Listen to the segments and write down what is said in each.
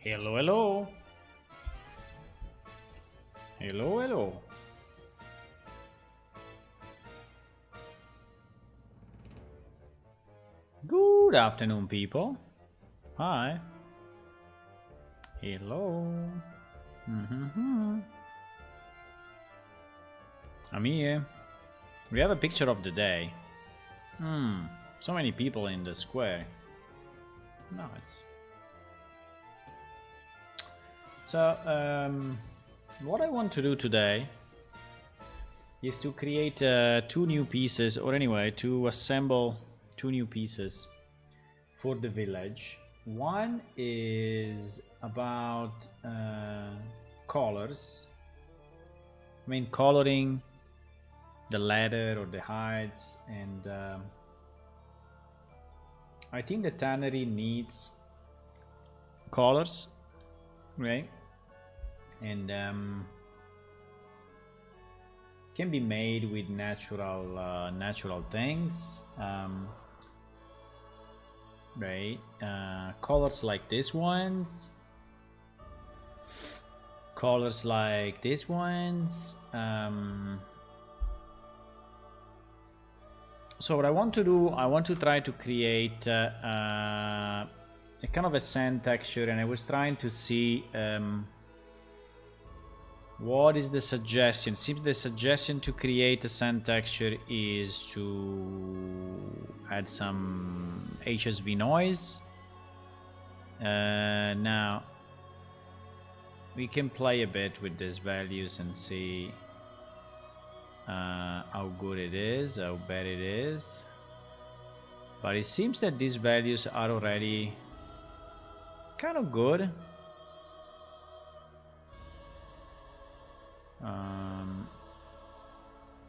Hello, hello. Hello, hello. Good afternoon, people. Hi. Hello. Mm-hmm. I'm here. We have a picture of the day. So many people in the square. Nice. So, what I want to do today is to create two new pieces, or anyway, to assemble two new pieces for the village. One is about colors. I mean, coloring the leather or the hides, and I think the tannery needs colors, right? And can be made with natural things, right? Colors like these ones, colors like these ones. So what I want to do, I want to try to create a kind of a sand texture, and I was trying to see what is the suggestion. Seems the suggestion to create a sand texture is to add some HSV noise. Now we can play a bit with these values and see how good it is, how bad it is. But it seems that these values are already kind of good.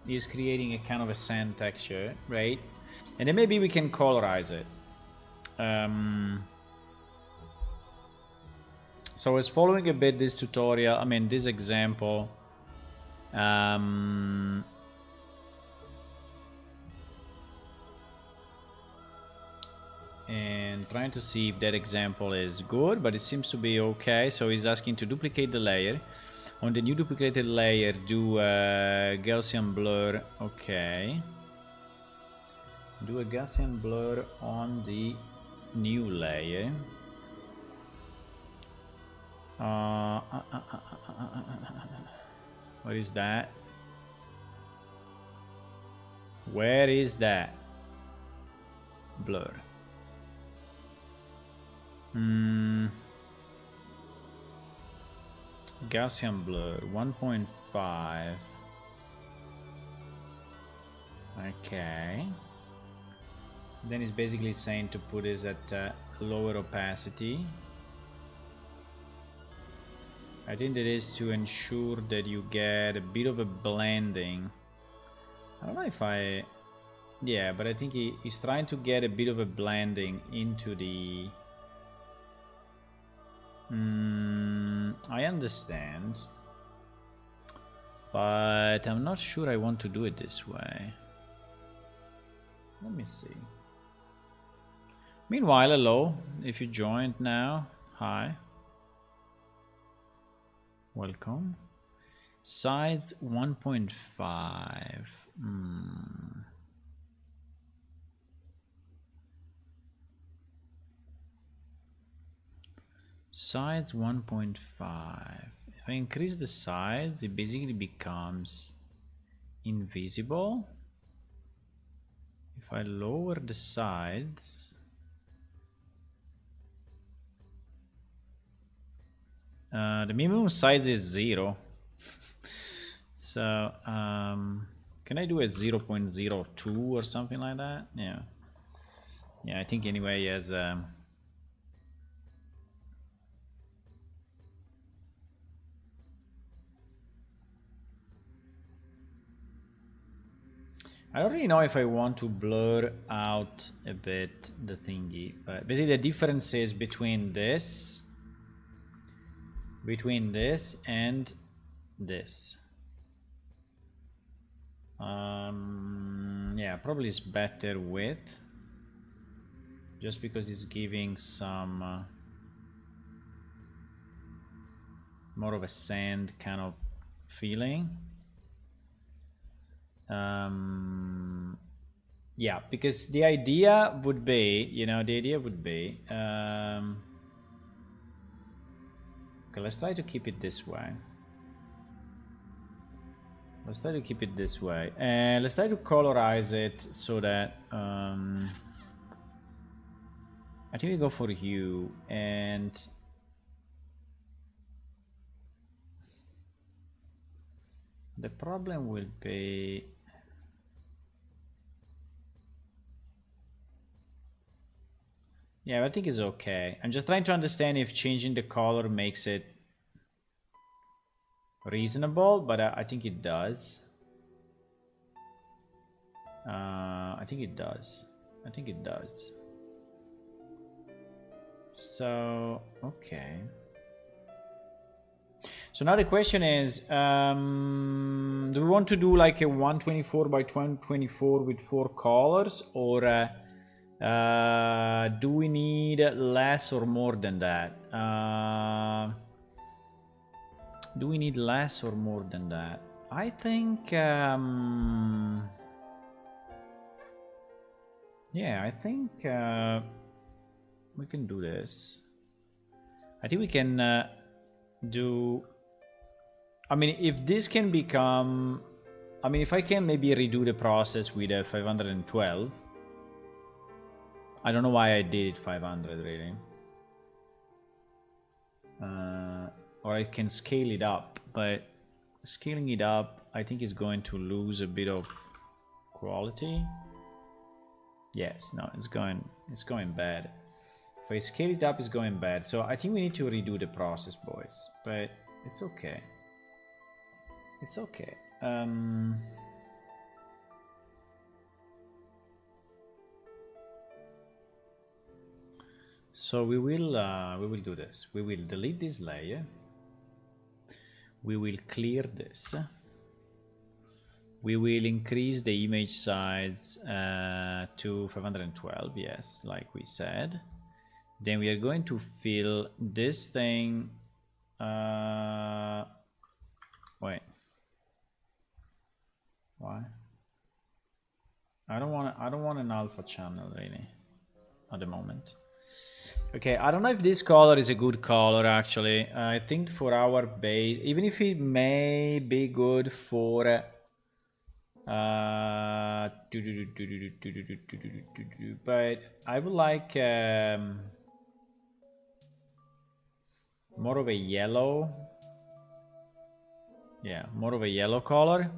Is creating a kind of a sand texture, right? And then maybe we can colorize it. So I was following a bit this tutorial, I mean this example. And trying to see if that example is good, but it seems to be okay. So he's asking to duplicate the layer. On the new duplicated layer, do a Gaussian blur. Okay. Do a Gaussian blur on the new layer. What is that? Where is that? Blur. Gaussian blur 1.5. Okay. Then it's basically saying to put this at lower opacity. I think that is to ensure that you get a bit of a blending. I don't know if I... Yeah, but I think he's trying to get a bit of a blending into the... I understand. But I'm not sure I want to do it this way. Let me see. Meanwhile, hello. If you joined now, hi. Welcome. Size 1.5. Size 1.5. If I increase the size, it basically becomes invisible. If I lower the sides, the minimum size is 0. So can I do a 0.02 or something like that? Yeah, I think anyway as I don't really know if I want to blur out a bit the thingy, but basically the difference is between this and this. Yeah, probably it's better with, just because it's giving some more of a sand kind of feeling. Yeah, because the idea would be, you know, okay, let's try to keep it this way. Let's try to keep it this way, and let's try to colorize it so that I think we go for hue, and the problem will be, yeah, I think it's okay. I'm just trying to understand if changing the color makes it reasonable, but I think it does. I think it does. I think it does. So, okay. So now the question is, do we want to do like a 124 by 124 with 4 colors, or do we need less or more than that? Do we need less or more than that? I think, yeah, I think we can do this. I think we can do, I mean, if this can become, I mean, if I can maybe redo the process with a 512. I don't know why I did it 500 really. Or I can scale it up, but scaling it up I think is going to lose a bit of quality. Yes, no, it's going bad. If I scale it up, it's going bad. So I think we need to redo the process, boys. But it's okay. It's okay. So we will do this. We will delete this layer. We will clear this. We will increase the image size to 512, yes, like we said. Then we are going to fill this thing. Wait. Why? I don't want an alpha channel really at the moment. Okay, I don't know if this color is a good color actually. I think for our base, even if it may be good for but I would like more of a yellow. Yeah, more of a yellow color.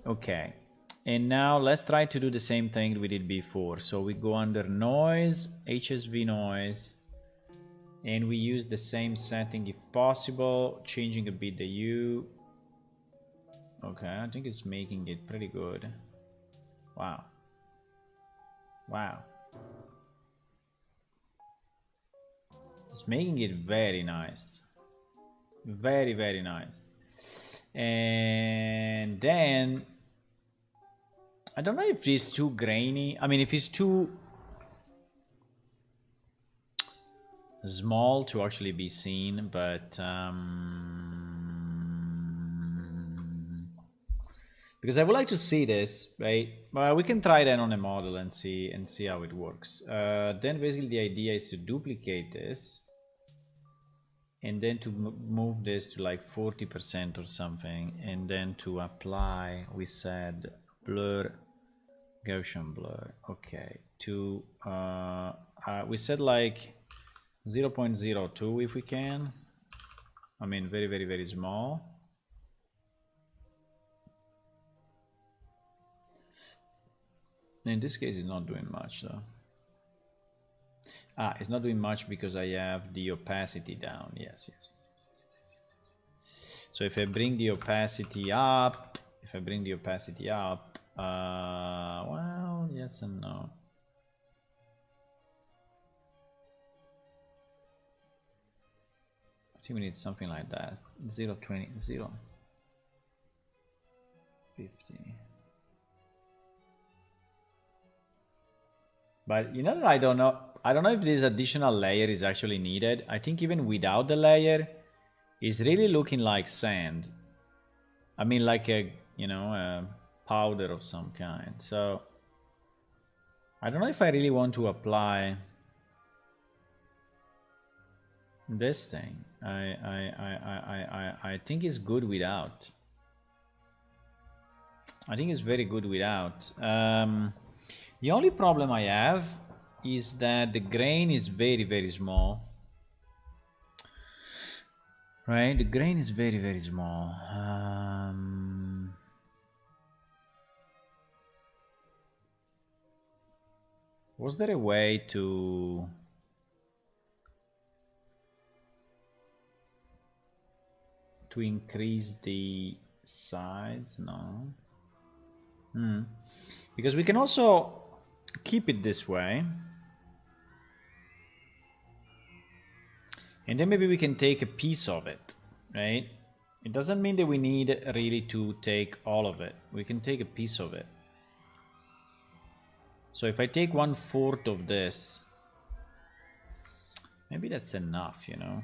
Okay, and now let's try to do the same thing we did before. So we go under noise, HSV noise, and we use the same setting if possible, changing a bit the hue. Okay, I think it's making it pretty good. Wow. Wow. It's making it very nice. Very, very nice. And then I don't know if it's too grainy. I mean, if it's too small to actually be seen, but because I would like to see this, right? But we can try that on a model and see how it works. Then basically the idea is to duplicate this and then to move this to like 40% or something, and then to apply, we said blur, Gaussian blur. Okay, to we said like 0.02 if we can. I mean, very, very, very small. In this case, it's not doing much though. It's not doing much because I have the opacity down. Yes. So if I bring the opacity up, well, yes and no. I think we need something like that. 0.20, 0.50. But you know that I don't know if this additional layer is actually needed. I think even without the layer, is really looking like sand. I mean, like a, you know, a powder of some kind. So I don't know if I really want to apply this thing. I think it's good without. I think it's very good without. The only problem I have is that the grain is very, very small. Right? The grain is very, very small. Was there a way to increase the sides? No. Because we can also keep it this way. And then maybe we can take a piece of it, right? It doesn't mean that we need really to take all of it. We can take a piece of it. So if I take 1/4 of this, maybe that's enough, you know.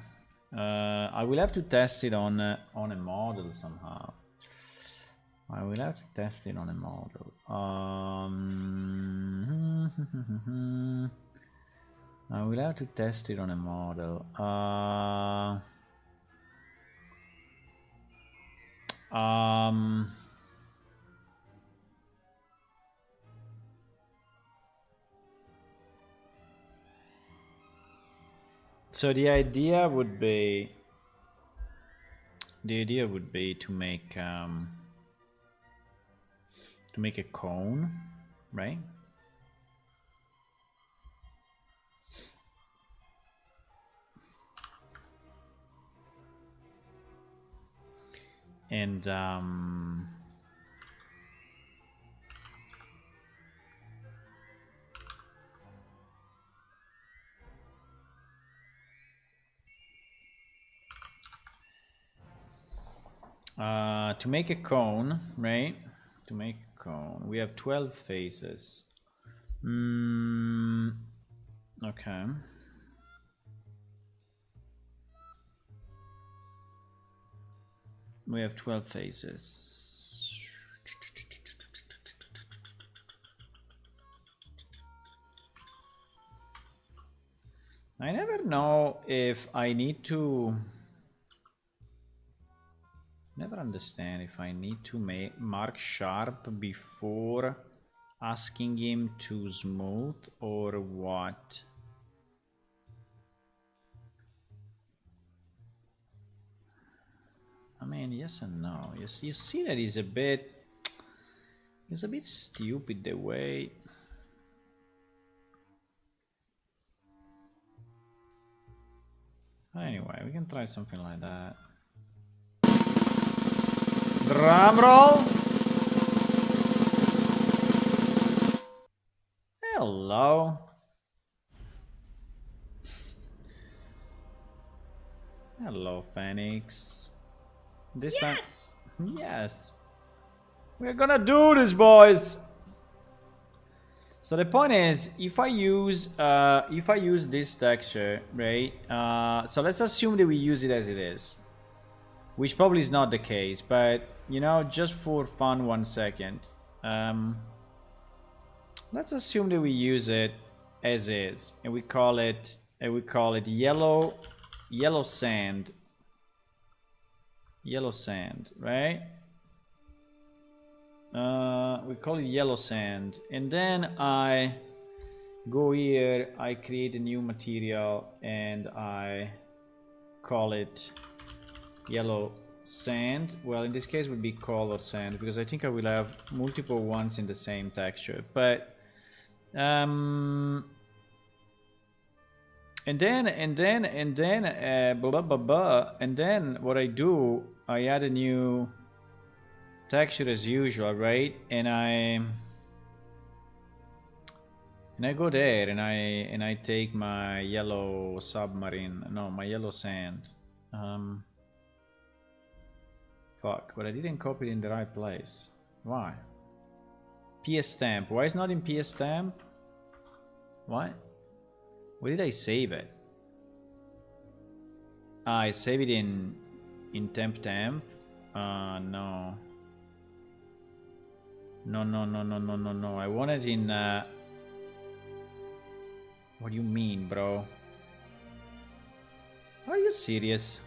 I will have to test it on a model somehow. I will have to test it on a model. I will have to test it on a model. So the idea would be to make a cone, right? And to make a cone, right? To make a cone, we have 12 faces. Okay. We have 12 faces. I never know if I need to... Never understand if I need to mark sharp before asking him to smooth or what. I mean, yes and no. You see that it's a bit stupid the way. Anyway, we can try something like that. Drum roll. Hello. Hello, Phoenix. This time, yes. We're gonna do this, boys. So the point is, if I use this texture, right? So let's assume that we use it as it is, which probably is not the case, but you know, just for fun, 1 second, let's assume that we use it as is, and we call it yellow sand, right? We call it yellow sand, and then I go here, I create a new material, and I call it yellow sand. Well, in this case would be color sand, because I think I will have multiple ones in the same texture. But and then what I do, I add a new texture as usual, right? And I go there and I take my yellow submarine, no, my yellow sand. Fuck, but I didn't copy it in the right place. Why? PS stamp. Why is it not in PS stamp? What? Where did I save it? I save it in in temp. No. No. I want it in what do you mean, bro? Are you serious?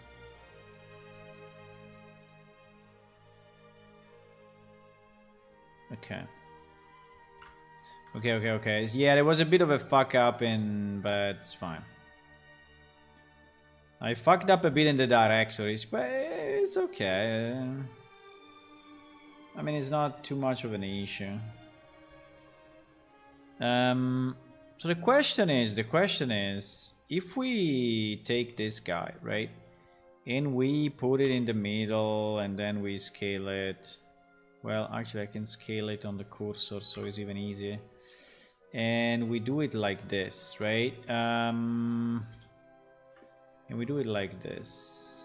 Okay. Okay. Yeah, there was a bit of a fuck up but it's fine. I fucked up a bit in the directories, but it's okay. I mean, it's not too much of an issue. So the question is, if we take this guy, right, and we put it in the middle, and then we scale it. Well, actually, I can scale it on the cursor, so it's even easier. And we do it like this, right? And we do it like this.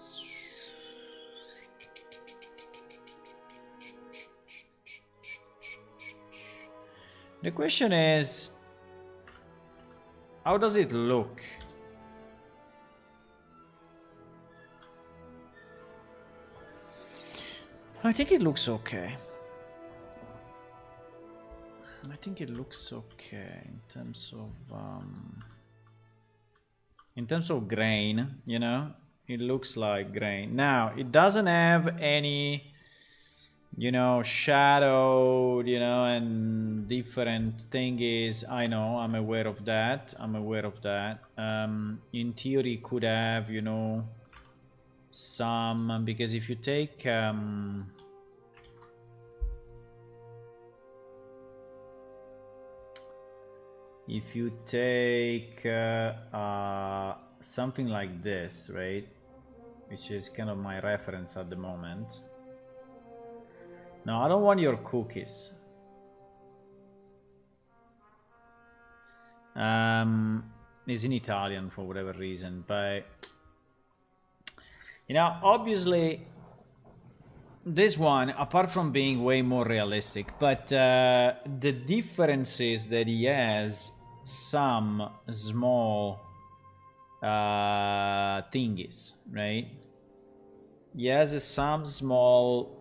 The question is, how does it look? I think it looks okay. I think it looks okay in terms of grain, you know, it looks like grain. Now, it doesn't have any, you know, shadow, you know, and different thingies. I know, I'm aware of that. In theory, could have, you know, some, because if you take something like this, right, which is kind of my reference at the moment. No, I don't want your cookies. It's in Italian for whatever reason, but you know, obviously this one, apart from being way more realistic, but the difference is that he has some small thingies, right? He has some small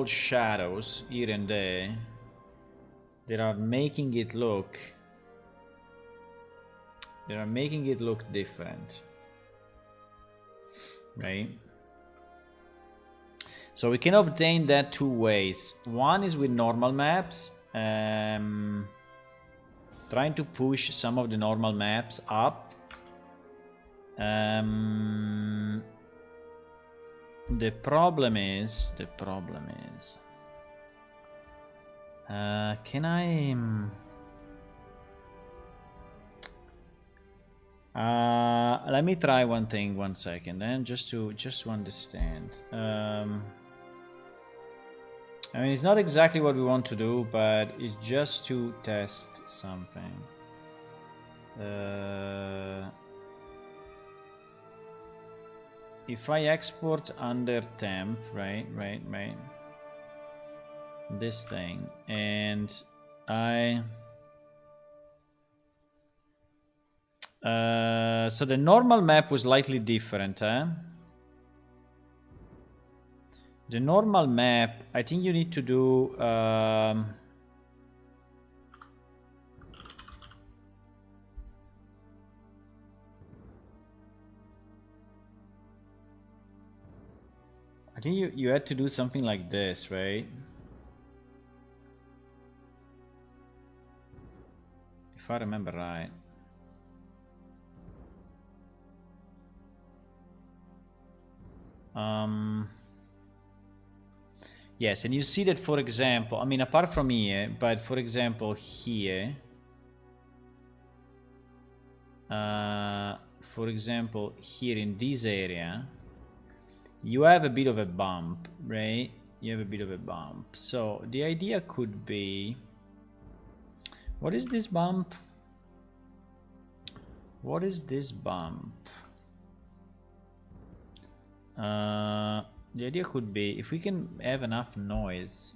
shadows here and there that are making it look different, right? So we can obtain that two ways. One is with normal maps, trying to push some of the normal maps up. The problem is, can I? Let me try one thing, 1 second, and just to understand. I mean, it's not exactly what we want to do, but it's just to test something. If I export under temp, right, this thing, and so the normal map was slightly different, huh? The normal map, I think you need to do I think you had to do something like this, right? If I remember right. Yes, and you see that, for example, I mean, apart from here, but for example here, for example here in this area, you have a bit of a bump, right? You have a bit of a bump. So the idea could be, what is this bump? What is this bump? The idea could be, if we can have enough noise,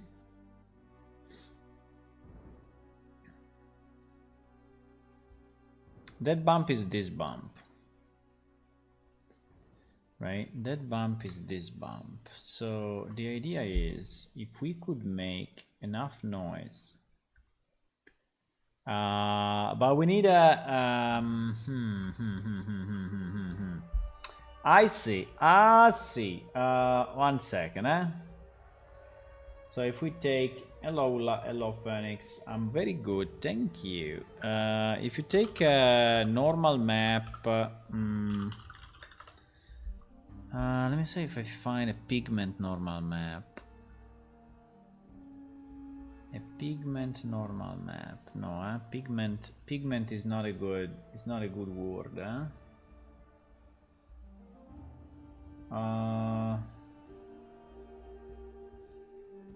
That bump is this bump. Right? That bump is this bump. So the idea is if we could make enough noise. But we need a I see. One second, So if we take hello Phoenix, I'm very good, thank you. If you take a normal map, let me see if I find a pigment normal map. A pigment normal map. No, pigment is not a good. It's not a good word,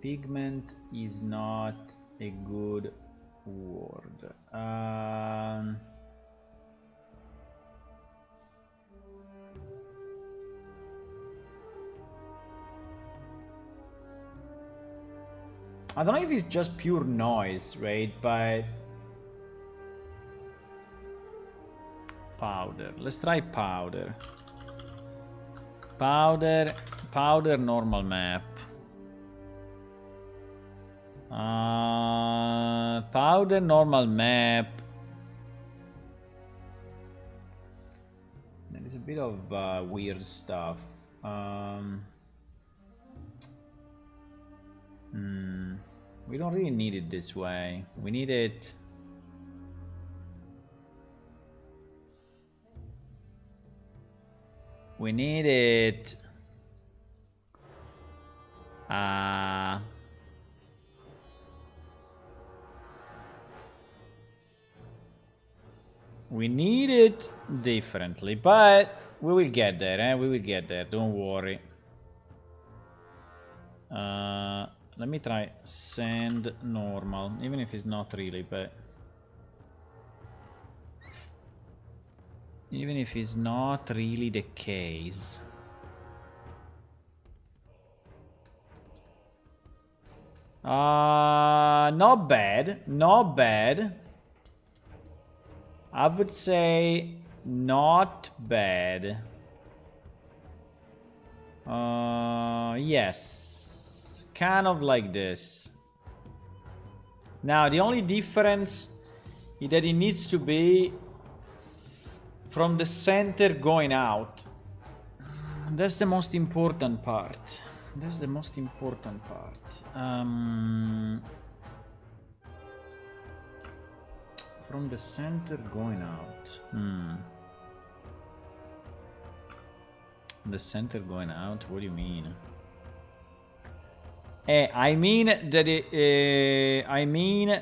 Pigment is not a good word. I don't know if it's just pure noise, right? But powder. Let's try powder. Powder normal map. Powder normal map. There is a bit of weird stuff. We don't really need it this way. We need it. We need it. We need it differently, but we will get there, We will get there, don't worry. Let me try sand normal, even if it's not really, but... Even if it's not really the case. Not bad, not bad. I would say not bad. Yes, kind of like this. Now the only difference is that it needs to be from the center going out. That's the most important part. That's the most important part. From the center going out. The center going out? What do you mean? I mean that it... I mean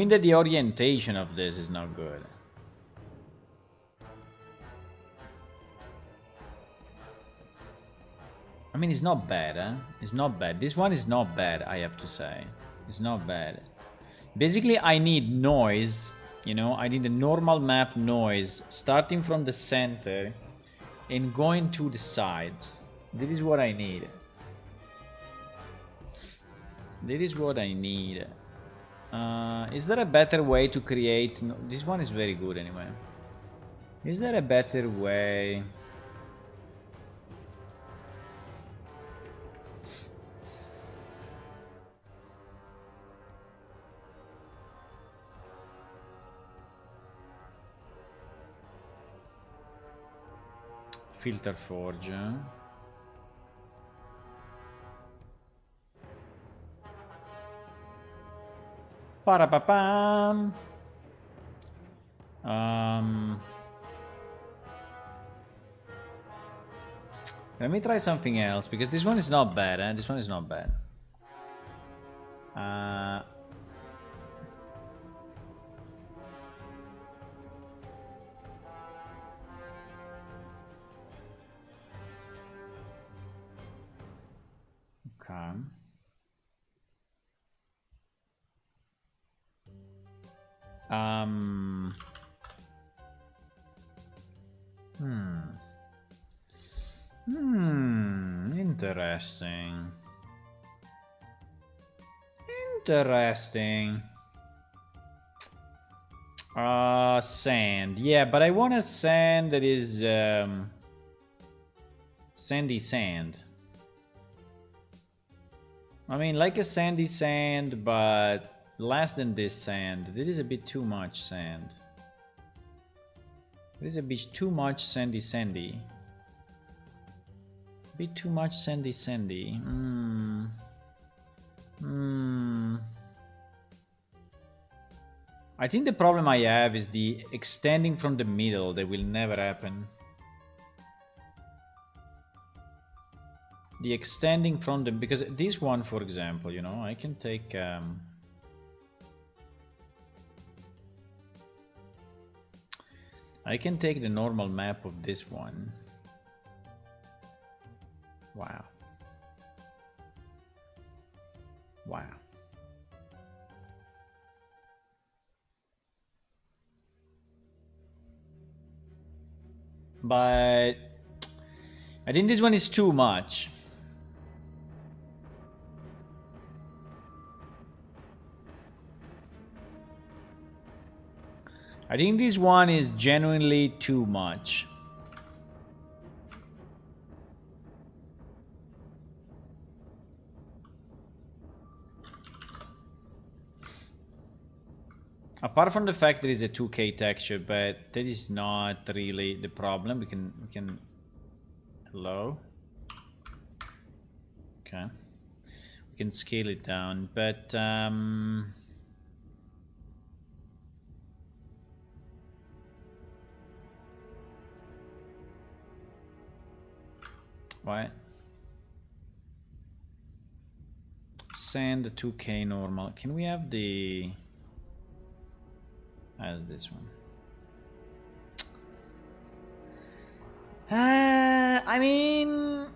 that the orientation of this is not good. I mean, it's not bad, It's not bad. This one is not bad, I have to say. It's not bad. Basically, I need noise, you know? I need a normal map noise starting from the center and going to the sides. This is what I need. This is what I need. Is there a better way to create... No, this one is very good anyway. Is there a better way... Filter Forge. Parapapam. Let me try something else because this one is not bad, This one is not bad. Okay. Interesting. Interesting. Sand. Yeah, but I want a sand that is sandy sand. I mean, like a sandy sand, but less than this sand. This is a bit too much sand. This is a bit too much sandy. A bit too much sandy. I think the problem I have is the extending from the middle. That will never happen. The extending from the... Because this one, for example, you know, I can take... I can take the normal map of this one. Wow. Wow. But I think this one is too much. I think this one is genuinely too much. Apart from the fact there is a 2K texture, but that is not really the problem. We can hello. Okay. We can scale it down, but what? Send the 2K normal. Can we have the as this one? I mean,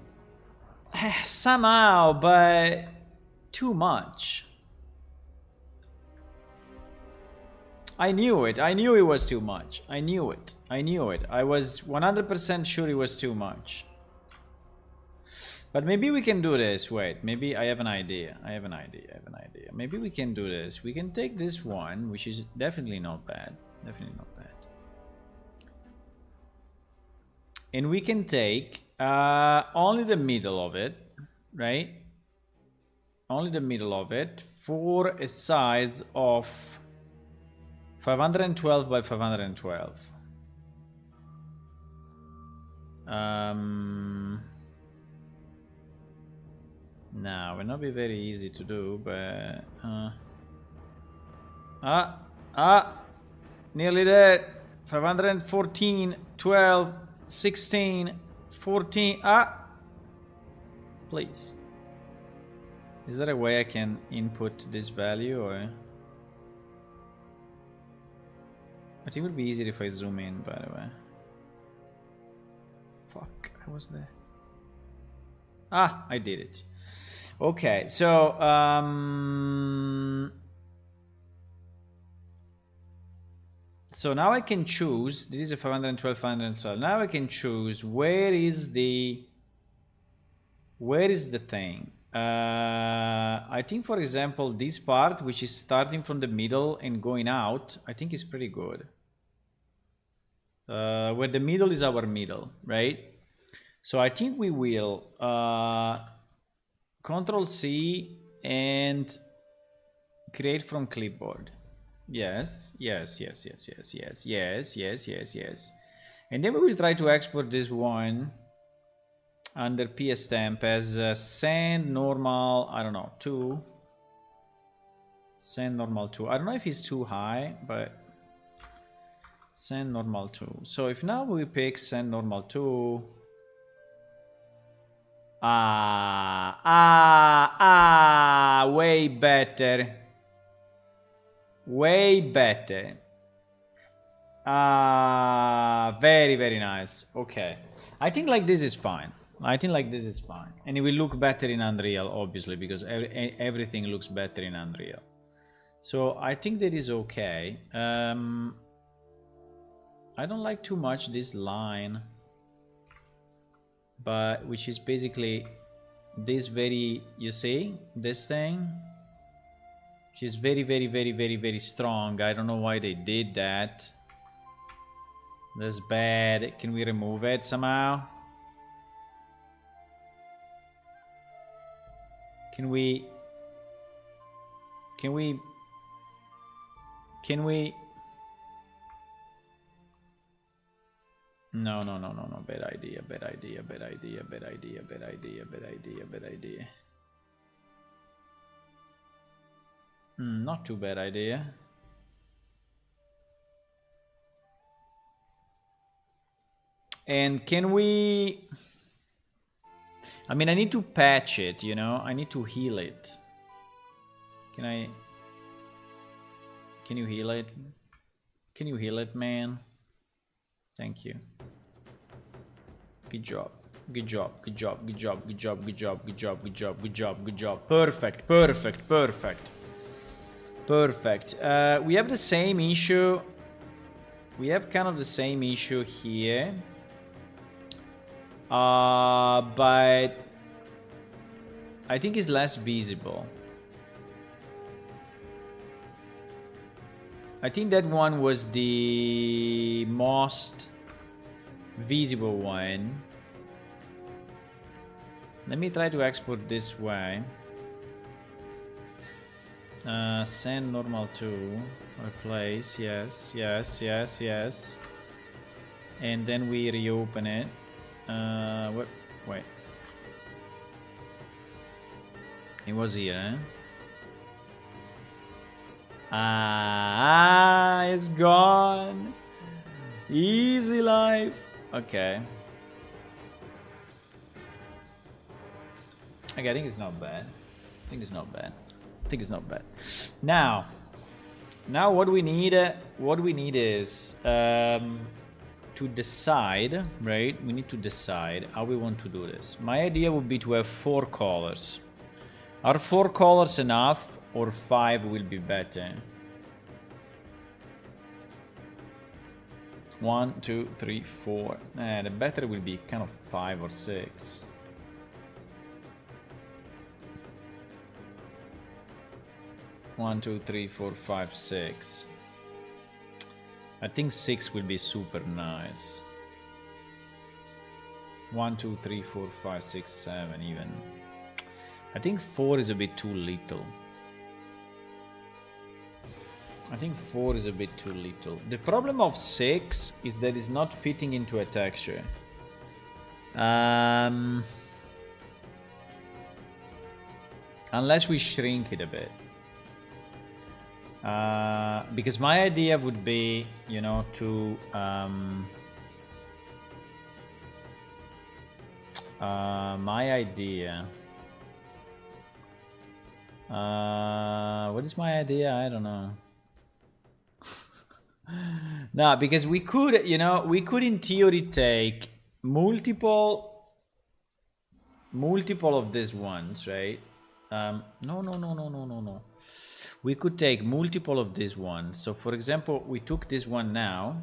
somehow, but too much. I knew it. I knew it was too much. I knew it. I knew it. I was 100% sure it was too much. But maybe we can do this. Wait, maybe I have an idea. I have an idea. Maybe we can do this. We can take this one, which is definitely not bad. Definitely not bad. And we can take only the middle of it, right? Only the middle of it for a size of 512 by 512. Now, will not be very easy to do, but nearly there. 514, 12, 16, 14. Please. Is there a way I can input this value, or I think it would be easier if I zoom in, by the way. Fuck, I was there. I did it. Okay, so so now I can choose. This is a 512, 512. Now I can choose where is the thing. I think, for example, this part, which is starting from the middle and going out, I think is pretty good. Where the middle is our middle, right? So I think we will Control C and create from clipboard. Yes. And then we will try to export this one under PS stamp as send normal, I don't know, 2. Send normal 2. I don't know if it's too high, but send normal 2. So if now we pick send normal 2. Way better. Way better. Very, very nice. Okay. I think like this is fine. I think like this is fine. And it will look better in Unreal, obviously, because everything looks better in Unreal. So I think that is okay. I don't like too much this line, but which is basically this very, you see, this thing. She's very, very, very, very, very strong. I don't know why they did that. That's bad. Can we remove it somehow? Can we... No, no, no, no, no. Bad idea, bad idea, bad idea, bad idea, bad idea, bad idea, bad idea. Not too bad idea. And can we... I mean, I need to patch it, you know? I need to heal it. Can I... Can you heal it? Can you heal it, man? Thank you. Good job. Good job. Good job. Good job. Good job. Good job. Good job. Good job. Good job. Good job. Perfect. Perfect. Perfect. Perfect. We have the same issue. We have kind of the same issue here. But I think it's less visible. I think that one was the most visible one. Let me try to export this way. Send normal to replace. Yes, yes, yes, yes. And then we reopen it. Wait. It was here, eh? It's gone. Easy life. Okay. Okay, I think it's not bad. I think it's not bad. I think it's not bad. Now what we need is to decide, right? We need to decide how we want to do this. My idea would be to have 4 colors. Are 4 colors enough, or 5 will be better? 1, 2, 3, 4. The better will be kind of 5 or 6. One, 2, 3, 4, 5, 6. I think 6 will be super nice. 1, 2, 3, 4, 5, 6, 7 even. I think 4 is a bit too little. I think 4 is a bit too little. The problem of 6 is that it's not fitting into a texture. Unless we shrink it a bit. Because my idea would be, you know, to my idea. What is my idea? I don't know. No, because we could, you know, we could in theory take multiple of these ones, right? No. We could take multiple of these ones. So for example, we took this one now,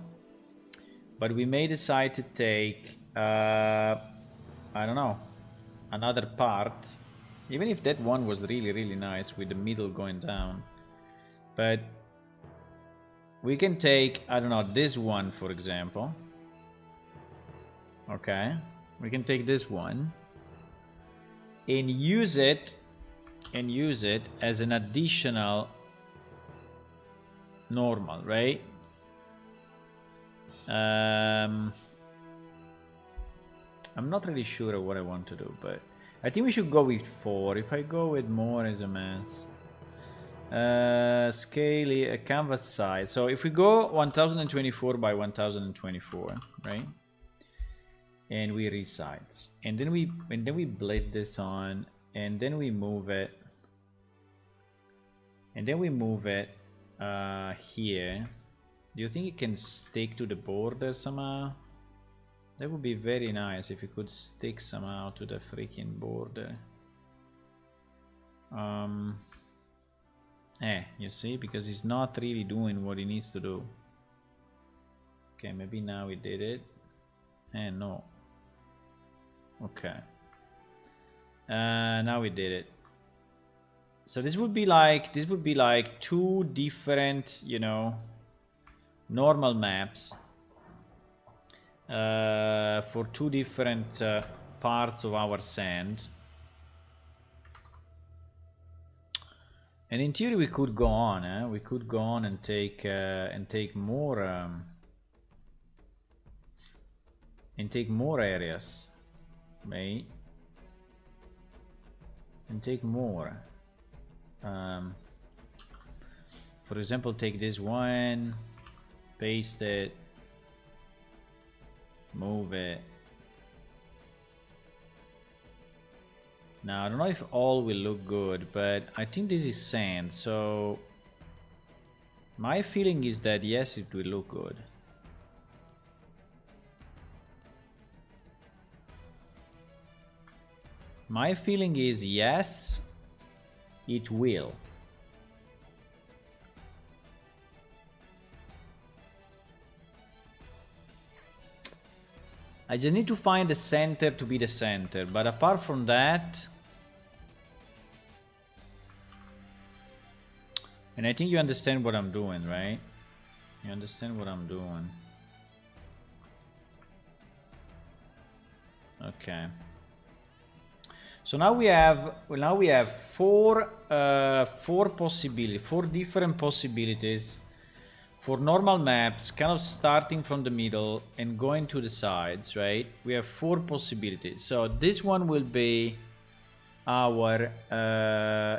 but we may decide to take, I don't know, another part, even if that one was really, really nice with the middle going down. But we can take, I don't know, this one, for example. Okay. We can take this one and use it as an additional normal, right? I'm not really sure of what I want to do, but I think we should go with 4. If I go with more, it's a mess. Scale, canvas size. So if we go 1024 by 1024, right? And we resize, and then we blade this on, and then we move it, and then we move it here. Do you think it can stick to the border somehow? That would be very nice if it could stick somehow to the freaking border. You see, because he's not really doing what he needs to do. Okay, maybe now he did it. No. Okay. Now we did it. So this would be like two different, you know, normal maps for two different parts of our sand. And in theory, we could go on. We could go on and take more areas, right? And take more. For example, take this one, paste it, move it. Now I don't know if all will look good, but I think this is sand, so my feeling is that yes, it will look good. My feeling is yes, it will. I just need to find the center to be the center, but apart from that, and I think you understand what I'm doing, right? You understand what I'm doing. Okay. So now we have four different possibilities for normal maps, kind of starting from the middle and going to the sides, right? We have four possibilities. So this one will be our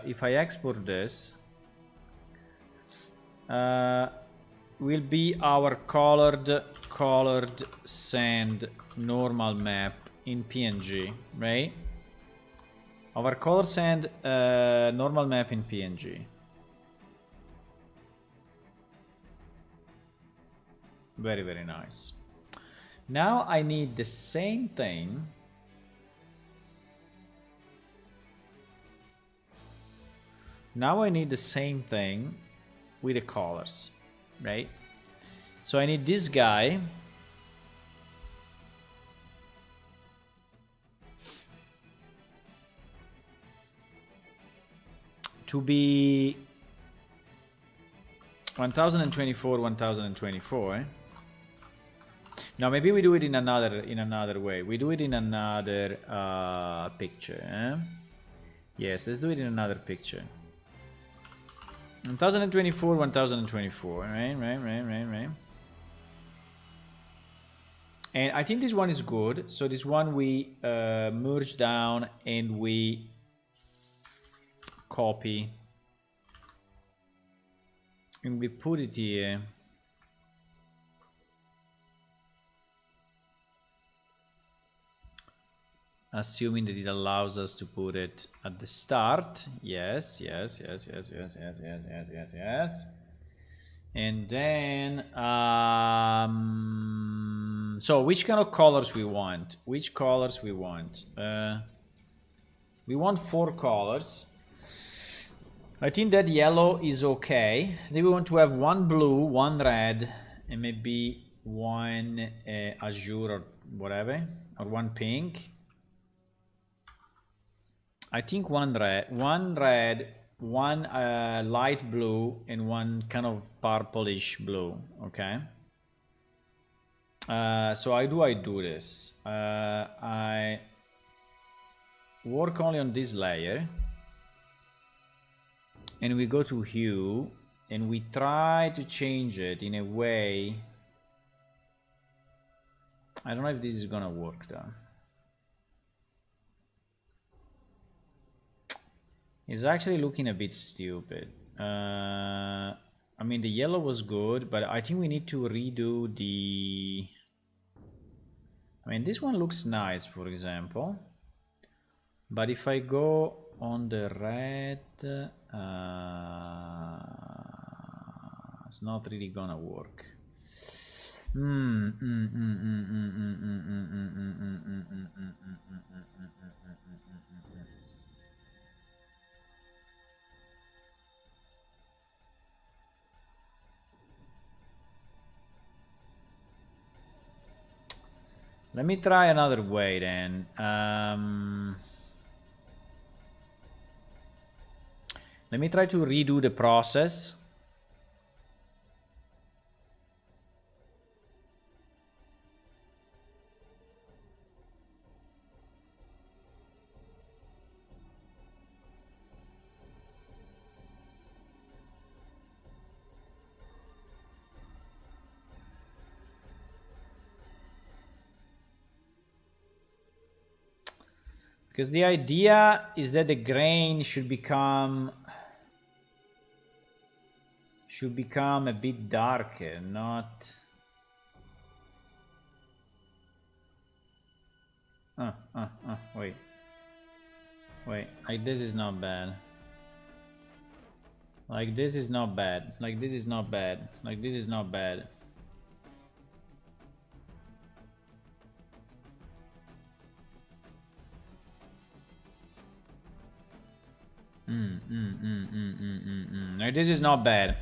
if I export this, will be our colored sand normal map in PNG, right? Our color sand normal map in PNG. Very, very nice. Now I need the same thing. Now I need the same thing with the colors, right? So I need this guy to be 1024, 1024. Now maybe we do it in another way. We do it in another picture. Yes, let's do it in another picture. 1024, 1024. Right. And I think this one is good. So this one we merge down and we copy. And we put it here. Assuming that it allows us to put it at the start. Yes. And then, so which kind of colors we want? Which colors we want? We want 4 colors. I think that yellow is okay. Then we want to have 1 blue, 1 red, and maybe 1 azure or whatever, or 1 pink. I think 1 red, 1 light blue, and 1 kind of purplish blue. Okay. So I do this. I work only on this layer, and we go to hue, and we try to change it in a way. I don't know if this is gonna work though. It's actually looking a bit stupid. I mean, the yellow was good, but I think we need to redo the... I mean, this one looks nice, for example. But if I go on the red, it's not really gonna work. Let me try another way then. Let me try to redo the process. Because the idea is that the grain should become a bit darker, not wait, like this is not bad, like this is not bad, like this is not bad, like this is not bad. Like this is not bad.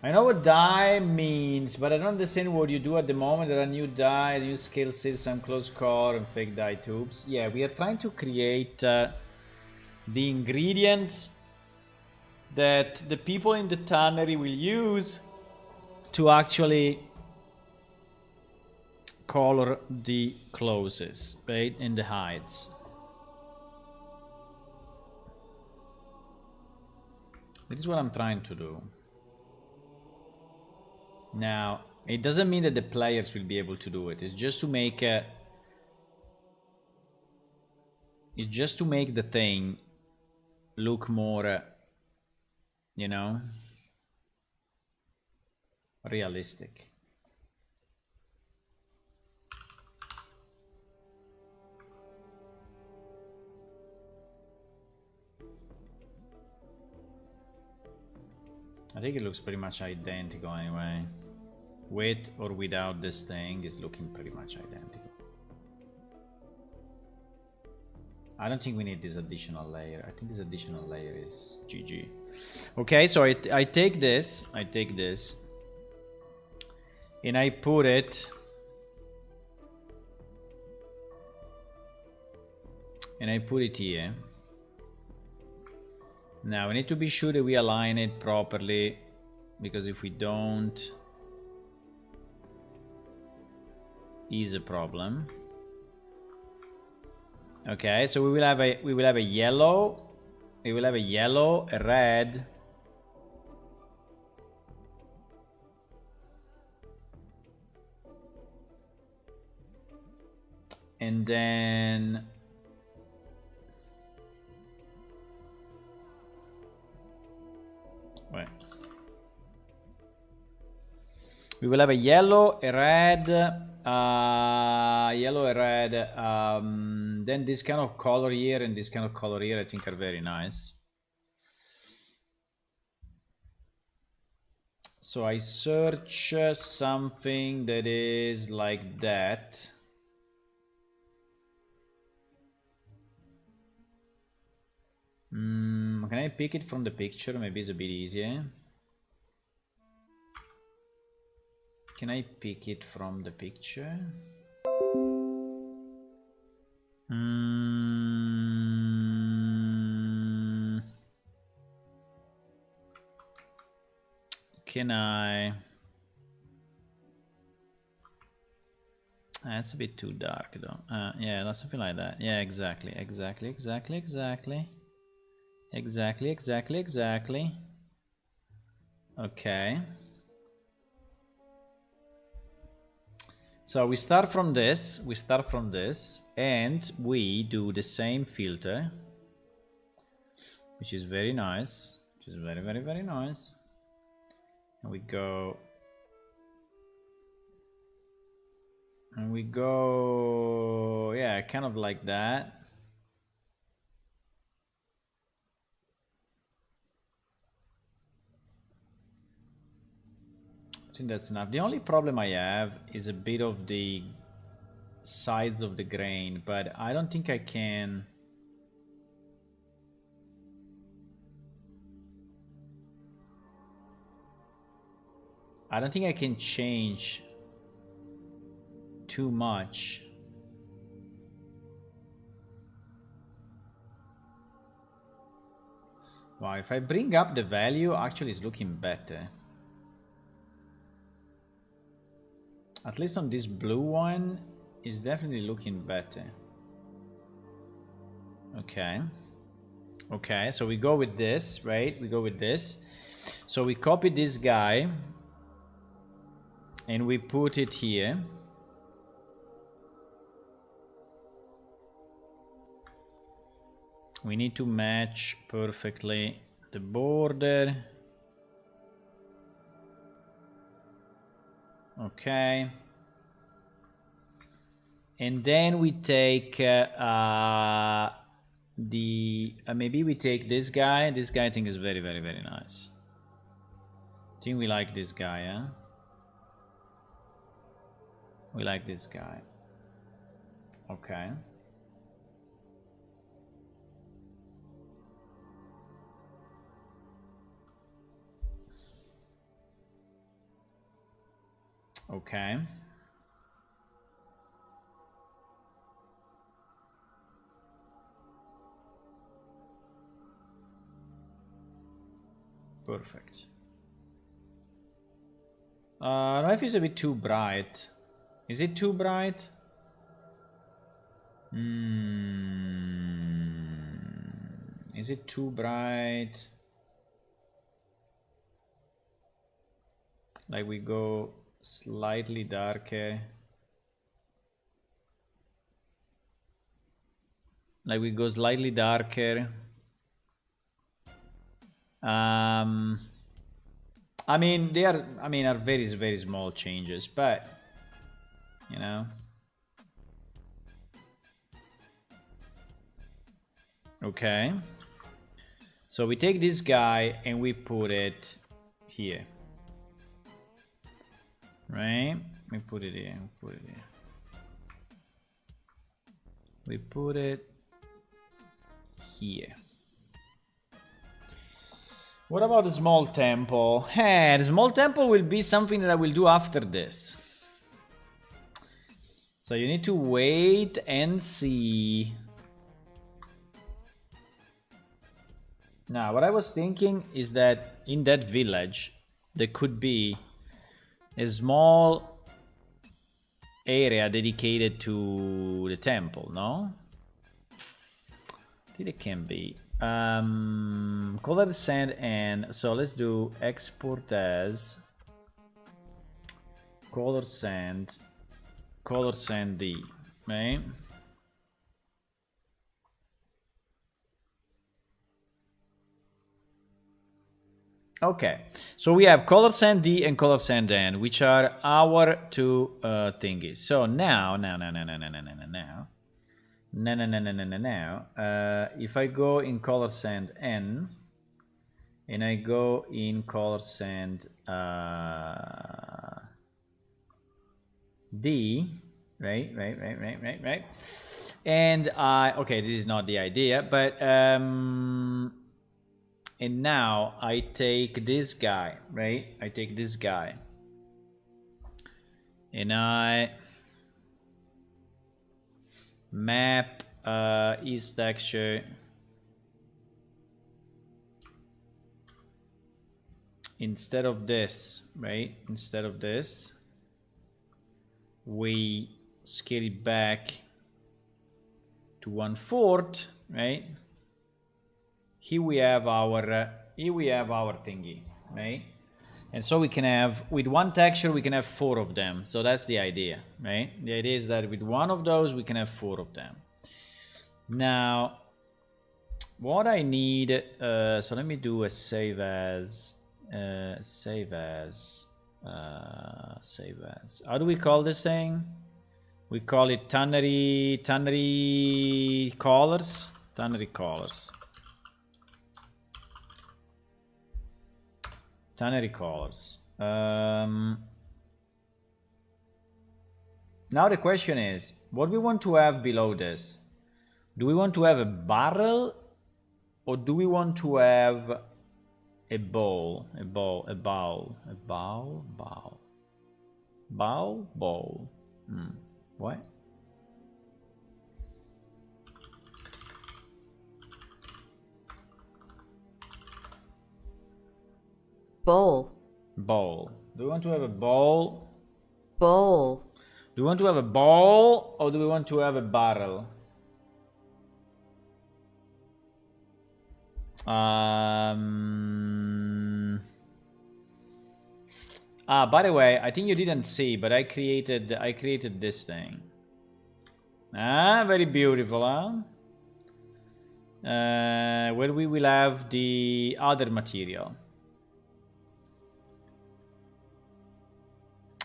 I know what dye means, but I don't understand what you do at the moment. There are new dye, new scale sets, some close core and fake dye tubes. Yeah, we are trying to create the ingredients that the people in the tannery will use to actually color the clothes, right, and the hides. This is what I'm trying to do. Now, it doesn't mean that the players will be able to do it. It's just to make the thing look more, you know, realistic. I think it looks pretty much identical anyway. With or without this thing is looking pretty much identical. I don't think we need this additional layer. I think this additional layer is GG. Okay, so I take this, and I put it, here. Now we need to be sure that we align it properly, because if we don't, is a problem. Okay, so we will have a yellow, a red, and then wait. We will have a yellow, a red, then this kind of color here and this kind of color here I think are very nice. So I search something that is like that. Can I pick it from the picture? Maybe it's a bit easier. Can I pick it from the picture? Can I? That's a bit too dark though. Yeah, something like that. Yeah, exactly. Okay. So we start from this, and we do the same filter, which is very nice, which is very, very, very nice. And we go, yeah, kind of like that. I think that's enough. The only problem I have is a bit of the sides of the grain, but I don't think I can. I don't think I can change too much. Wow, if I bring up the value, actually it's looking better. At least on this blue one, it's definitely looking better. Okay. Okay, so we go with this, right? We go with this. So we copy this guy and we put it here. We need to match perfectly the border. Okay. And then we take maybe we take this guy. This guy I think is very, very, very nice. I think we like this guy, huh? We like this guy. Okay. Okay. Perfect. Life is a bit too bright. Is it too bright? Is it too bright? Like we go slightly darker. Like we go slightly darker. I mean, are very, very small changes, but you know. Okay. So we take this guy and we put it here. Right? We put it here. We put it here. We put it here. What about the small temple? The small temple will be something that I will do after this. So you need to wait and see. Now, what I was thinking is that in that village, there could be a small area dedicated to the temple, no? I think it can be. Colored sand, and so let's do export as color sand D, right? Okay, so we have color sand D and color sand N, which are our two thingies. So now, if I go in color sand N and I go in color sand D, right, and okay, this is not the idea, but and now I take this guy, right? I take this guy and I map his texture instead of this, right? Instead of this, we scale it back to 1/4, right? Here we have our thingy, right? And so we can have, with one texture, we can have 4 of them. So that's the idea, right? The idea is that with one of those, we can have 4 of them. Now, what I need, so let me do a save as. How do we call this thing? We call it tannery colors. Tannery colors. Now the question is, what we want to have below this? Do we want to have a barrel, or do we want to have a bowl? What? Bowl. Bowl. Do we want to have a bowl? Bowl. Do we want to have a bowl or do we want to have a barrel? By the way, I think you didn't see, but I created this thing. Very beautiful, huh? Where we will have the other material.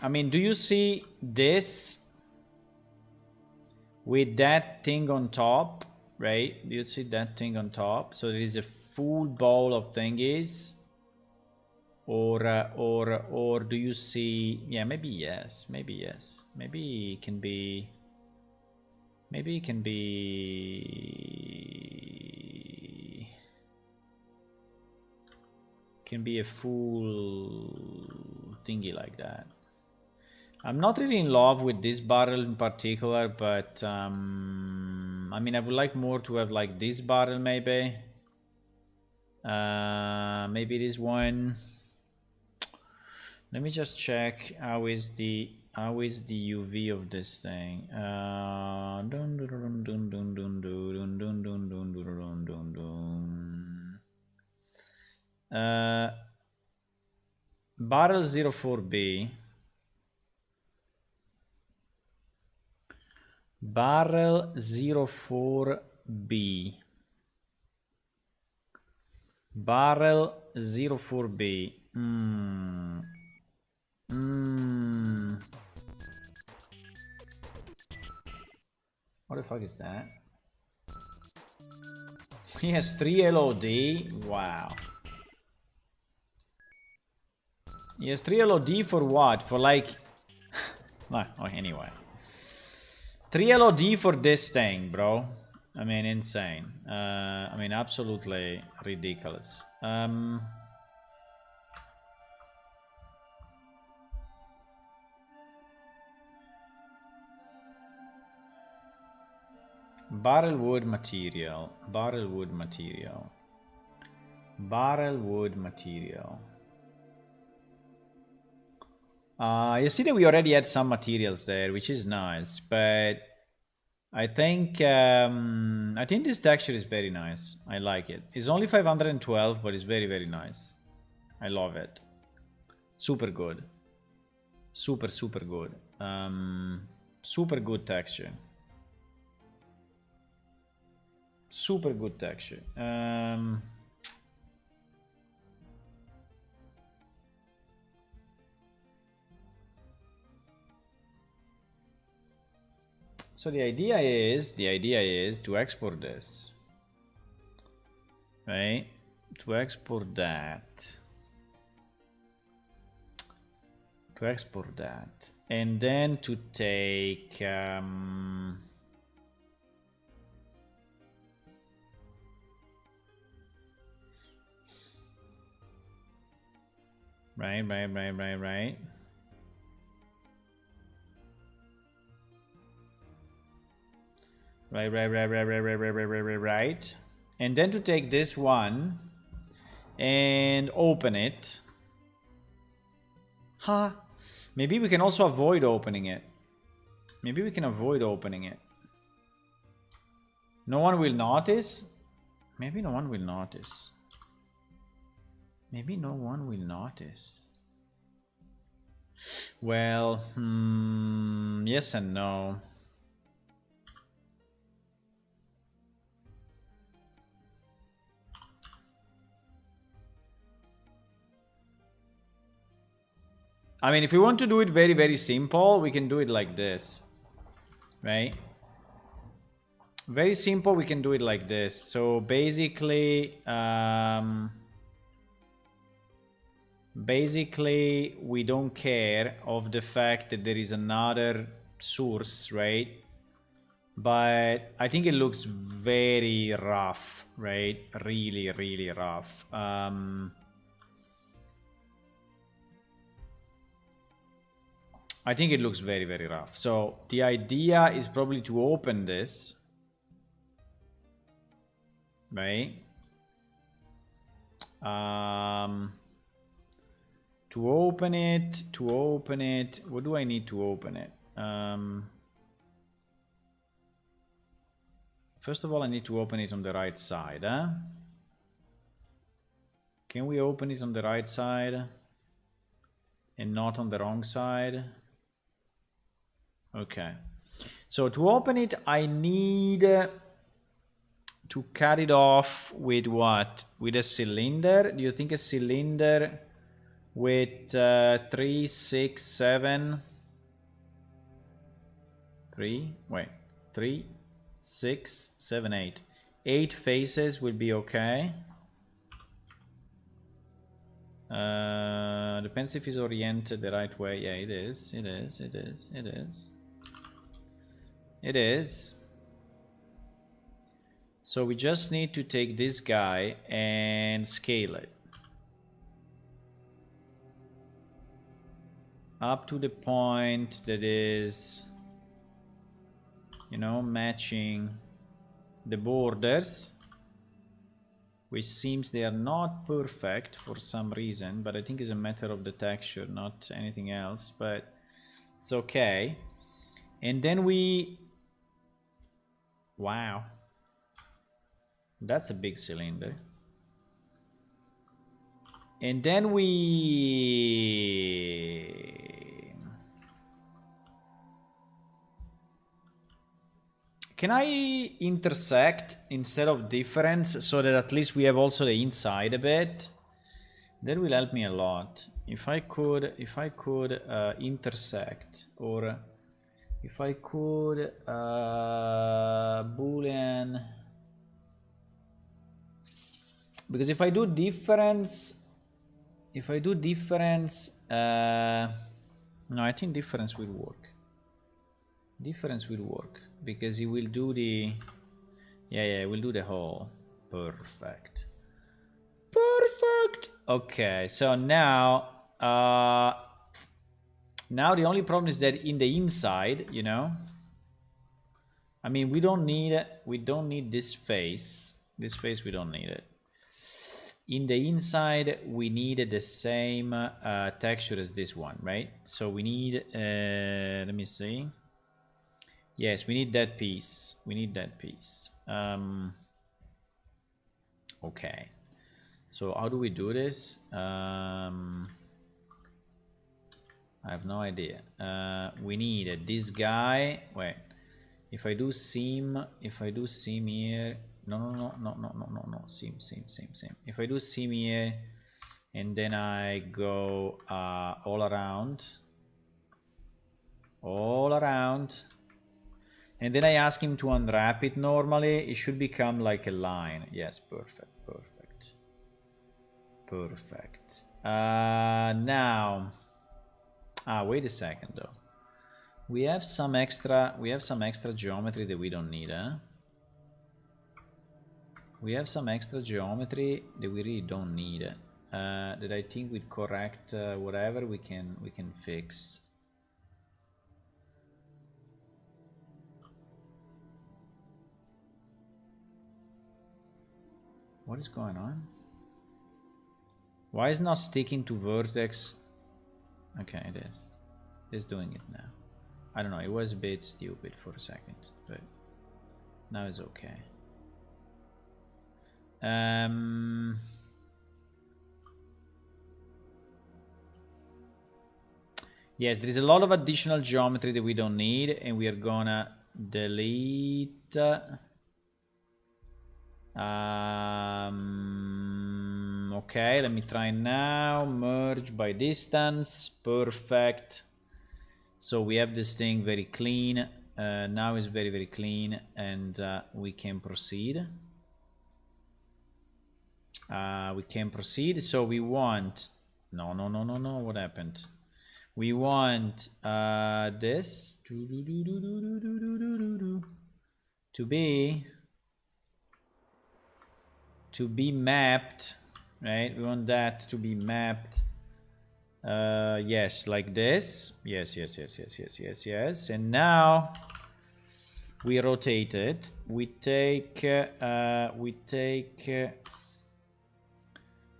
I mean, do you see this with that thing on top, right? Do you see that thing on top? So there is a full bowl of thingies. Or do you see? Yeah, maybe yes. Maybe yes. Maybe it can be. Maybe it can be. Can be a full thingy like that. I'm not really in love with this barrel in particular, but I mean, I would like more to have like this barrel maybe. Maybe this one. Let me just check how is the UV of this thing. Barrel 04B. Barrel 04B. Barrel 04B. What the fuck is that? He has 3 LOD. Wow. He has 3 LOD for what? For like... oh, anyway. 3 LOD for this thing, bro. I mean, insane. I mean, absolutely ridiculous. Barrel wood material. Barrel wood material. Barrel wood material. You see that we already had some materials there, which is nice, but I think this texture is very nice. I like it. It's only 512, but it's very, very nice. I love it. Super good. Super, super good. Super good texture. Super good texture. So the idea is to export this, right? To export that. To export that, and then to take. Right. Right. And then to take this one and open it. Maybe we can also avoid opening it. Maybe we can avoid opening it. No one will notice. Maybe no one will notice. Maybe no one will notice. Well, yes and no. I mean, if we want to do it very, very simple, we can do it like this, right? Very simple, we can do it like this. So basically, we don't care of the fact that there is another source, right? But I think it looks very rough, right? Really, really rough. I think it looks very, very rough. So the idea is probably to open this, right? To open it, what do I need to open it? First of all, I need to open it on the right side, huh? Can we open it on the right side and not on the wrong side? Okay. So to open it, I need to cut it off with what? With a cylinder? Do you think a cylinder with 3, 6, 7, 3, 6, 7, 8. 8 faces will be okay. Depends if it's oriented the right way. Yeah, it is. It is. So we just need to take this guy and scale it up to the point that is, you know, matching the borders, which seems they are not perfect for some reason, but I think it's a matter of the texture, not anything else, but it's okay. And then we, wow, that's a big cylinder. And then we, can I intersect instead of difference so that at least we have also the inside a bit? That will help me a lot. If I could intersect, or if I could boolean, because if I do difference, no, I think difference will work. Difference will work because it will do the, it will do the whole. Perfect. Okay, so now the only problem is that in the inside, you know, I mean, we don't need this face. This face, we don't need it. In the inside, we need the same texture as this one, right? So we need, let me see. Yes, we need that piece. Okay. So how do we do this? I have no idea. We need this guy. Wait. If I do seam here, no, seam. If I do seam here, and then I go all around, and then I ask him to unwrap it normally, it should become like a line. Yes, perfect. Now, wait a second though. We have some extra geometry that we don't need, huh? We have some extra geometry that we really don't need. That I think with correct whatever we can fix. What is going on? Why is not sticking to vertex? Okay, it is. It's doing it now. I don't know, it was a bit stupid for a second, but now it's okay. Yes, there is a lot of additional geometry that we don't need, and we are gonna delete. Okay, let me try now. Merge by distance. Perfect. So we have this thing very clean. Now it's very clean, and we can proceed. So we want, no, what happened? We want this to be mapped, right? We want that to be mapped. Yes, like this. Yes. And now we rotate it. We take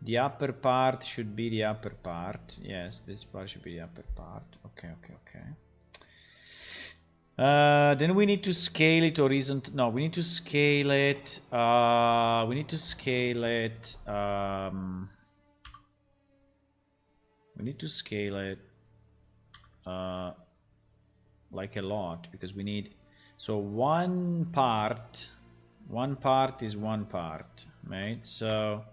The upper part should be the upper part. Yes, this part should be the upper part. Okay, okay, okay. Then we need to scale it horizontal. No, we need to scale it. We need to scale it. We need to scale it like a lot, because we need. So one part is one part, right? So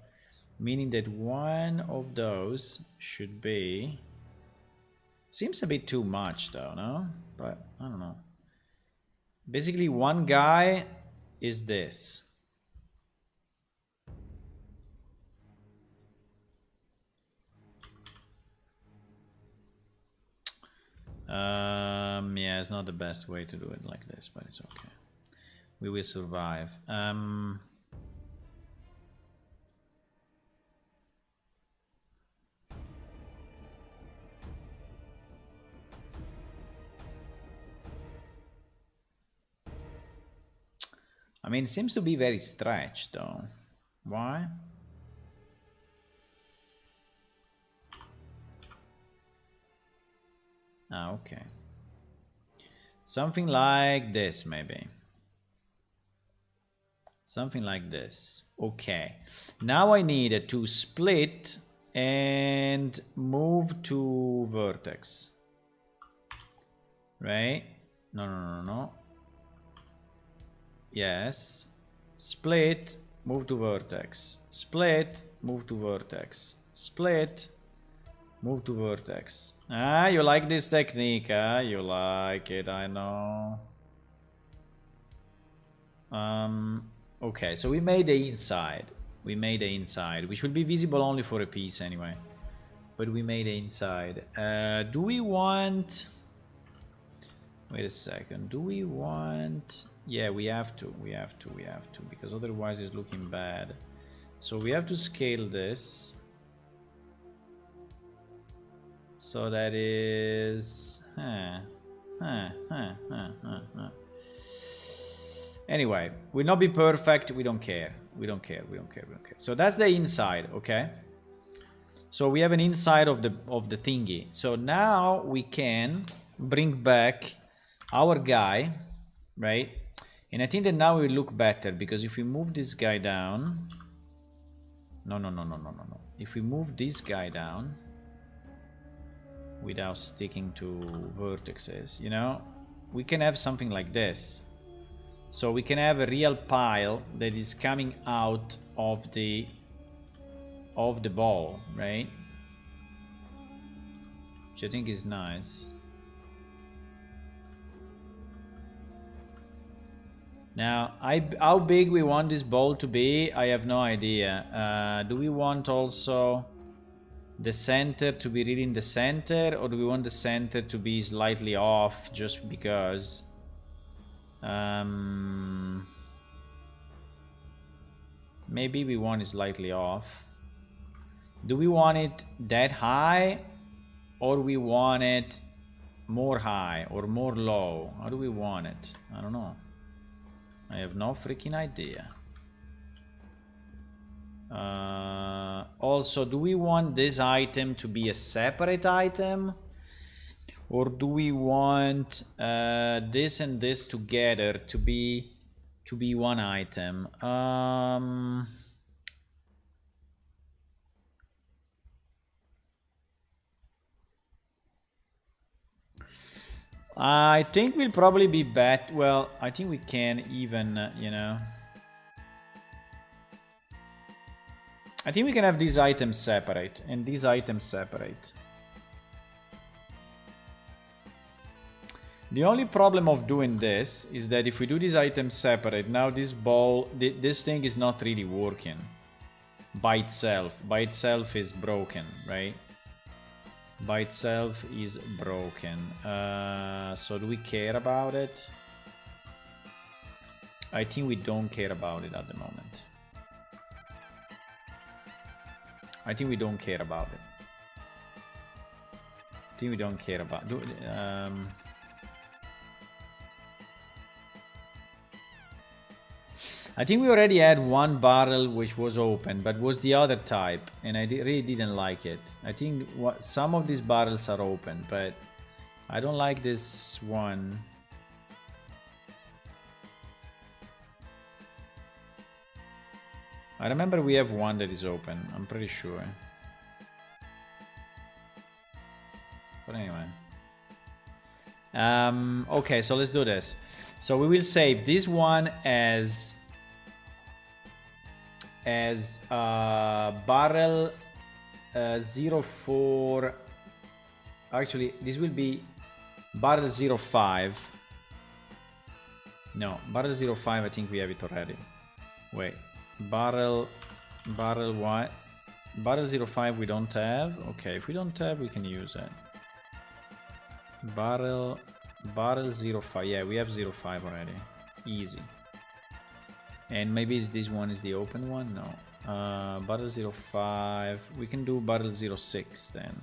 meaning that one of those should be. Seems a bit too much though, no? But I don't know. Basically, one guy is this. Yeah, it's not the best way to do it like this, but it's okay. We will survive. I mean, it seems to be very stretched though. Why? Ah, okay. Something like this, maybe. Something like this. Okay. Now I need to split and move to vertex. Right? No, no, no, no. Yes. Split, move to vertex. Split, move to vertex. Split, move to vertex. Ah, you like this technique, huh? You like it, I know. Okay, so we made the inside. We made the inside, which will be visible only for a piece anyway. But we made the inside. Do we want... Wait a second. Do we want... Yeah, we have to. We have to. We have to. Because otherwise it's looking bad. So we have to scale this. So that is... Anyway, will not be perfect. We don't care. We don't care. We don't care. We don't care. So that's the inside, okay? So we have an inside of the thingy. So now we can bring back our guy, right? And I think that now it will look better, because if we move this guy down... No. If we move this guy down without sticking to vertices, you know, we can have something like this. So we can have a real pile that is coming out of the ball, right? Which I think is nice. Now, how big we want this ball to be, I have no idea. Do we want also the center to be really in the center, or do we want the center to be slightly off just because? Maybe we want it slightly off. Do we want it that high, or we want it more high or more low? How do we want it? I don't know. I have no freaking idea. Also, do we want this item to be a separate item, or do we want this and this together to be one item? I think we'll probably be better. Well, I think we can even, you know. I think we can have these items separate and these items separate. The only problem of doing this is that if we do these items separate, now this ball, this thing is not really working by itself. By itself is broken, right? By itself is broken. So do we care about it? I think we don't care about it at the moment. I think we don't care about it. I think we don't care about I think we already had one barrel which was open, but was the other type, and I really didn't like it. I think some of these barrels are open, but I don't like this one. I remember we have one that is open, I'm pretty sure. But anyway. Okay, so let's do this. So we will save this one as barrel 04. Actually, this will be barrel 05. No, barrel 05, I think we have it already. Wait, barrel what? Barrel 05 we don't have. Okay, if we don't have, we can use it. Barrel 05. Yeah, we have 05 already. Easy. And maybe this one is the open one? No. Barrel 05. We can do barrel 06 then.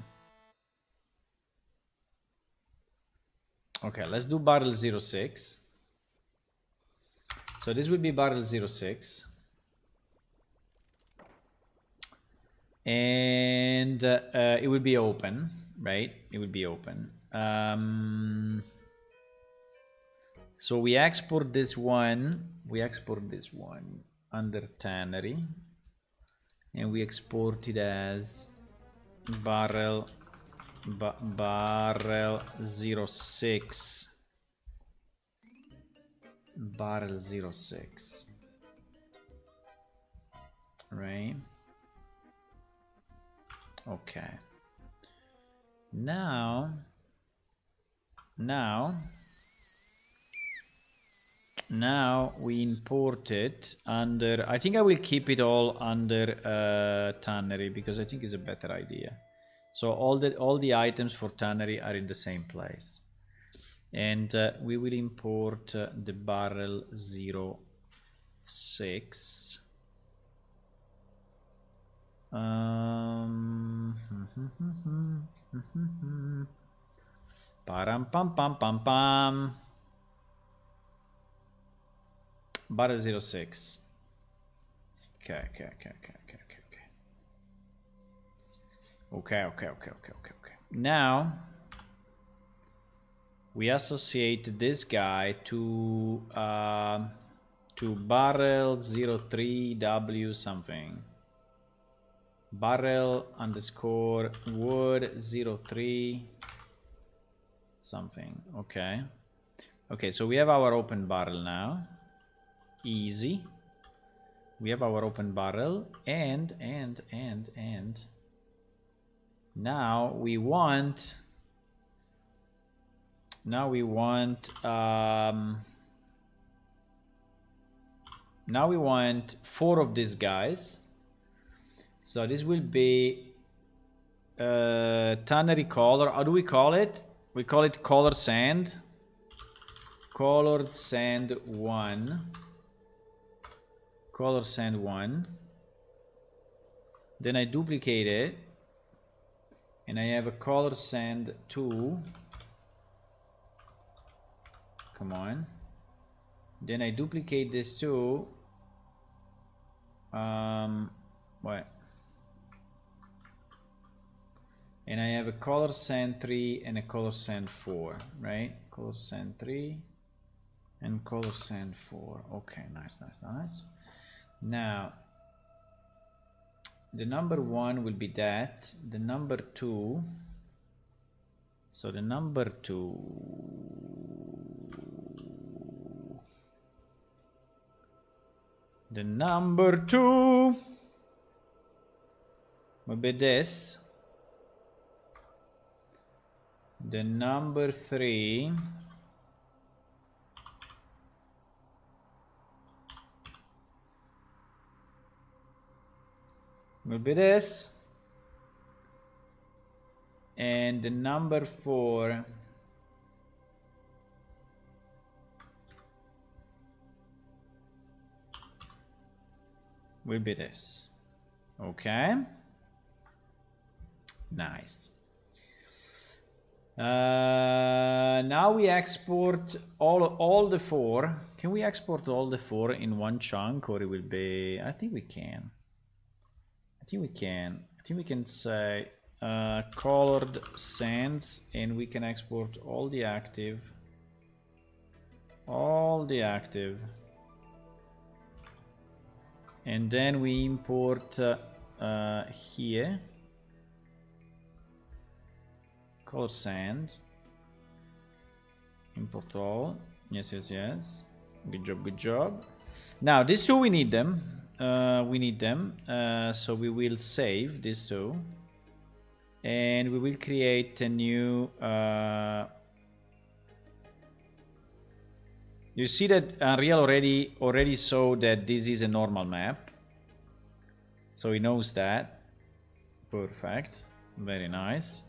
Okay, let's do barrel 06. So this will be barrel 06. And it will be open, right? It will be open. So we export this one. We export this one under tannery. And we export it as barrel 06. Barrel 06. Right? Okay. Now we import it under, I think I will keep it all under tannery because I think it's a better idea. So all the items for tannery are in the same place. And we will import the barrel 06. Param pam pam pam pam. Barrel 06. Okay. Now we associate this guy to barrel 03W something. Barrel underscore wood 03 something. Okay, so we have our open barrel now. Easy. We have our open barrel and now we want four of these guys. So this will be tannery color. How do we call it? We call it color sand. Colored sand 1. Color sand 1. Then I duplicate it. And I have a color sand 2. Come on. Then I duplicate this too. What? And I have a color sand 3 and a color sand 4, right? Color sand 3 and color sand 4. Okay, nice. Now, the number 1 will be that. The number 2. So the number 2. The number 2 will be this. The number 3 will be this. And the number 4 will be this. Okay. Nice. Now we export all the 4. Can we export all the 4 in one chunk, or it will be? I think we can. I think we can say colored sands, and we can export all the active. And then we import here color sand, import all. Yes. Good job. Now these 2, we need them. So we will save these 2, and we will create a new you see that Unreal already saw that this is a normal map, so he knows that. Perfect, very nice.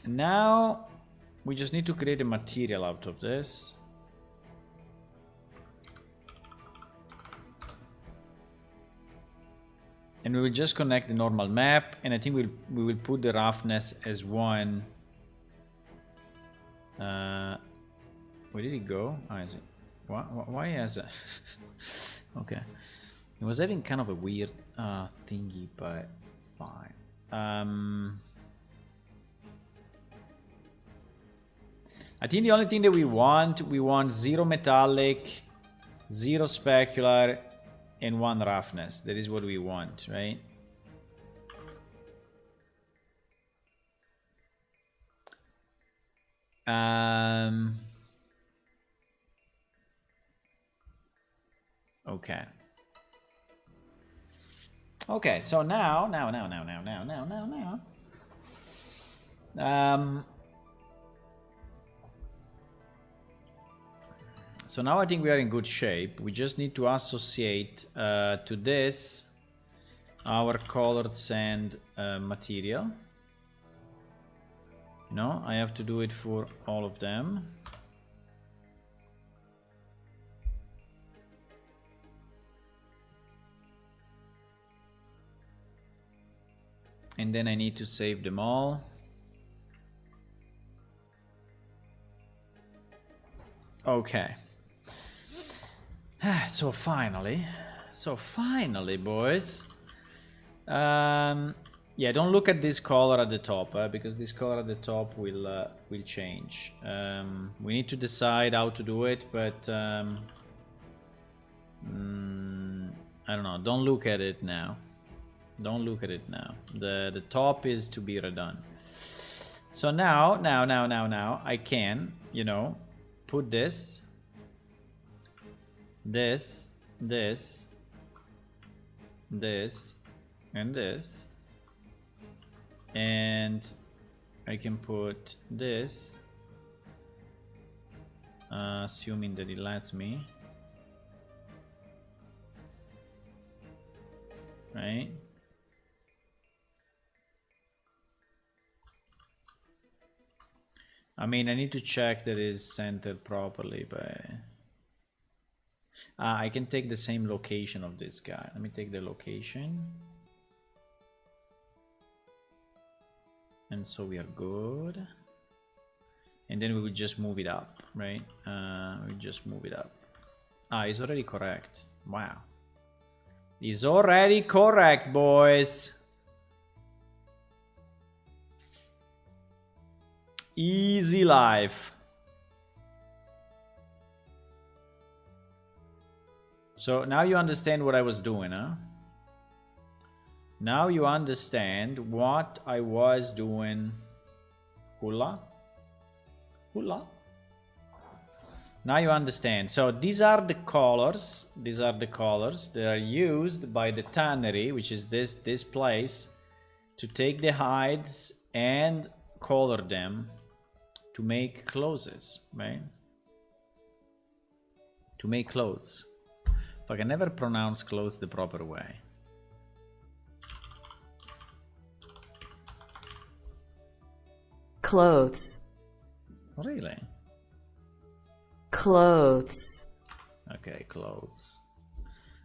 Now we just need to create a material out of this. And we will just connect the normal map, and I think we will put the roughness as 1. Where did it go? Oh, is it? Why has it? Okay. It was having kind of a weird thingy, but fine. I think the only thing that we want 0 metallic, 0 specular, and 1 roughness. That is what we want, right? Okay, so now. So now I think we are in good shape. We just need to associate to this our colored sand material. No, I have to do it for all of them. And then I need to save them all. Okay. So finally, boys. Yeah, don't look at this color at the top, because this color at the top will change. We need to decide how to do it, but I don't know. Don't look at it now. The top is to be redone. So now I can, you know, put this, and this, and I can put this, assuming that it lets me, right? I mean, I need to check that it's centered properly, but I can take the same location of this guy. Let me take the location. And so we are good. And then we will just move it up, right? We just move it up. It's already correct. Wow. It's already correct, boys. Easy life. So now you understand what I was doing, huh? Now you understand what I was doing. Hula? Now you understand. So these are the colors. These are the colors that are used by the tannery, which is this place, to take the hides and color them to make clothes, right? To make clothes. I can never pronounce clothes the proper way. Clothes. Really? Clothes. Okay, clothes.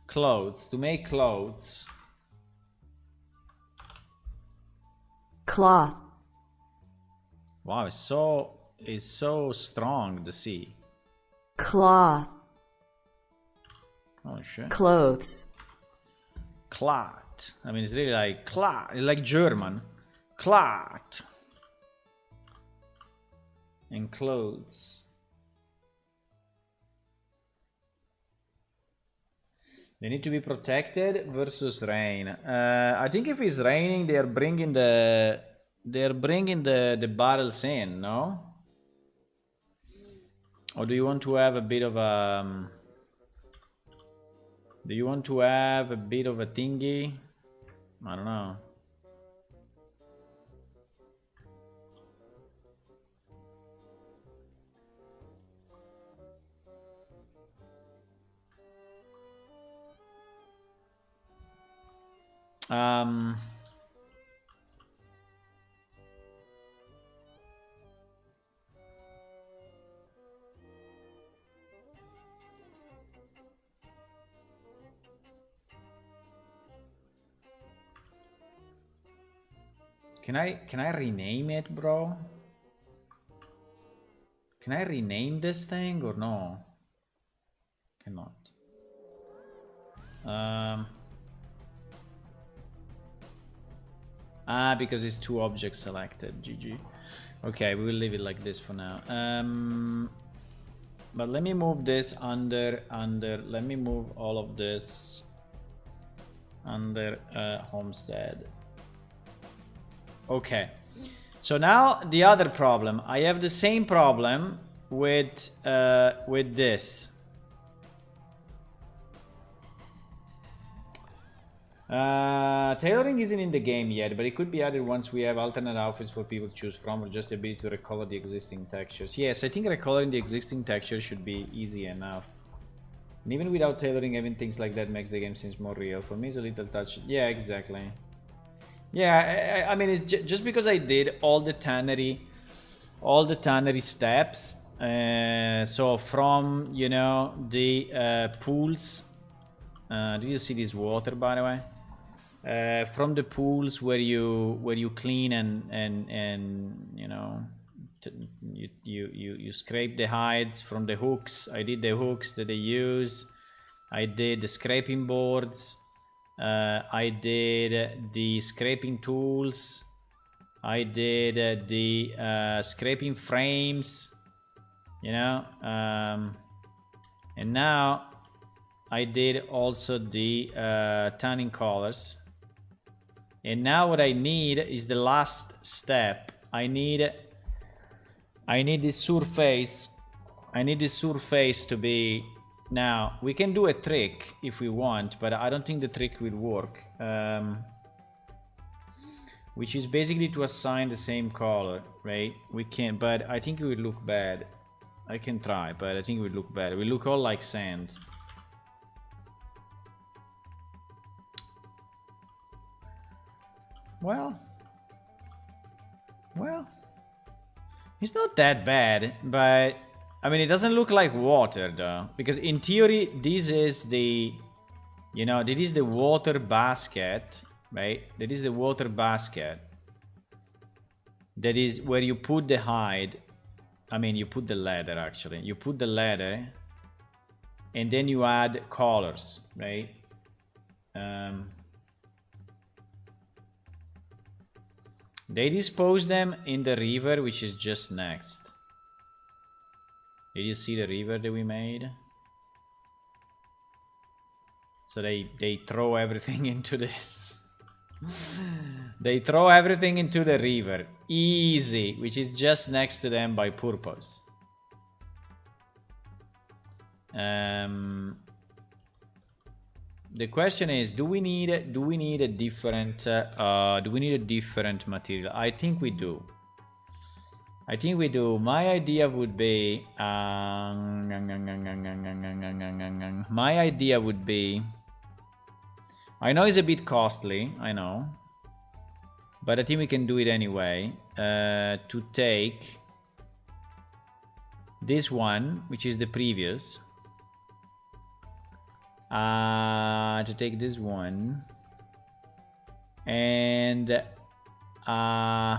Clothes. To make clothes. cloth, Wow, it's so strong, the C. cloth, Oh shit. clothes, Clot. I mean, it's really like clot, like German. Clot. And clothes. They need to be protected versus rain. I think if it's raining, they're bringing the barrels in, no? Or do you want to have a bit of a? Do you want to have a bit of a thingy? I don't know. Um, can I rename it, bro? Can I rename this thing or no? Cannot. Because it's two objects selected. GG. Okay, we will leave it like this for now. But let me move this under. Let me move all of this under homestead. Okay. So now the other problem. I have the same problem with this. Tailoring isn't in the game yet, but it could be added once we have alternate outfits for people to choose from, or just the ability to recolor the existing textures. Yes, I think recoloring the existing textures should be easy enough. And even without tailoring, having things like that makes the game seems more real. For me, it's a little touch. Yeah, exactly. Yeah, I mean, it's just because I did all the tannery steps. So from, you know, the pools. Did you see this water, by the way? From the pools where you clean and you know you scrape the hides from the hooks. I did the hooks that they use. I did the scraping boards. I did the scraping tools. I did the scraping frames. You know, and now I did also the tanning colors. And now what I need is the last step. I need this surface. I need this surface to be... Now, we can do a trick if we want, but I don't think the trick will work. Which is basically to assign the same color, right? We can, but I think it would look bad. I can try, but I think it would look bad. It will look all like sand. Well, it's not that bad, but I mean, it doesn't look like water though, because in theory, this is the, you know, this is the water basket, right? That is the water basket. That is where you put the hide. I mean, you put the leather actually. You put the leather, and then you add colors, right? They dispose them in the river, which is just next. Did you see the river that we made? So they throw everything into this. They throw everything into the river. Easy, which is just next to them by purpose. The question is, do we need a different material? I think we do. I think we do. My idea would be my idea would be, I know it's a bit costly, I know, but I think we can do it anyway. To take this one, which is the previous, to take this one and Uh,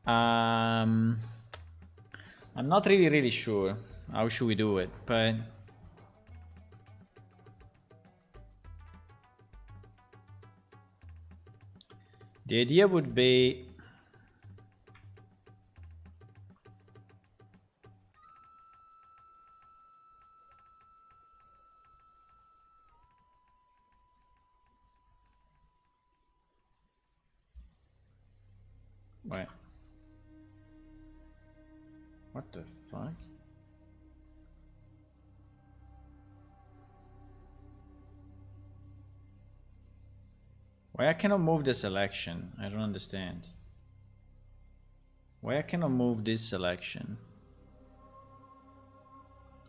um, I'm not really sure how should we do it, but the idea would be wait. What the fuck? Why I cannot move the selection? I don't understand. Why I cannot move this selection?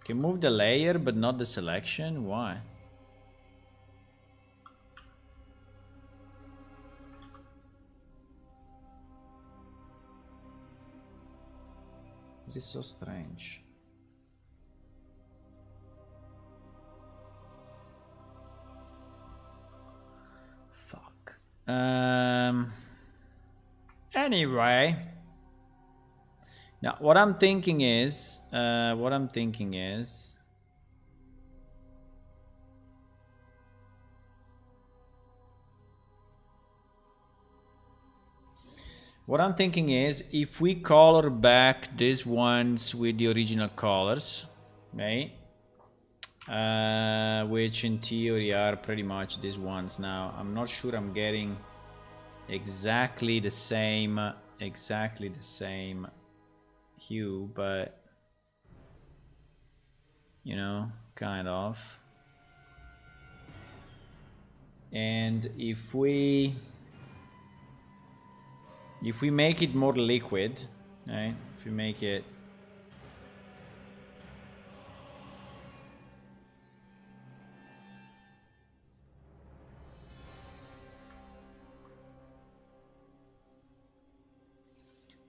Can move the layer but not the selection? Why? It is so strange. Fuck. Anyway. Now, what I'm thinking is, What I'm thinking is if we color back these ones with the original colors, right? Which in theory are pretty much these ones. Now, I'm not sure I'm getting exactly the same hue, but you know, kind of. And if we make it more liquid, right?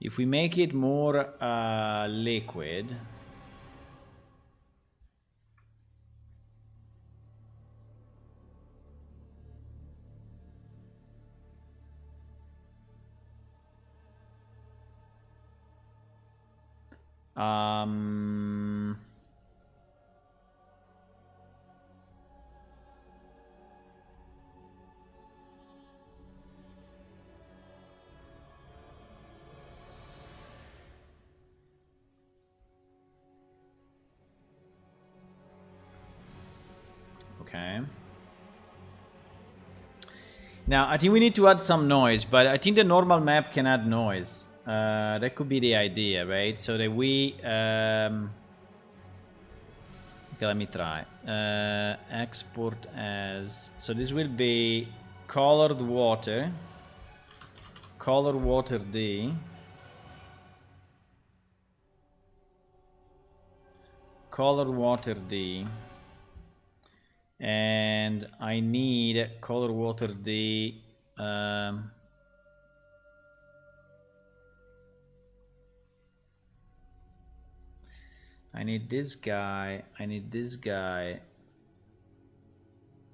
If we make it more liquid, okay. Now, I think we need to add some noise, but I think the normal map can add noise. That could be the idea, right? So that we... okay, let me try. Export as... So this will be colored water. Color water D. Color water D. And I need color water D. I need this guy. I need this guy.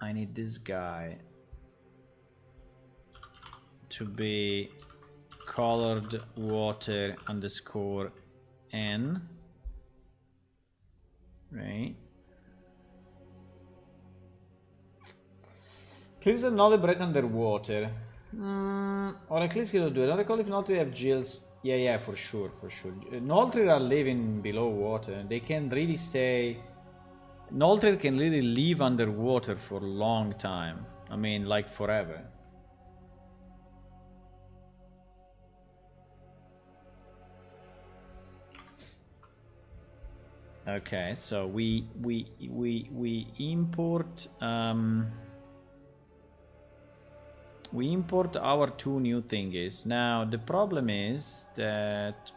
I need this guy to be colored water underscore N. Right. Please another breath underwater. Or at least gonna do it. I don't recall if Noltri have gills. Yeah, for sure. Noltri are living below water. They can really stay. Noltri can really live underwater for a long time. I mean, like forever. Okay, so we import we import our two new thingies. Now the problem is that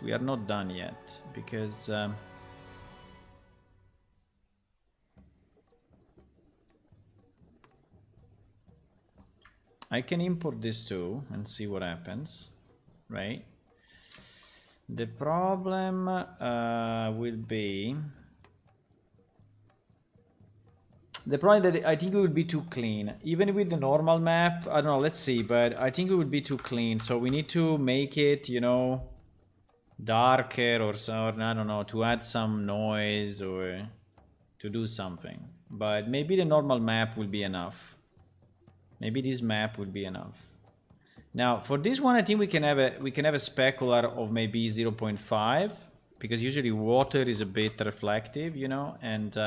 we are not done yet because I can import this too and see what happens, right? The problem will be The problem is that I think it would be too clean. Even with the normal map, I don't know, let's see, but I think it would be too clean. So we need to make it, you know, darker or so, I don't know, to add some noise or to do something. But maybe the normal map will be enough. Maybe this map would be enough. Now for this one, I think we can have a specular of maybe 0.5 because usually water is a bit reflective, you know, and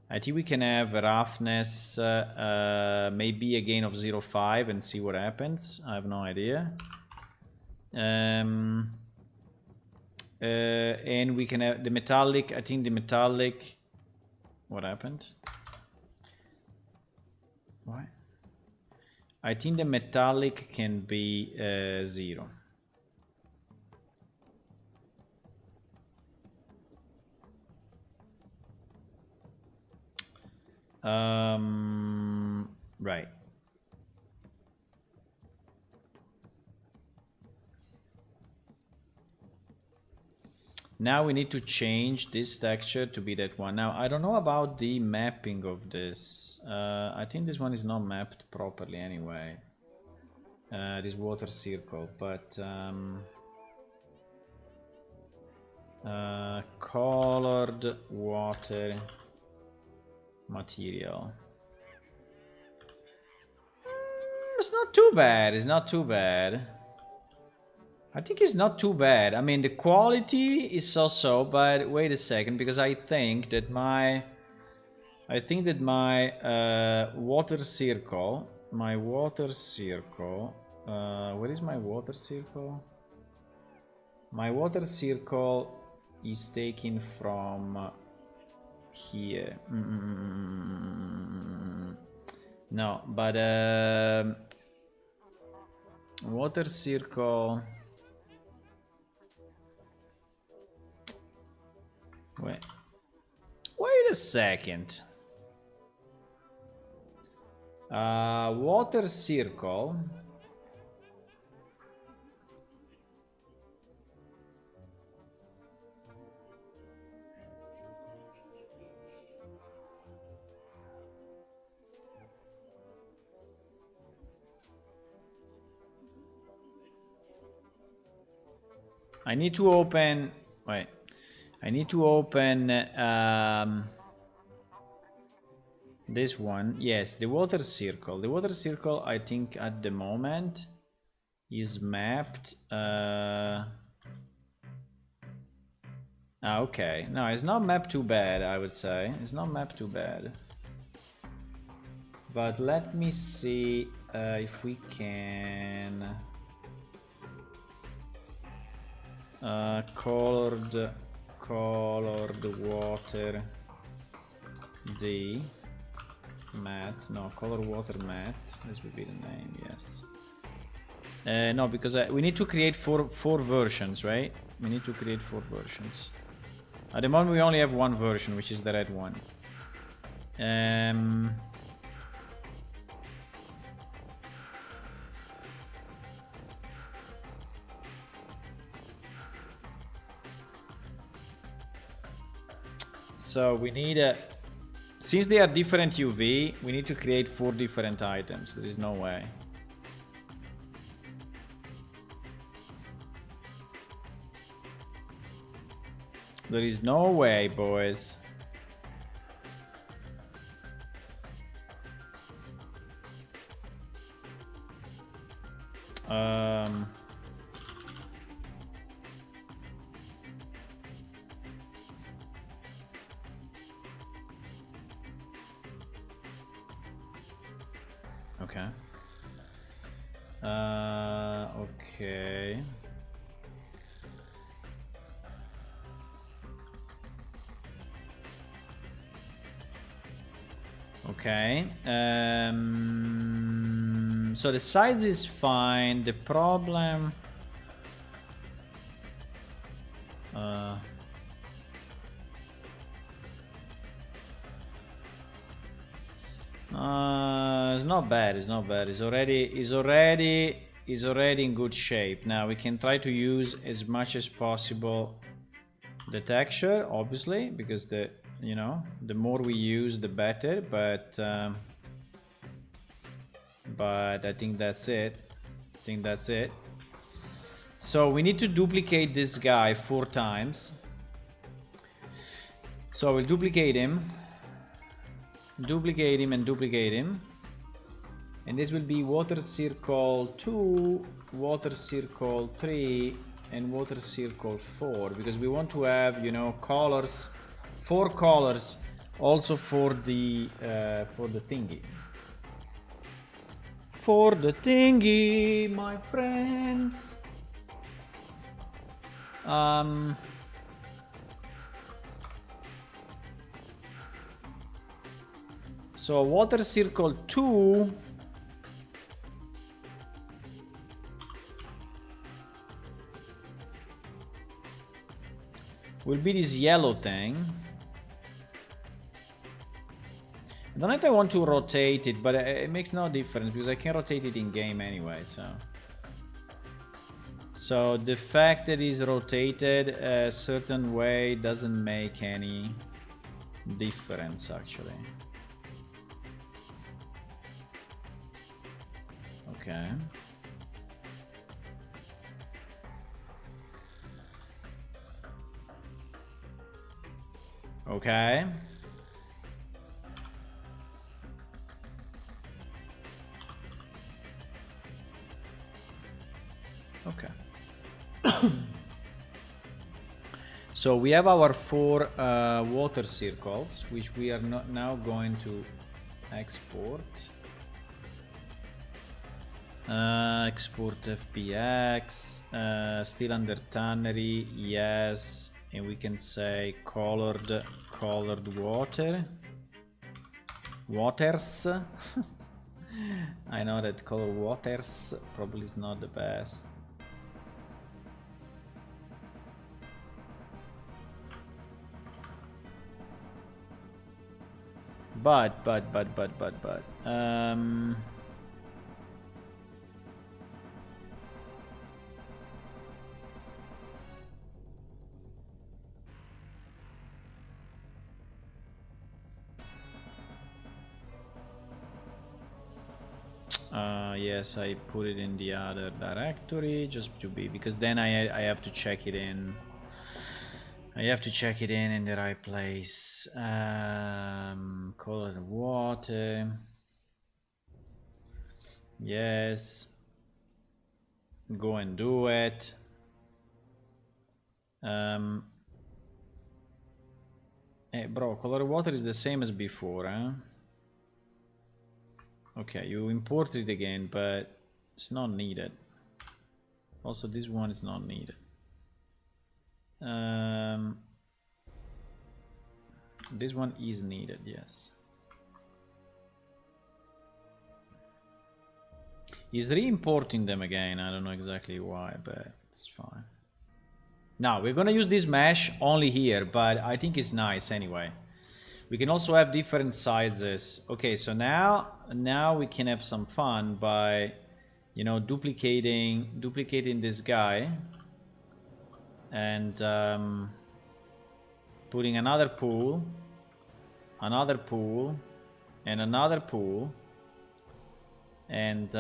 I think we can have roughness, maybe a gain of 0.5 and see what happens. I have no idea. And we can have the metallic. I think the metallic. What happened? Why? I think the metallic can be 0. Right. Now we need to change this texture to be that one. Now I don't know about the mapping of this. I think this one is not mapped properly anyway. This water circle, but colored water material. It's not too bad. It's not too bad. I think it's not too bad. I mean, the quality is so-so, but wait a second, because I think that my water circle, where is my water circle? My water circle is taken from here. No, but water circle. Wait a second. Water circle. I need to open. Wait. I need to open this one. Yes, the water circle. The water circle, I think at the moment is mapped. Okay. No, it's not mapped too bad, I would say. It's not mapped too bad. But let me see if we can colored water D matte. No, color water matte. This would be the name. Yes. No, because we need to create four versions, right? We need to create 4 versions. At the moment, we only have one version, which is the red one. So we need since they are different UV, we need to create 4 different items. There is no way. There is no way, boys. Okay. Okay. Okay. So the size is fine. The problem. It's not bad. It's not bad. It's already in good shape. Now we can try to use as much as possible the texture, obviously, because the you know, the more we use, the better. But I think that's it. I think that's it. So we need to duplicate this guy 4 times. So we'll duplicate him, and duplicate him. And this will be water circle 2, water circle 3, and water circle 4, because we want to have, you know, colors, 4 colors, also for the thingy. For the thingy, my friends. So water circle 2 will be this yellow thing. I don't know if I want to rotate it, but it makes no difference because I can rotate it in game anyway, so the fact that it's rotated a certain way doesn't make any difference actually. Okay. Okay. Okay. So we have our 4 water circles, which we are not now going to export. Export FBX, still under tannery, yes, and we can say colored waters. I know that color waters probably is not the best. But yes, I put it in the other directory just to be, because then I have to check it in. I have to check it in the right place. Colored water. Yes. Go and do it. Hey, bro, colored water is the same as before, huh? Okay, you import it again, but it's not needed. Also, this one is not needed. This one is needed, yes. He's re-importing them again. I don't know exactly why, but it's fine. Now, we're gonna use this mesh only here, but I think it's nice anyway. We can also have different sizes. Okay, so now we can have some fun by, you know, duplicating this guy and putting another pool, and another pool, and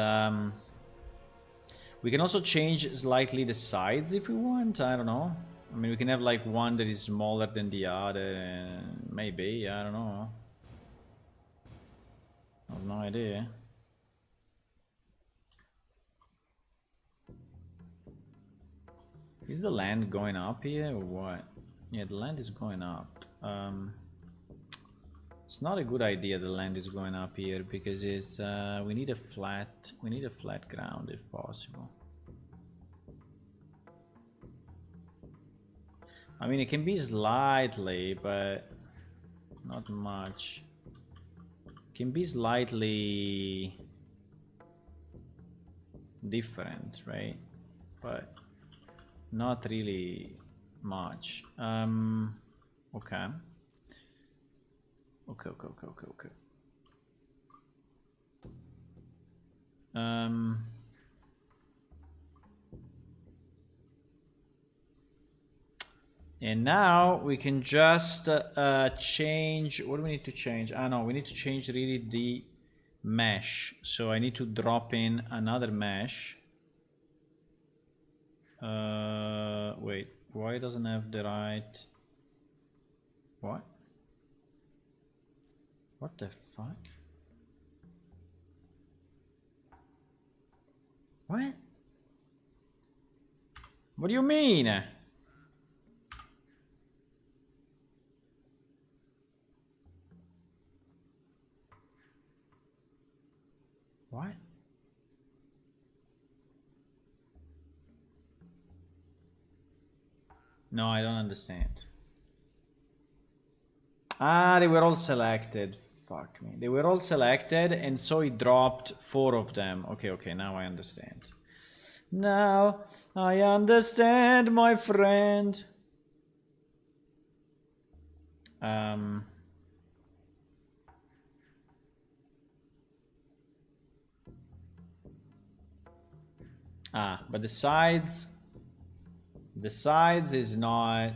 we can also change slightly the sides if we want. I don't know. I mean, we can have like one that is smaller than the other, and maybe, I don't know. I have no idea. Is the land going up here or what? Yeah, the land is going up. It's not a good idea the land is going up here because it's we need a flat ground if possible. I mean, it can be slightly, but not much. It can be slightly different, right? But not really much. Okay. Okay. And now we can just change. What do we need to change? Ah, no, we need to change really the mesh. So I need to drop in another mesh. Wait, why it doesn't have the right? What? What the fuck? What? What do you mean? What? No, I don't understand. Ah, they were all selected. Fuck me. They were all selected, and so it dropped 4 of them. Okay, okay, now I understand. Now I understand, my friend. But the sides is not.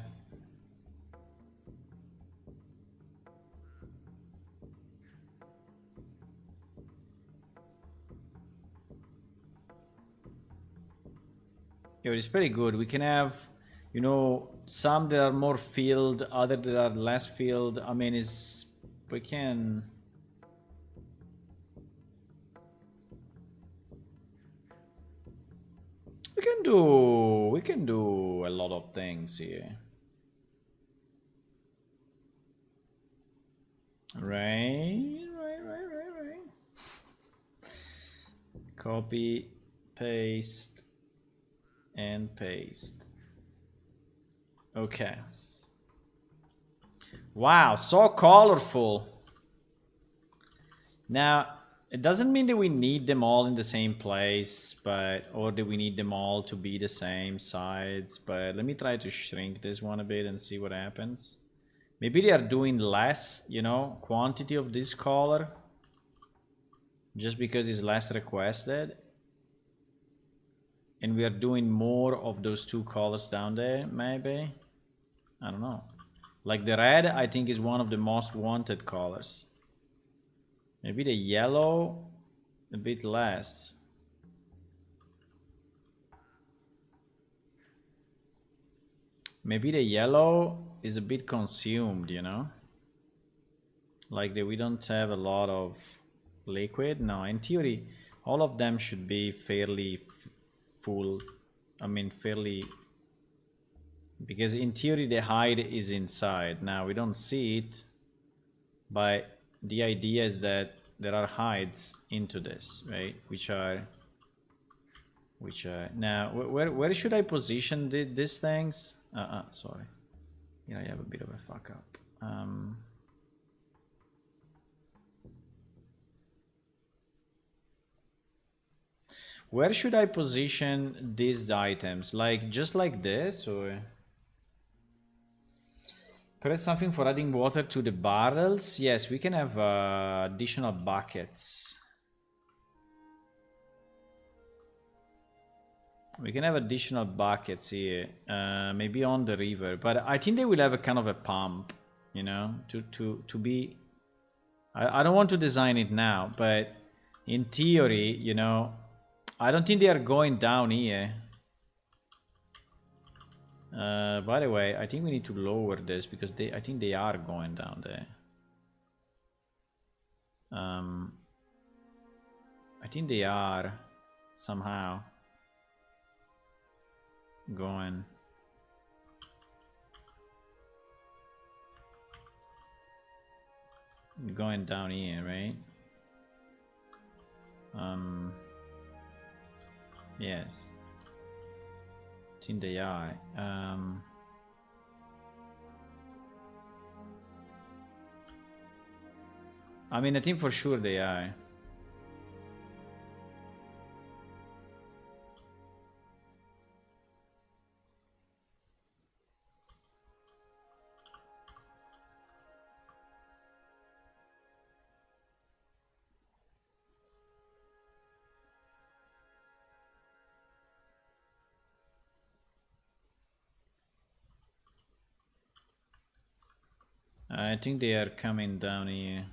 Yeah, it's pretty good. We can have, you know, some that are more filled, other that are less filled. I mean, it's we can. We can do a lot of things here. Right. Copy, paste, and paste. Okay. Wow, so colorful. Now, it doesn't mean that we need them all in the same place, but or that we need them all to be the same sides. But let me try to shrink this one a bit and see what happens. Maybe they are doing less, you know, quantity of this color just because it's less requested. And we are doing more of those 2 colors down there, maybe. I don't know. Like the red, I think is one of the most wanted colors. Maybe the yellow, a bit less. Maybe the yellow is a bit consumed, you know? Like we don't have a lot of liquid. No, in theory, all of them should be fairly full. I mean, fairly... Because in theory, the hide is inside. Now, we don't see it, but the idea is that there are hides into this, right? Which are now where should I position these things? Sorry, yeah, I have a bit of a fuck up. Where should I position these items? Like just like this, or press something for adding water to the barrels? Yes, we can have additional buckets. We can have additional buckets here, maybe on the river, but I think they will have a kind of a pump, you know, to be. I don't want to design it now, but in theory, you know, I don't think they are going down here. By the way, I think we need to lower this because I think they are going down there. I think they are somehow going down here, right? Yes, I think they are. I mean, I think for sure they are. I think they are coming down here.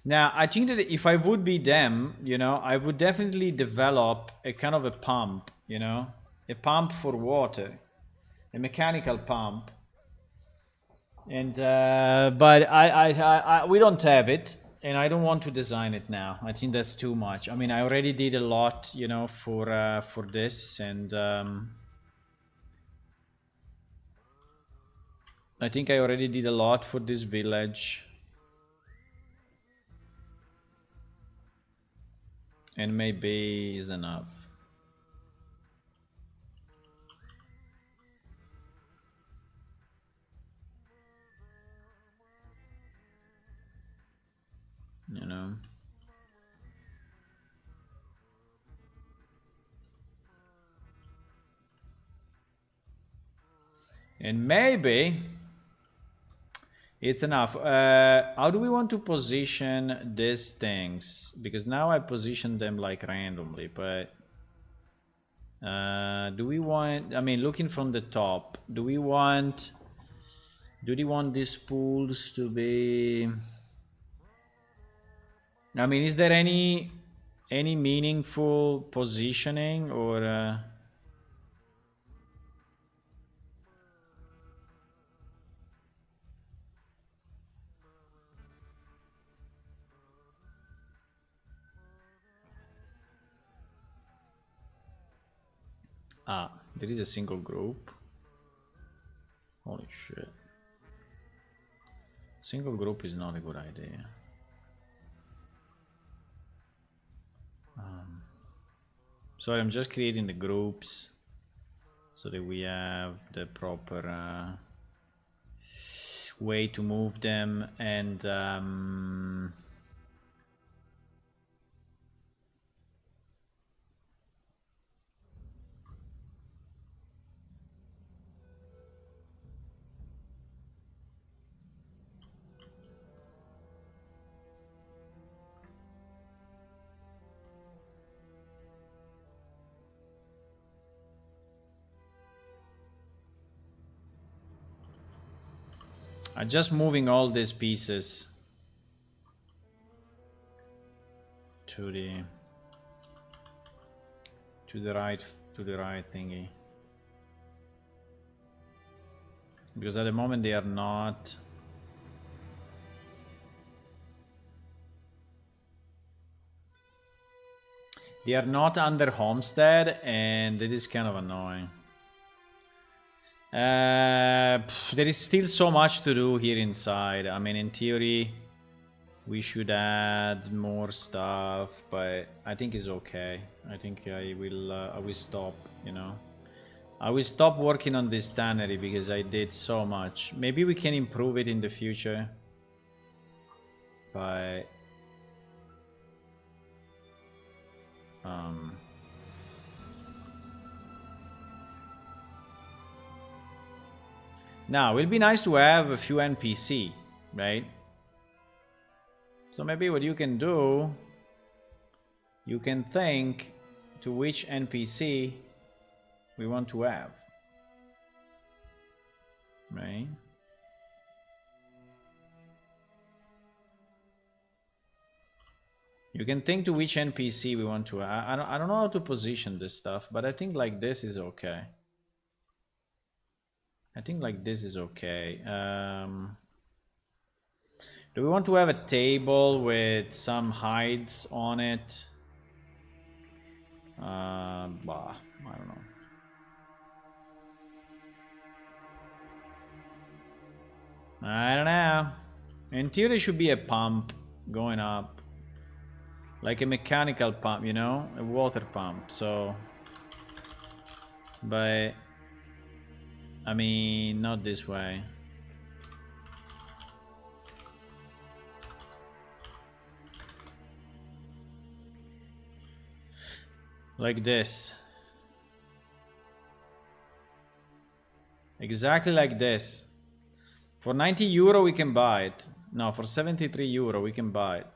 Now, I think that if I would be them, you know, I would definitely develop a kind of a pump, you know, a pump for water, a mechanical pump. And but we don't have it, and I don't want to design it now. I think that's too much. I mean, I already did a lot, you know, for this, and I think I already did a lot for this village. And maybe is enough. You know. And maybe it's enough. How do we want to position these things? Because now I position them like randomly, but do we want, I mean, looking from the top, do we want these pools to be, I mean, is there any meaningful positioning or there is a single group. Holy shit. Single group is not a good idea. Sorry, I'm just creating the groups so that we have the proper way to move them, and I'm just moving all these pieces to the right thingy, because at the moment they are not. They are not under homestead, and it is kind of annoying. There is still so much to do here inside. I mean, in theory, we should add more stuff, but I think it's okay. I think I will stop, you know. I will stop working on this tannery because I did so much. Maybe we can improve it in the future, but now it will be nice to have a few NPC, right? So maybe what you can do, you can think to which NPC we want to have, right? You can think to which NPC we want to. I don't know how to position this stuff, but I think like this is okay. I think like this is okay. Do we want to have a table with some hides on it? I don't know. I don't know. In theory, should be a pump going up. Like a mechanical pump, you know? A water pump, so... But... I mean, not this way. Like this. Exactly like this. For 90 euro we can buy it. No, for 73 euro we can buy it.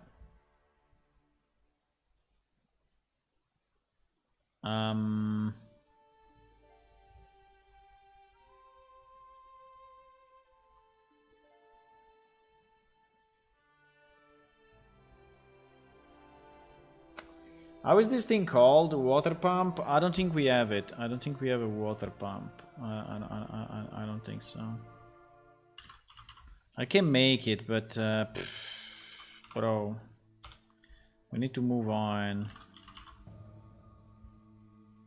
How is this thing called? Water pump? I don't think we have it. I don't think we have a water pump. I don't think so. I can make it, but bro, we need to move on.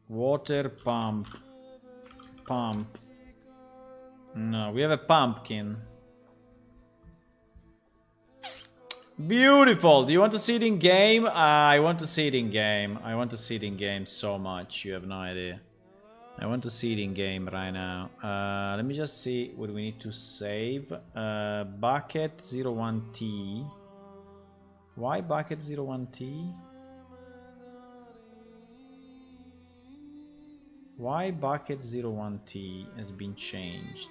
Water pump. Pump. No, we have a pumpkin. Beautiful. Do you want to see it in game? I want to see it in game. I want to see it in game so much. You have no idea. I want to see it in game right now. Let me just see what we need to save. Bucket 01T. Why bucket 01T? Why bucket 01T has been changed?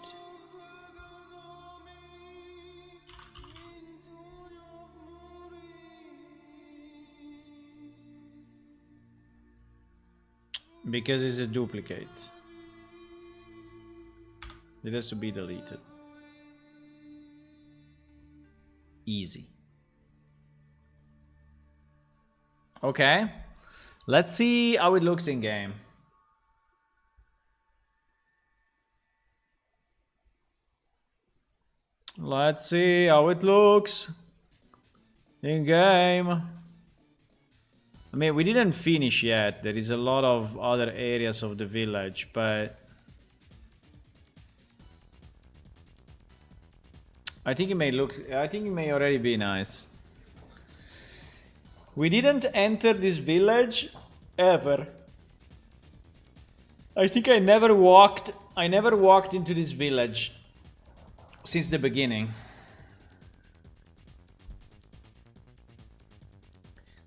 Because it's a duplicate. It has to be deleted. Easy. Okay. Let's see how it looks in game. Let's see how it looks in game. I mean, we didn't finish yet. There is a lot of other areas of the village, but I think it may look. I think it may already be nice. We didn't enter this village ever. I think I never walked into this village since the beginning.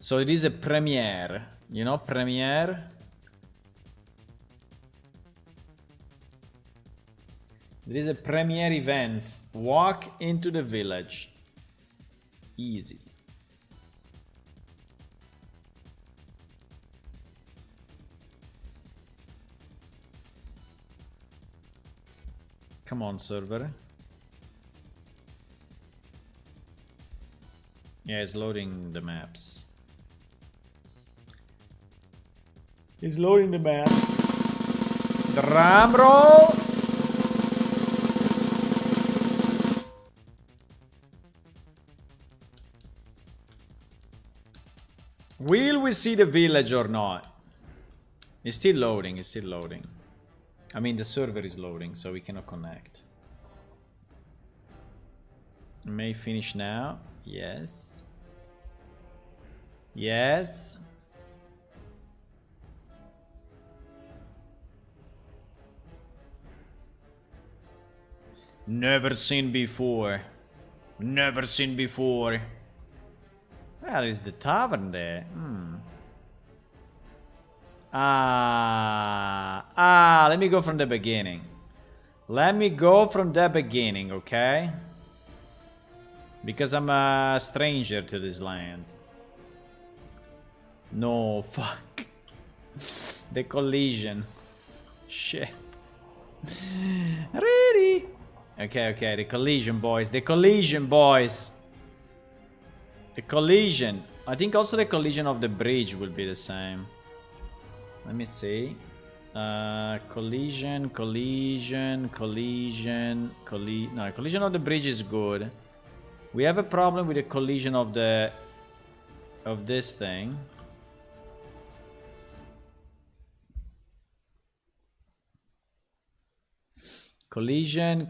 So it is a premiere. You know, premiere? It is a premiere event. Walk into the village. Easy. Come on, server. Yeah, it's loading the maps. It's loading the maps. Drum roll! Will we see the village or not? It's still loading, it's still loading. I mean, the server is loading, so we cannot connect. May finish now. Yes. Yes. Never seen before. Never seen before. Where is the tavern there? Let me go from the beginning. Let me go from the beginning, okay? Because I'm a stranger to this land. No, fuck. The collision. Shit. Really? Okay, the collision, boys. The collision, boys. The collision. I think also the collision of the bridge will be the same. Let me see. Collision. No, collision of the bridge is good. We have a problem with the collision of this thing. Collision,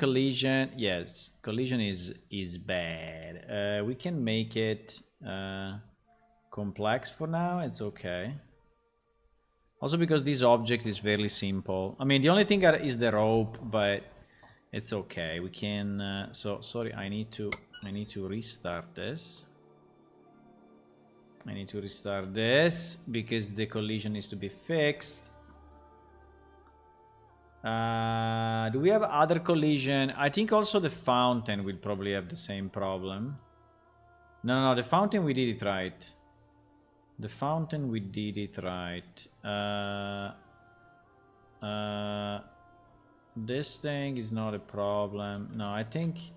yes. Collision is bad. We can make it complex for now. It's okay. Also because this object is fairly simple. I mean, the only thing is the rope, but it's okay. We can. So sorry, I need to restart this. I need to restart this because the collision needs to be fixed. Do we have other collision? I think also the fountain will probably have the same problem. No, the fountain we did it right. The fountain we did it right. This thing is not a problem. No, I think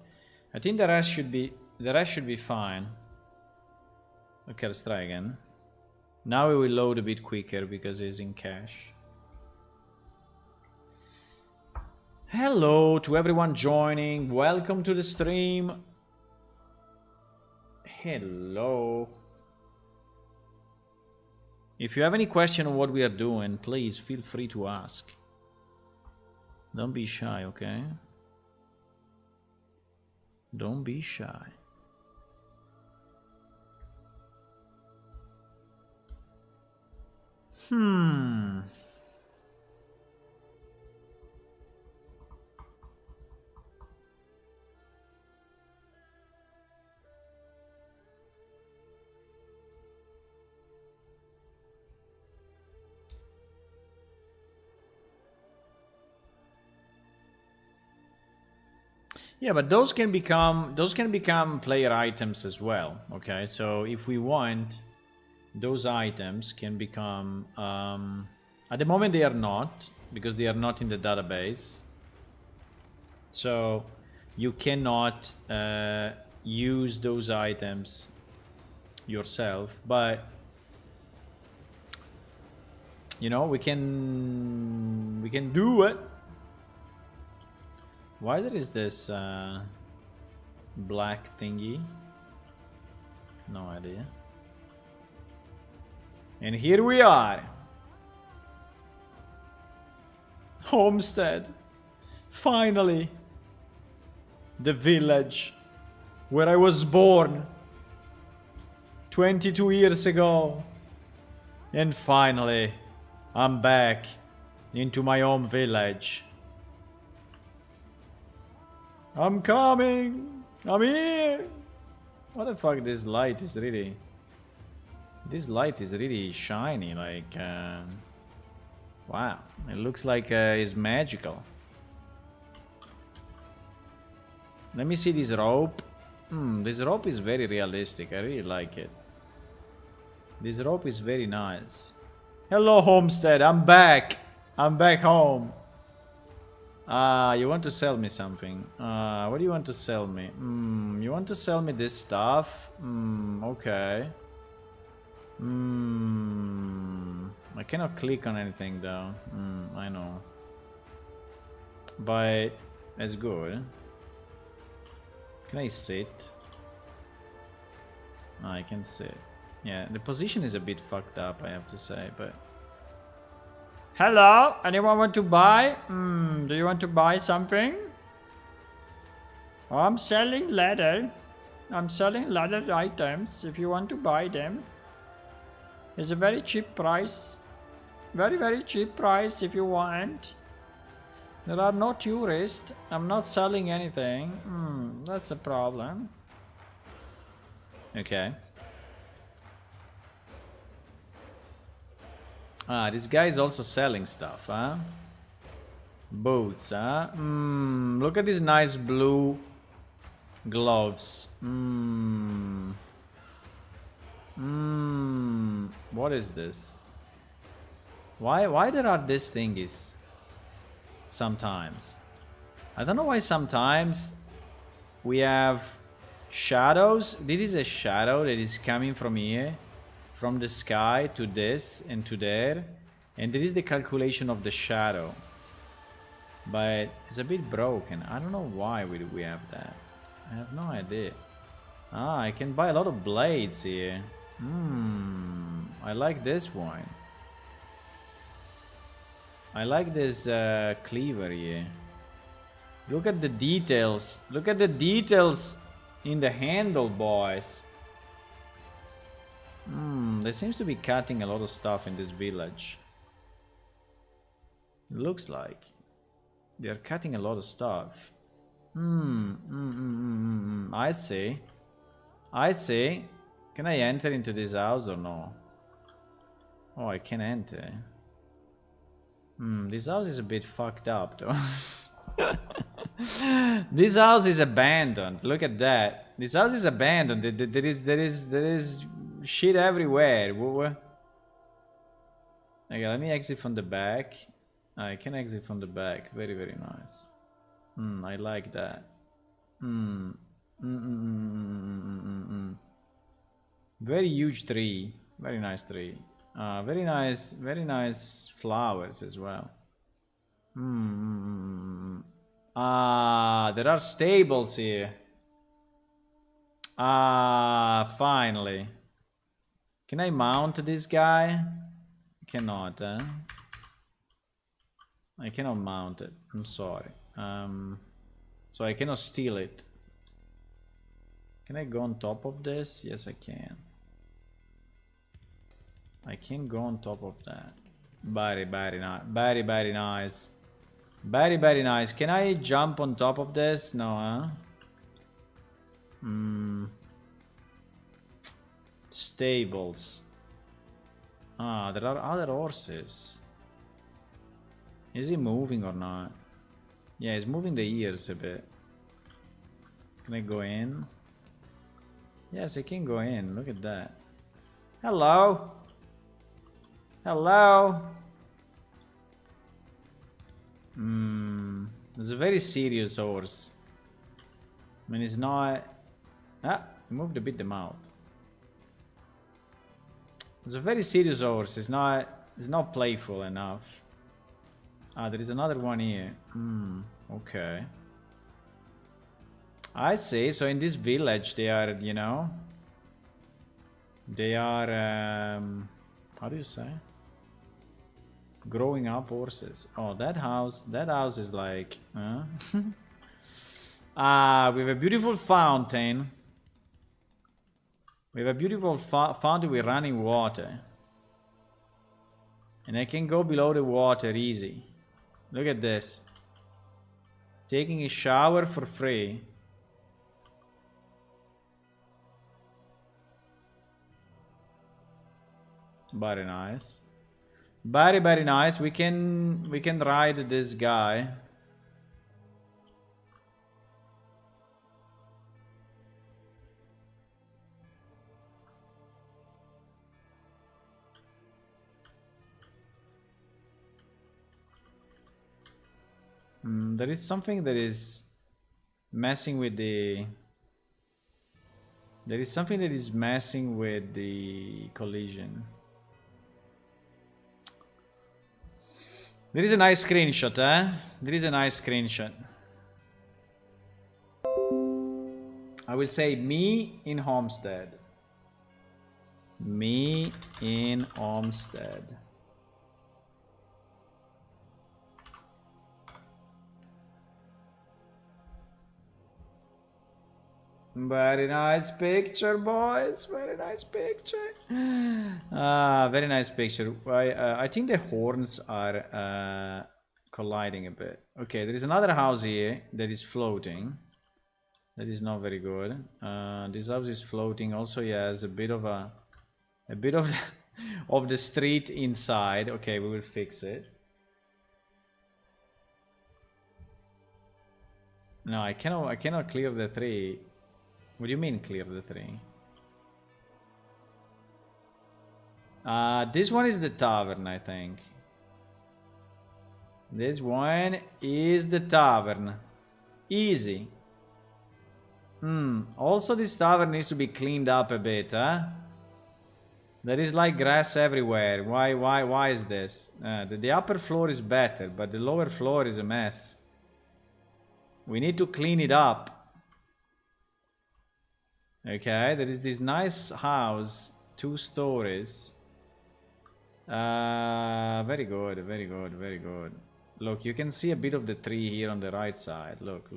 the rest should be fine. Okay, let's try again. Now it will load a bit quicker because it's in cache. Hello to everyone joining. Welcome to the stream. Hello. If you have any question on what we are doing, please feel free to ask. Don't be shy, okay? Don't be shy. Yeah, but those can become player items as well. Okay, so if we want, those items can become. At the moment, they are not because they are not in the database. So you cannot use those items yourself, but you know we can do it. Why there is this black thingy? No idea. And here we are. Homestead. Finally. The village where I was born 22 years ago. And finally, I'm back into my own village. I'm coming! I'm here! What the fuck, this light is really... This light is really shiny, like... wow, it looks like it's magical. Let me see this rope. This rope is very realistic, I really like it. This rope is very nice. Hello, Homestead, I'm back! I'm back home. You want to sell me something? What do you want to sell me? You want to sell me this stuff? Okay. I cannot click on anything though. I know. But that's good. Can I sit? I can sit. Yeah, the position is a bit fucked up, I have to say, but... Hello, anyone want to buy? Do you want to buy something? Oh, I'm selling leather. I'm selling leather items if you want to buy them. It's a very cheap price. Very, very cheap price if you want. There are no tourists. I'm not selling anything. That's a problem. Okay. This guy is also selling stuff, huh? Boots, huh? Look at these nice blue gloves. What is this? Why there are these thingies? Sometimes. I don't know why sometimes we have shadows. This is a shadow that is coming from here. From the sky to this and to there, and there is the calculation of the shadow, but it's a bit broken. I don't know why we have that. I have no idea. I can buy a lot of blades here. I like this one. I like this cleaver here. Look at the details. Look at the details in the handle, boys. They seems to be cutting a lot of stuff in this village. It looks like they are cutting a lot of stuff. I see. I see. Can I enter into this house or no? Oh, I can enter. This house is a bit fucked up though. This house is abandoned. Look at that. This house is abandoned. There is shit everywhere. Okay, let me exit from the back. I can exit from the back. Very, very nice. I like that. Very huge tree. Very nice tree. Very nice flowers as well. There are stables here. Finally. Can I mount this guy? Cannot, huh? I cannot mount it. I'm sorry. So I cannot steal it. Can I go on top of this? Yes, I can. I can go on top of that. Very nice. Very nice. Very nice. Can I jump on top of this? No, huh? Stables. There are other horses. Is he moving or not? Yeah, he's moving the ears a bit. Can I go in? Yes, I can go in. Look at that. Hello. Hello. It's a very serious horse. I mean, it's not... he moved a bit the mouth. It's a very serious horse. It's not playful enough. There is another one here. Okay. I see. So in this village, they are, you know... They are... how do you say? Growing up horses. Oh, that house is like... we have a beautiful fountain. We have a beautiful fountain with running water. And I can go below the water easy. Look at this. Taking a shower for free. Very nice. Very nice. We can ride this guy. There is something that is messing with the... There is something that is messing with the collision. There is a nice screenshot, eh? There is a nice screenshot. I will say me in Homestead. Me in Homestead. Very nice picture, boys. Very nice picture. Very nice picture. I think the horns are colliding a bit. Okay, there is another house here that is floating. That is not very good. This house is floating. Also, he has a bit of of the street inside. Okay, we will fix it. No, I cannot clear the tree. What do you mean clear the tree? This one is the tavern, I think. This one is the tavern. Easy. Also this tavern needs to be cleaned up a bit, huh? There is like grass everywhere. Why is this? The upper floor is better, but the lower floor is a mess. We need to clean it up. Okay, there is this nice house, 2 stories. Very good. Look, you can see a bit of the tree here on the right side. Look.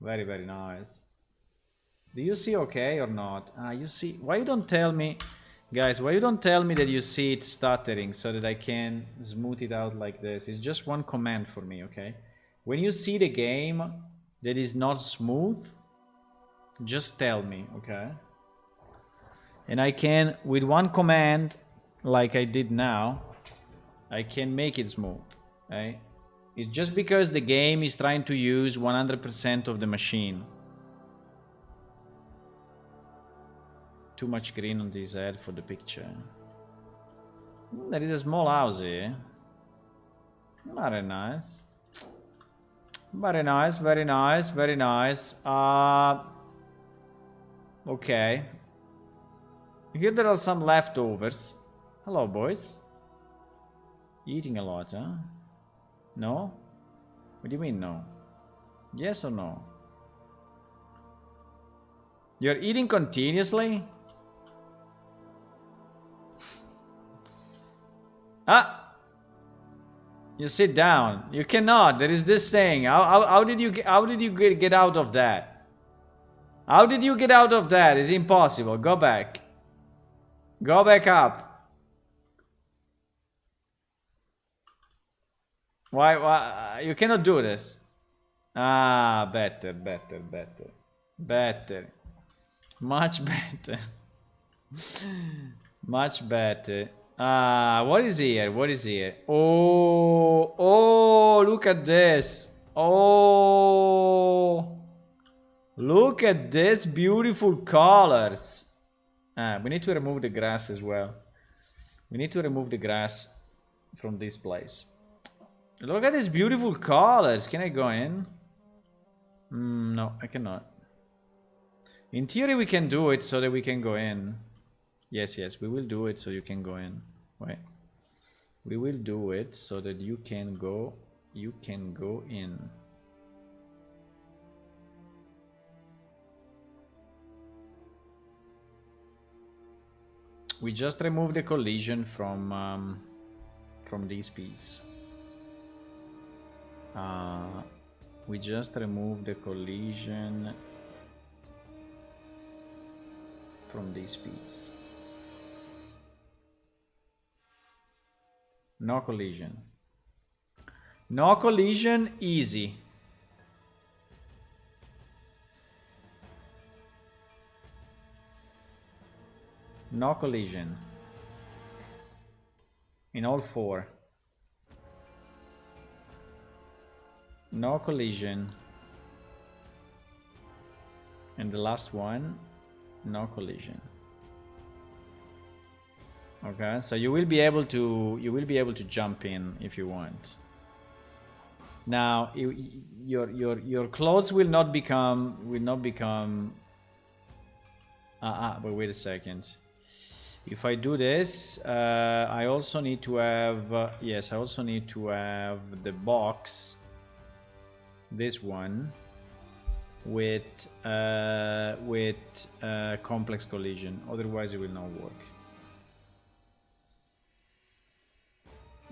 Very nice. Do you see okay or not? You see, why you don't tell me, guys, why you don't tell me that you see it stuttering so that I can smooth it out like this? It's just one command for me, okay? When you see the game that is not smooth, just tell me, okay? And I can, with one command, like I did now, I can make it smooth, okay? It's just because the game is trying to use 100% of the machine. Too much green on this head for the picture. There is a small house here. Very nice. Very nice. Okay. Here there are some leftovers. Hello, boys. Eating a lot, huh? No? What do you mean, no? Yes or no? You're eating continuously? Ah! You sit down. You cannot. There is this thing. How did you get out of that? How did you get out of that? It's impossible. Go back. Go back up. Why? You cannot do this. Ah, better. Better. Much better. Much better. What is here? What is here? Oh, look at this. Oh, look at this beautiful colors. We need to remove the grass as well. We need to remove the grass from this place. Look at these beautiful colors. Can I go in? No, I cannot. In theory, we can do it so that we can go in. Yes, we will do it so you can go in. Wait. We will do it so that you can go in. We just remove the collision from this piece. We just remove the collision from this piece. No collision. No collision, easy. No collision. In all four. No collision. And the last one, no collision. Okay, so you will be able to jump in if you want. Now your clothes will not become but wait a second. If I do this, I also need to have yes, I also need to have the box, this one, with complex collision, otherwise it will not work.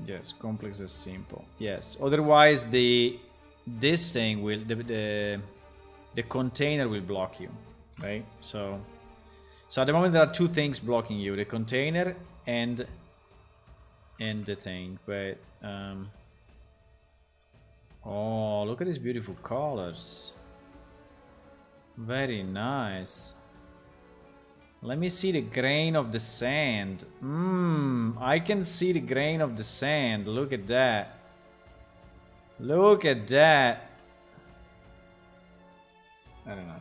Yes, complex is simple. Yes, otherwise this thing will the container will block you, right? So at the moment there are two things blocking you: the container and the thing. But oh, look at these beautiful colors. Very nice. Let me see the grain of the sand. I can see the grain of the sand. Look at that. Look at that. Very nice.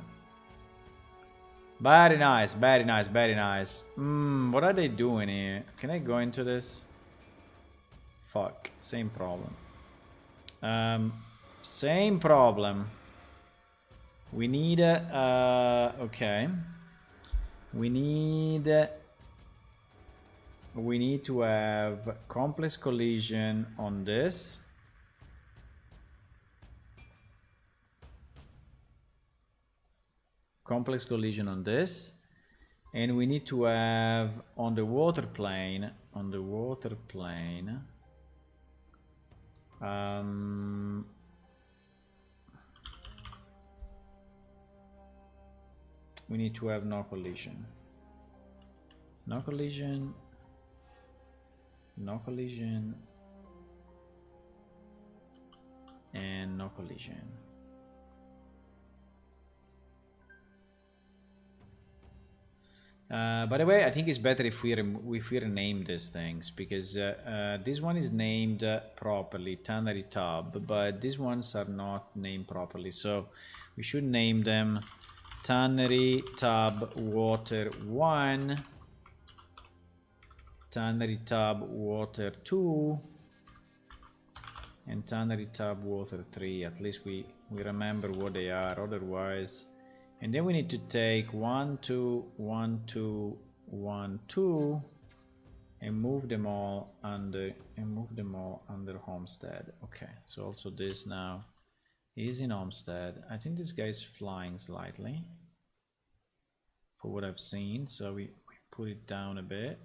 Very nice, very nice, very nice. What are they doing here? Can I go into this? Fuck, same problem. Same problem. We need okay. We need to have complex collision on this. Complex collision on this. And we need to have on the water plane, we need to have no collision. No collision. No collision. And no collision. By the way, I think it's better if we rename these things, because this one is named properly, Tannery Tub, but these ones are not named properly, so we should name them Tannery Tub Water 1, Tannery Tub Water 2, and Tannery Tub Water 3. At least we remember what they are, otherwise. And then we need to take 1, 2, 1, 2, 1, 2, and move them all under homestead. Okay, so also this now is in homestead. I think this guy is flying slightly for what I've seen, so we put it down a bit.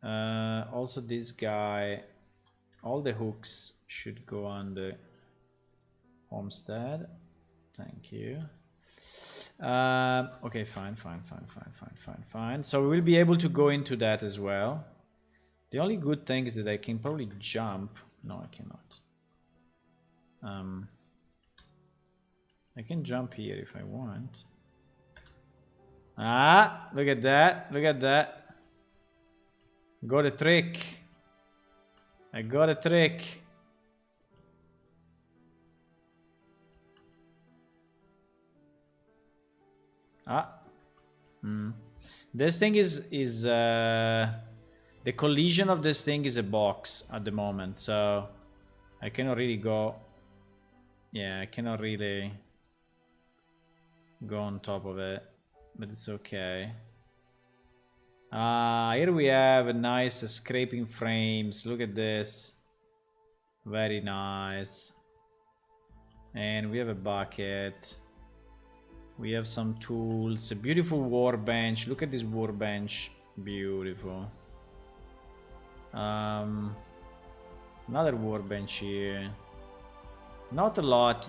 Also this guy, all the hooks should go under homestead. Thank you. Okay, fine. So we will be able to go into that as well. The only good thing is that I can probably jump. No, I cannot. I can jump here if I want. Ah, look at that. Look at that. Got a trick. I got a trick. This thing is the collision of this thing is a box at the moment, so I cannot really go. Yeah, I cannot really go on top of it, but it's okay. Here we have a nice scraping frames. Look at this. Very nice. And we have a bucket. We have some tools. A beautiful workbench. Look at this workbench. Beautiful. Another workbench here. Not a lot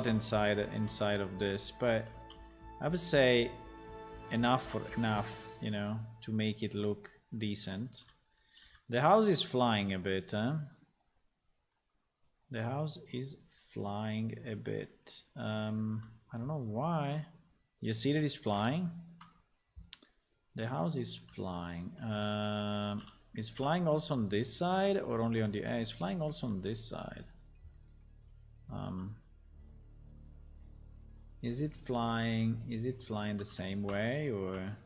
inside of this, but I would say enough, you know, to make it look decent. The house is flying a bit, huh? The house is flying a bit. I don't know why. You see that it's flying? The house is flying. Is flying also on this side or only on the... it's flying also on this side. Is it flying the same way, or...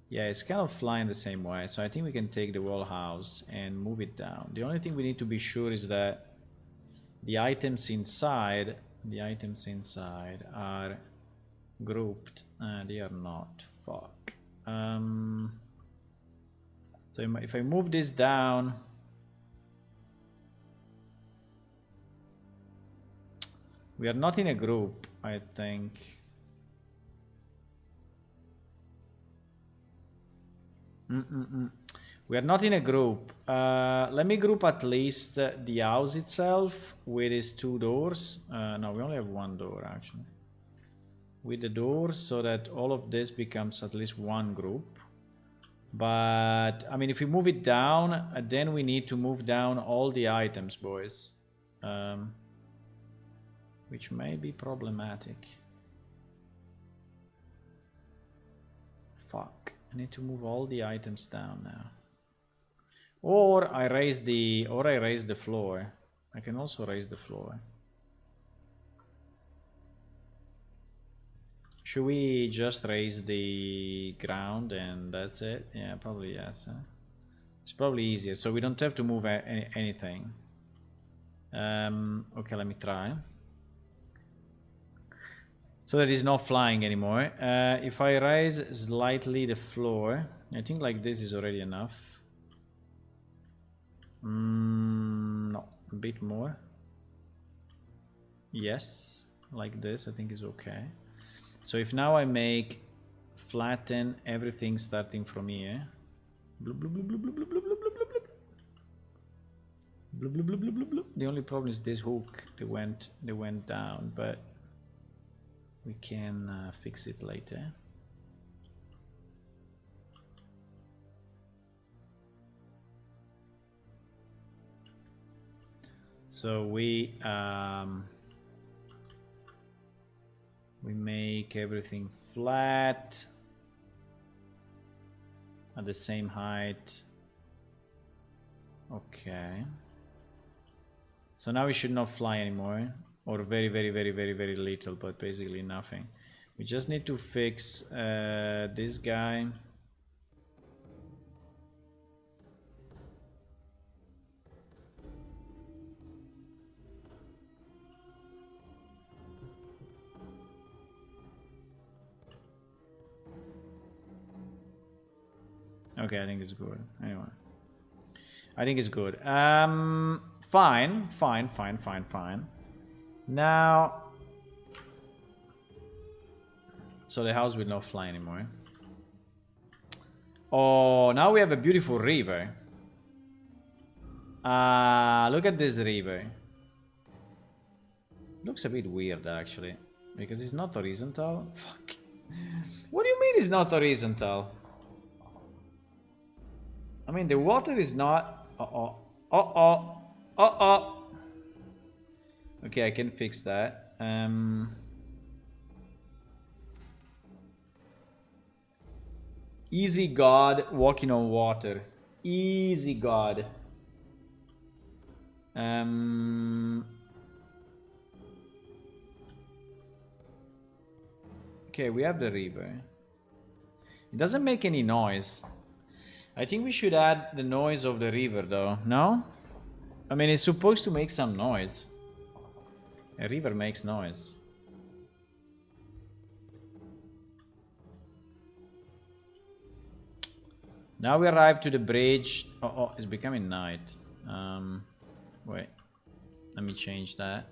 Yeah, it's kind of flying the same way. So I think we can take the whole house and move it down. The only thing we need to be sure is that the items inside are grouped. They are not. Fuck. So if I move this down, we are not in a group, I think. We are not in a group. Let me group at least the house itself with its two doors. No, we only have one door actually. With the doors, so that all of this becomes at least one group. But I mean, if we move it down, then we need to move down all the items, boys, which may be problematic. Fuck, I need to move all the items down now. Or I raise the floor. I can also raise the floor. Should we just raise the ground and that's it? Yeah, probably yes. It's probably easier, so we don't have to move anything. Okay, let me try. So that it's not flying anymore. If I raise slightly the floor, I think like this is already enough. No, a bit more. Yes, like this I think is okay. So if now I make flatten everything starting from here. The only problem is this hook. They went down, but we can fix it later. So we make everything flat at the same height. Okay. So now we should not fly anymore, or very little, but basically nothing. We just need to fix this guy. Okay, I think it's good. Anyway, I think it's good. Fine. Now, so the house will not fly anymore. Oh, now we have a beautiful river. Look at this river. Looks a bit weird, actually. Because it's not horizontal. Fuck. What do you mean it's not horizontal? I mean, the water is not... Okay, I can fix that. Easy God walking on water. Easy God. Okay, we have the river. It doesn't make any noise. I think we should add the noise of the river, though. No? I mean, it's supposed to make some noise. A river makes noise. Now we arrive to the bridge. Oh, it's becoming night. Wait. Let me change that.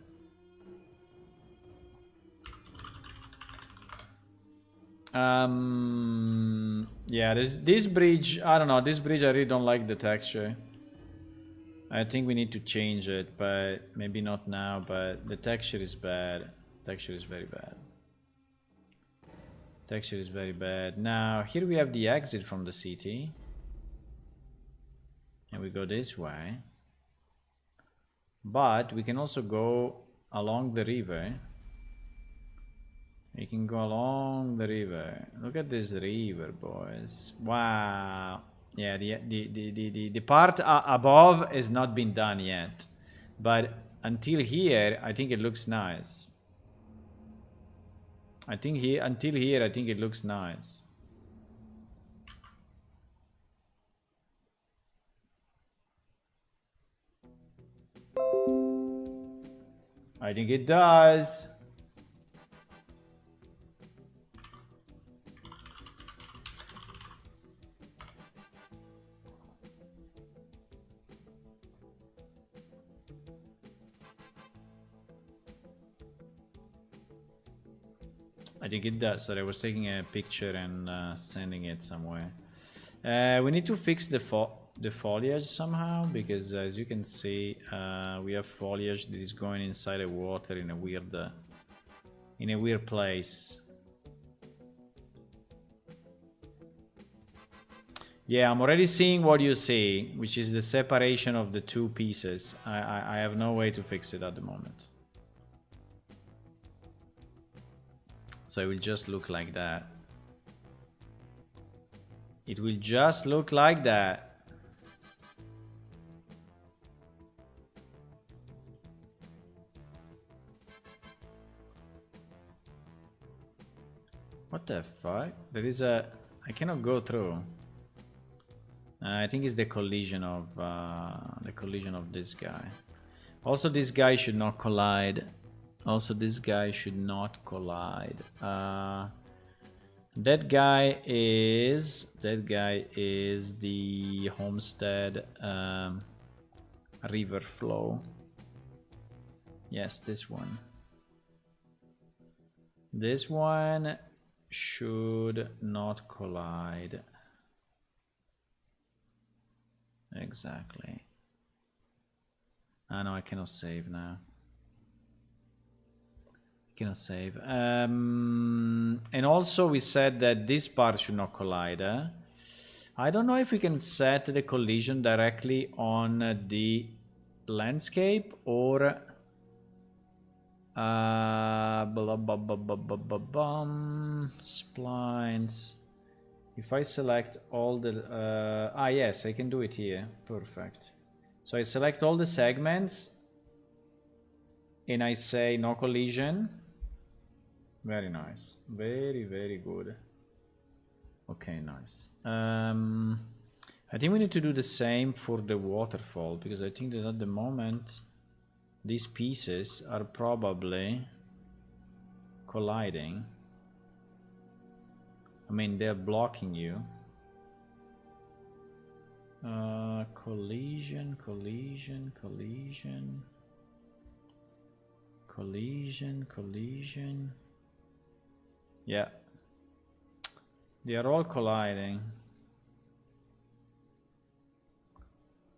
Yeah, this bridge, I don't know, this bridge I really don't like the texture. I think we need to change it, but maybe not now, but the texture is bad. Texture is very bad. Texture is very bad. Now, here we have the exit from the city. And we go this way. But we can also go along the river. We can go along the river. Look at this river, boys. Wow. Yeah, the part above has not been done yet. But until here, I think it looks nice. Until here, I think it looks nice. I think it does. I think it does. Sorry, I was taking a picture and sending it somewhere. We need to fix the foliage somehow, because as you can see, we have foliage that is going inside the water in a weird place. Yeah, I'm already seeing what you see, which is the separation of the two pieces. I have no way to fix it at the moment. So it will just look like that. It will just look like that. What the fuck? There is a... I cannot go through. I think it's the collision of this guy. Also, this guy should not collide. That guy is the Homestead river flow. Yes, this one. This one should not collide. Exactly. No, I cannot save now. Cannot save. And also we said that this part should not collide. I don't know if we can set the collision directly on the landscape or splines. If I select all the yes, I can do it here. Perfect. So I select all the segments and I say no collision. Very nice. Very, very good. Okay, nice. I think we need to do the same for the waterfall, because I think that at the moment these pieces are probably colliding. I mean, they're blocking you. Collision, collision, collision. Collision, collision. Yeah. They are all colliding.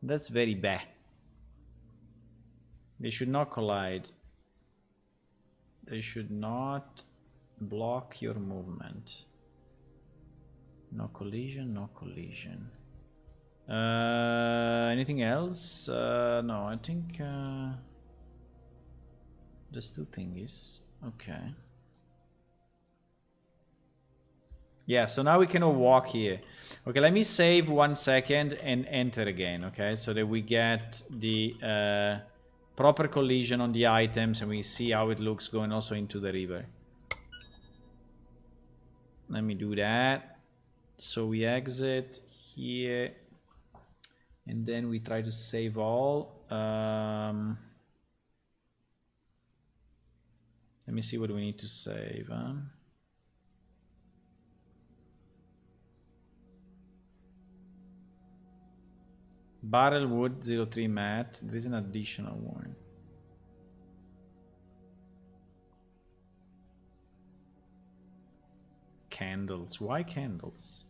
That's very bad. They should not collide. They should not block your movement. No collision, no collision. Anything else? No, I think there's two thingies. Okay. Yeah, so now we can all walk here. Okay, let me save 1 second and enter again, okay? So that we get the proper collision on the items and we see how it looks going also into the river. Let me do that. So we exit here and then we try to save all. Let me see what we need to save. Barrel wood 03 mat. There is an additional one. Candles. Why candles?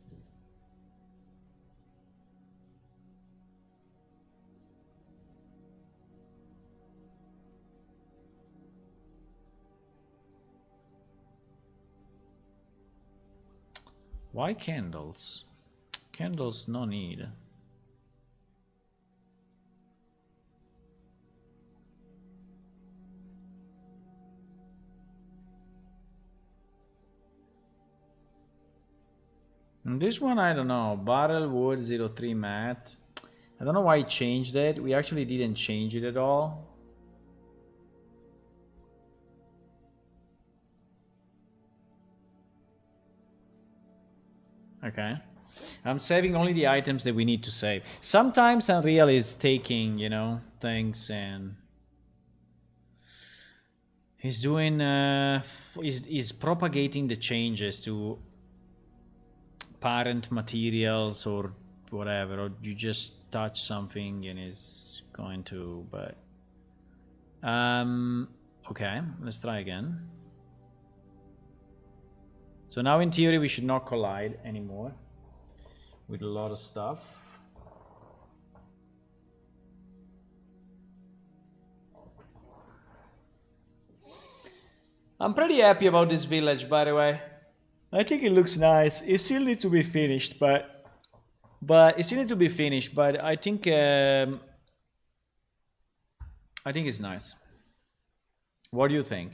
Why candles? Candles no need. And this one, I don't know. Barrel wood 03 mat. I don't know why he changed it. We actually didn't change it at all. Okay. I'm saving only the items that we need to save. Sometimes Unreal is taking, you know, things and he's doing, he's propagating the changes to parent materials or whatever, or you just touch something and it's going to, but okay, let's try again. So now in theory we should not collide anymore with a lot of stuff. I'm pretty happy about this village, by the way. I think it looks nice. It still needs to be finished, but it still needs to be finished. But I think it's nice. What do you think?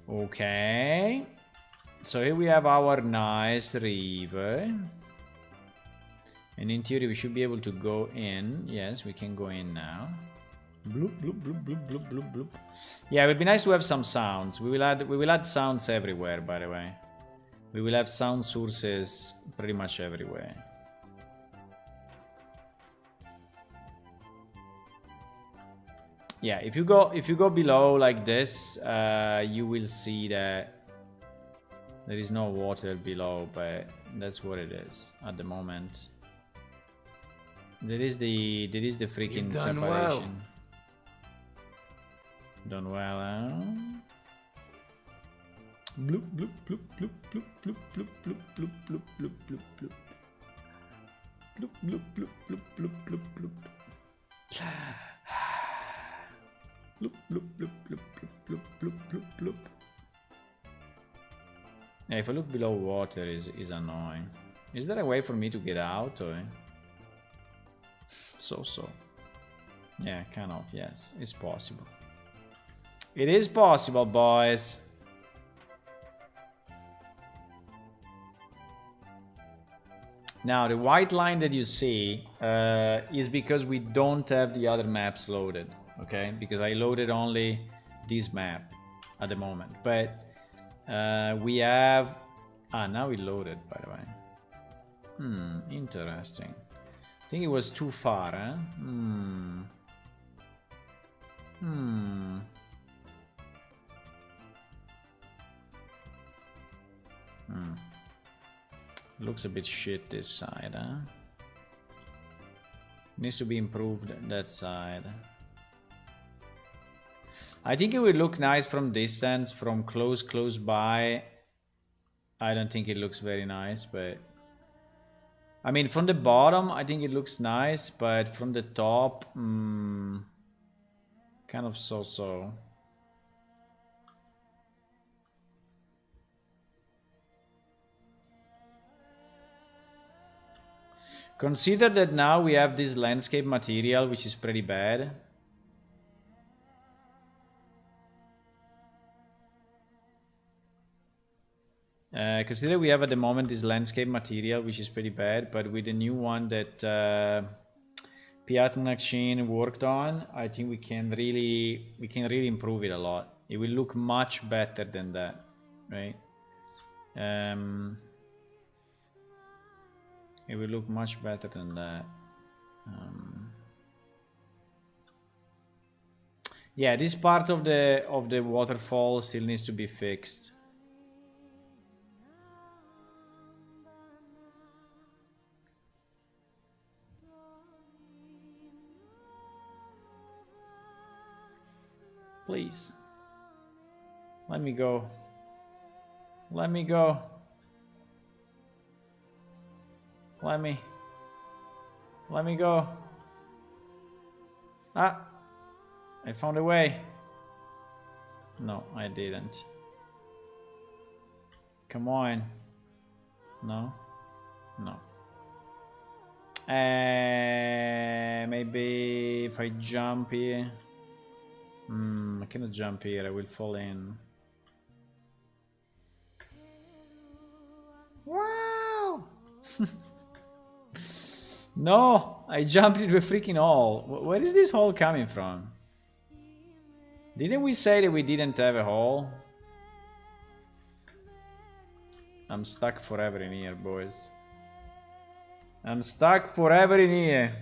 Okay. So here we have our nice river. And in theory we should be able to go in. Yes, we can go in now. Bloop, bloop, bloop, bloop, bloop, bloop, bloop. Yeah, it would be nice to have some sounds. We will add sounds everywhere, by the way. We will have sound sources pretty much everywhere. Yeah, if you go below like this, you will see that there is no water below, but that's what it is at the moment. There is the freaking separation. Well. Done well, huh? Bloop bloop bloop bloop bloop bloop bloop bloop bloop bloop bloop bloop bloop. Bloop bloop bloop bloop bloop bloop bloop. Bloop bloop bloop bloop bloop bloop bloop bloop. Yeah, if I look below water is annoying. Is there a way for me to get out or so? Yeah, kind of, yes. It's possible. It is possible, boys. Now, the white line that you see is because we don't have the other maps loaded, okay? Because I loaded only this map at the moment. But we have... Ah, now we loaded, by the way. Interesting. I think it was too far, huh? Looks a bit shit this side, huh? Needs to be improved that side. I think it would look nice from distance, from close by. I don't think it looks very nice, but I mean, from the bottom, I think it looks nice, but from the top, kind of so-so. Consider that now we have this landscape material, which is pretty bad. Consider we have at the moment this landscape material, which is pretty bad, but with the new one that Piat Nakchin worked on, I think we can really improve it a lot. It will look much better than that, right? It will look much better than that. Yeah, this part of the waterfall still needs to be fixed. Please. Let me go. Let me go. Let me go. Ah! I found a way. No, I didn't. Come on. No? No. Maybe if I jump here. I cannot jump here, I will fall in. Wow! No! I jumped into a freaking hole. Where is this hole coming from? Didn't we say that we didn't have a hole? I'm stuck forever in here, boys. I'm stuck forever in here.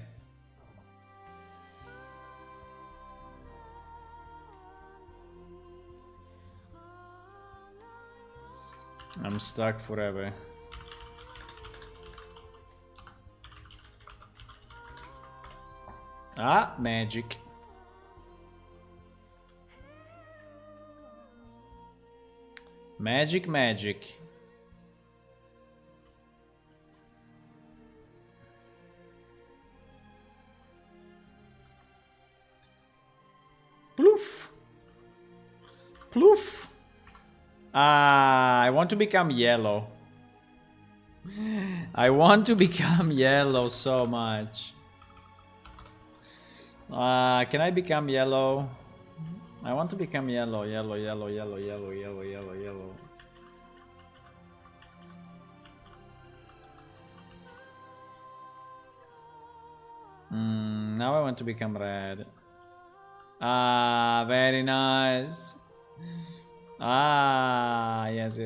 I'm stuck forever. Ah, magic. Magic, magic. Ploof. Ploof. Ah, I want to become yellow. I want to become yellow so much. Can I become yellow? I want to become yellow, yellow, yellow, yellow, yellow, yellow, yellow, yellow. Now I want to become red. Ah, very nice. Ah, yes.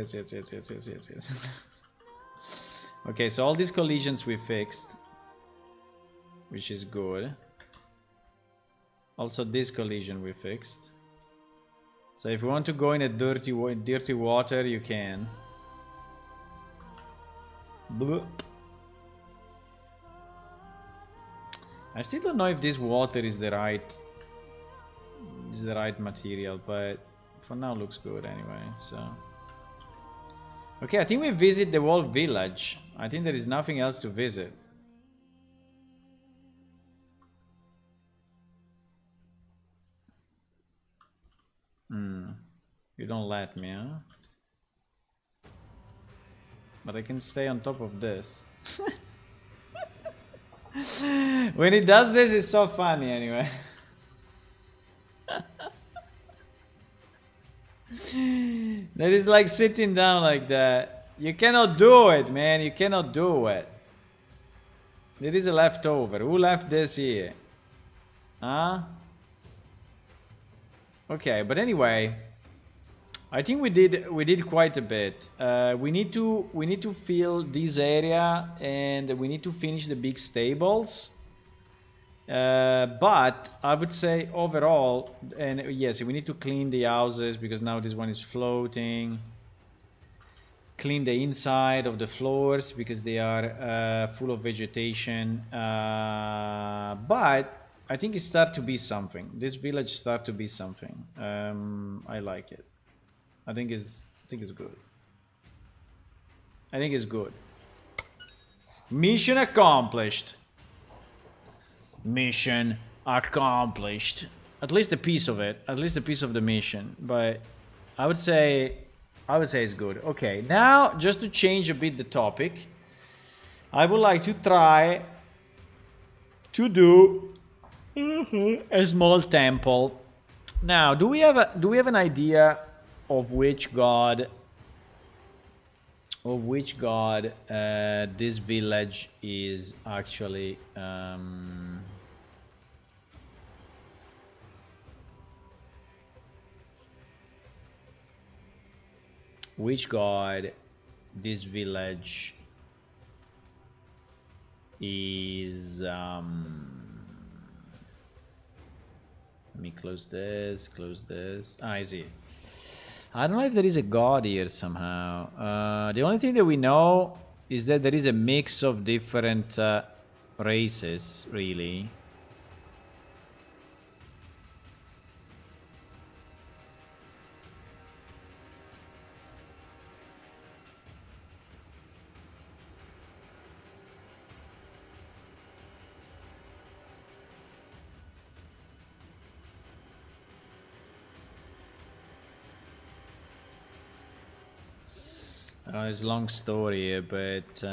Okay, so all these collisions we fixed, which is good. Also this collision we fixed. So if you want to go in a dirty water, you can. Bloop. I still don't know if this water is the right material, but for now looks good anyway. So okay, I think we visit the whole village. I think there is nothing else to visit. You don't let me, huh? But I can stay on top of this. When he does this, it's so funny anyway. That is like sitting down like that. You cannot do it, man. You cannot do it. There is a leftover. Who left this here? Huh? Okay, but anyway, I think we did quite a bit. We need to fill this area, and we need to finish the big stables. But I would say overall, and yes, we need to clean the houses because now this one is floating. Clean the inside of the floors because they are full of vegetation. But I think it starts to be something. This village starts to be something. I like it. I think it's good. I think it's good. Mission accomplished. Mission accomplished. At least a piece of it. At least a piece of the mission. But I would say it's good. Okay, now just to change a bit the topic, I would like to try to do a small temple. Now, do we have an idea of which god this village is actually which god this village is let me close this. I see. I don't know if there is a god here somehow. The only thing that we know is that there is a mix of different races, really. It's a long story here, but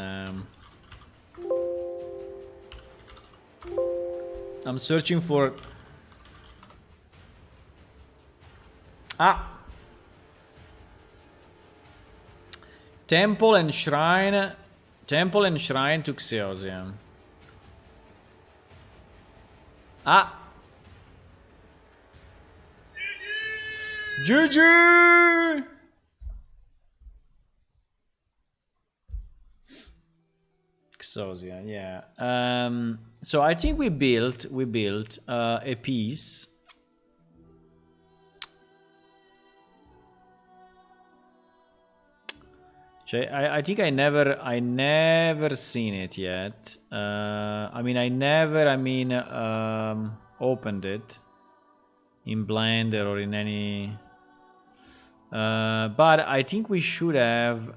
I'm searching for temple and shrine to Xeosia. GG! Xeosia, yeah. So I think we built a piece. I think I never seen it yet. I mean opened it in Blender or in any. But I think we should have.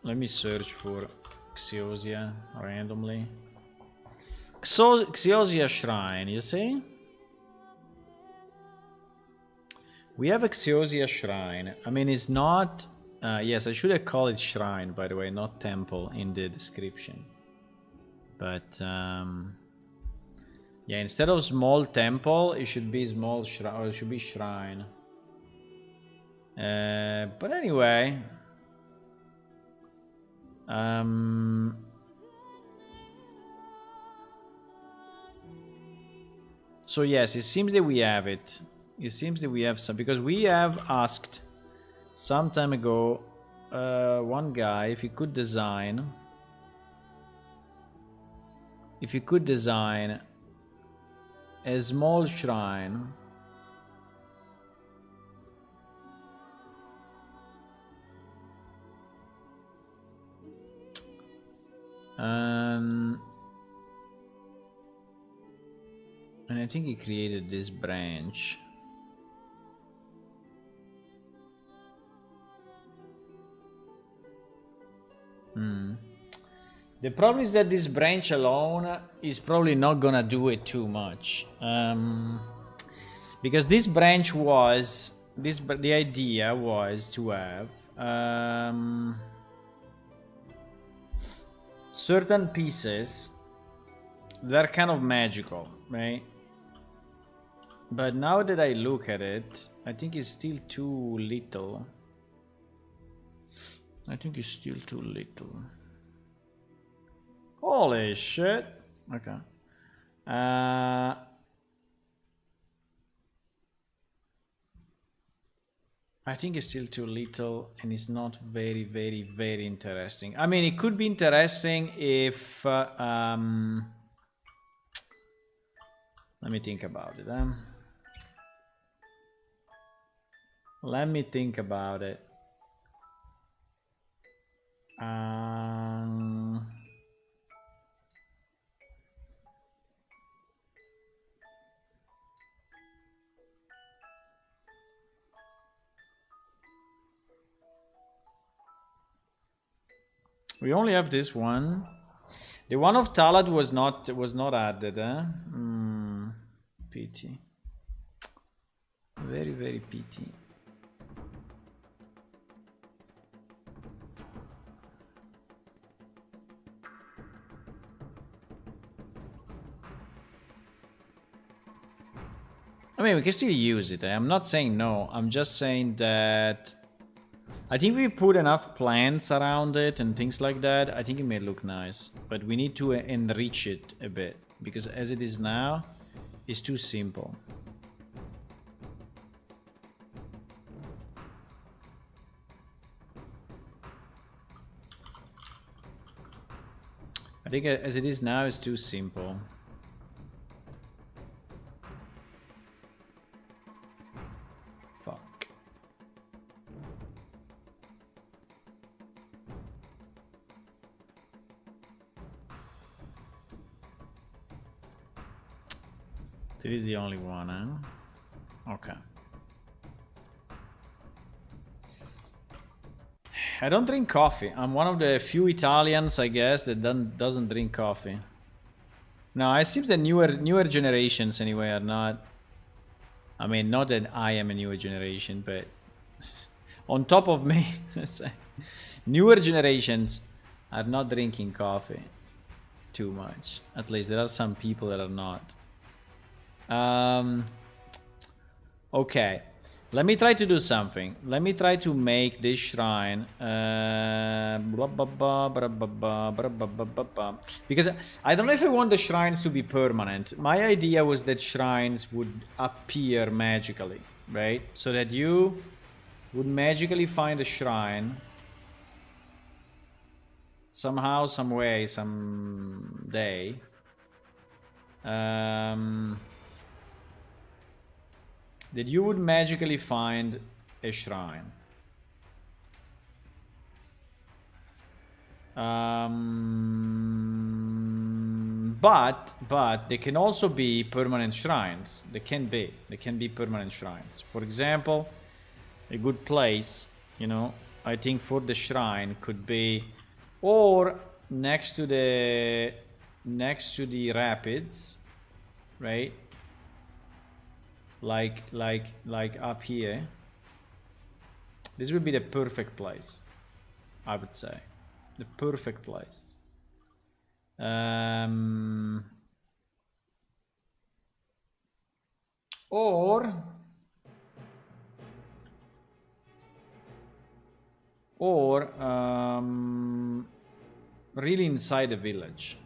Let me search for Xeosia randomly. Xeosia Shrine, you see? We have a Xeosia Shrine. I mean, it's not... yes, I should have called it Shrine, by the way, not Temple in the description. But, yeah, instead of small temple, it should be small shrine, or it should be shrine. But anyway... So yes, it seems that we have it. It seems that we have some, because we have asked some time ago one guy if he could design a small shrine and I think he created this branch. The problem is that this branch alone is probably not gonna do it too much, because this branch was the idea was to have certain pieces that are kind of magical, right? But now that I look at it, I think it's still too little. I think it's still too little. Holy shit. Okay. I think it's still too little and it's not very, very, very interesting. I mean, it could be interesting if... let me think about it. Let me think about it. We only have this one. The one of Talat was not added, eh? Pity. Very, very pity. I mean, we can still use it. I'm not saying no. I'm just saying that I think we put enough plants around it and things like that. I think it may look nice, but we need to enrich it a bit because as it is now, it's too simple. I think as it is now, it's too simple. Fuck. This is the only one, huh? Okay. I don't drink coffee. I'm one of the few Italians, I guess, that doesn't drink coffee. No, it seems that newer generations anyway are not. I mean, not that I am a newer generation, but on top of me, let's say, newer generations are not drinking coffee too much. At least there are some people that are not. Okay. Let me try to do something. Let me try to make this shrine. Because I don't know if I want the shrines to be permanent. My idea was that shrines would appear magically, right? So that you would magically find a shrine somehow, some way, some day. That you would magically find a shrine. But they can also be permanent shrines. They can be permanent shrines. For example, a good place, you know, I think for the shrine could be, or next to the rapids, right? Like up here. This would be the perfect place, I would say. The perfect place. Or really inside the village.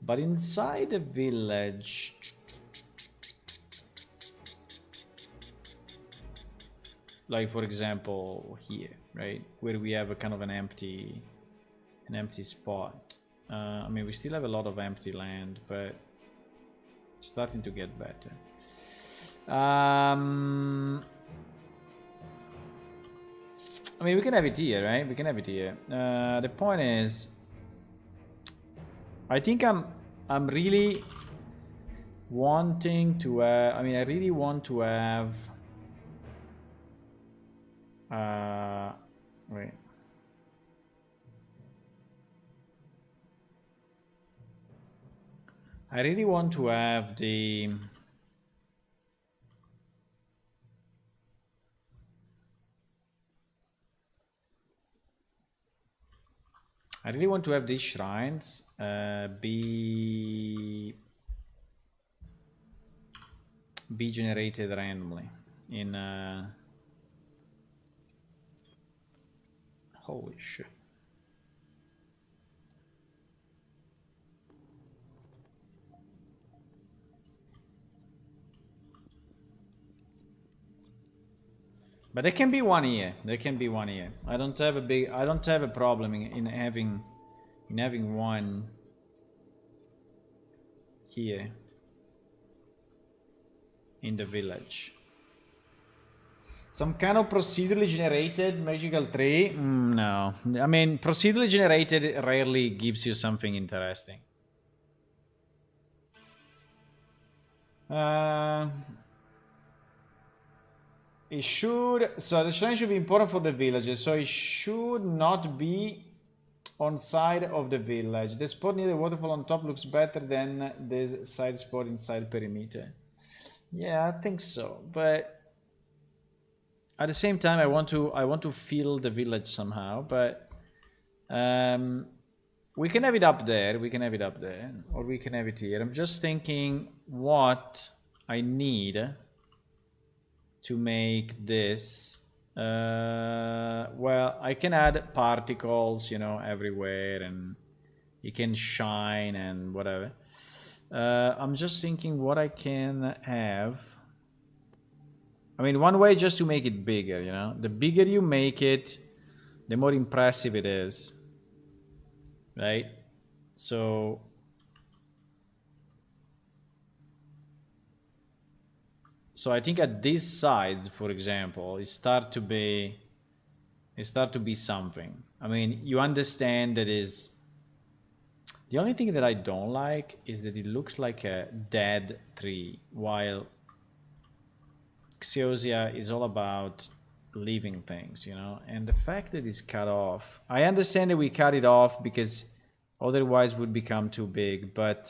But inside the village, like for example here, right, where we have a kind of an empty spot. I mean, we still have a lot of empty land, but it's starting to get better. I mean, we can have it here, right? We can have it here. The point is, I think I'm really wanting to I mean, I really want to have wait. I really want to have the these shrines be generated randomly in holy shit. But there can be one here. There can be one here. I don't have a problem in having one here in the village. Some kind of procedurally generated magical tree? No. I mean, procedurally generated rarely gives you something interesting. It should... So the shrine should be important for the villagers. So it should not be on side of the village. The spot near the waterfall on top looks better than this side spot inside perimeter. Yeah, I think so. But at the same time, I want to feel the village somehow. But we can have it up there. We can have it up there, or we can have it here. I'm just thinking what I need to make this. Well, I can add particles, you know, everywhere, and you can shine and whatever. I'm just thinking what I can have. I mean, one way just to make it bigger, you know. The bigger you make it, the more impressive it is, right? So I think at these sides, for example, it start to be something. I mean, you understand that is... The only thing that I don't like is that it looks like a dead tree, while Xiosia is all about living things, you know? And the fact that it's cut off... I understand that we cut it off because otherwise it would become too big, but...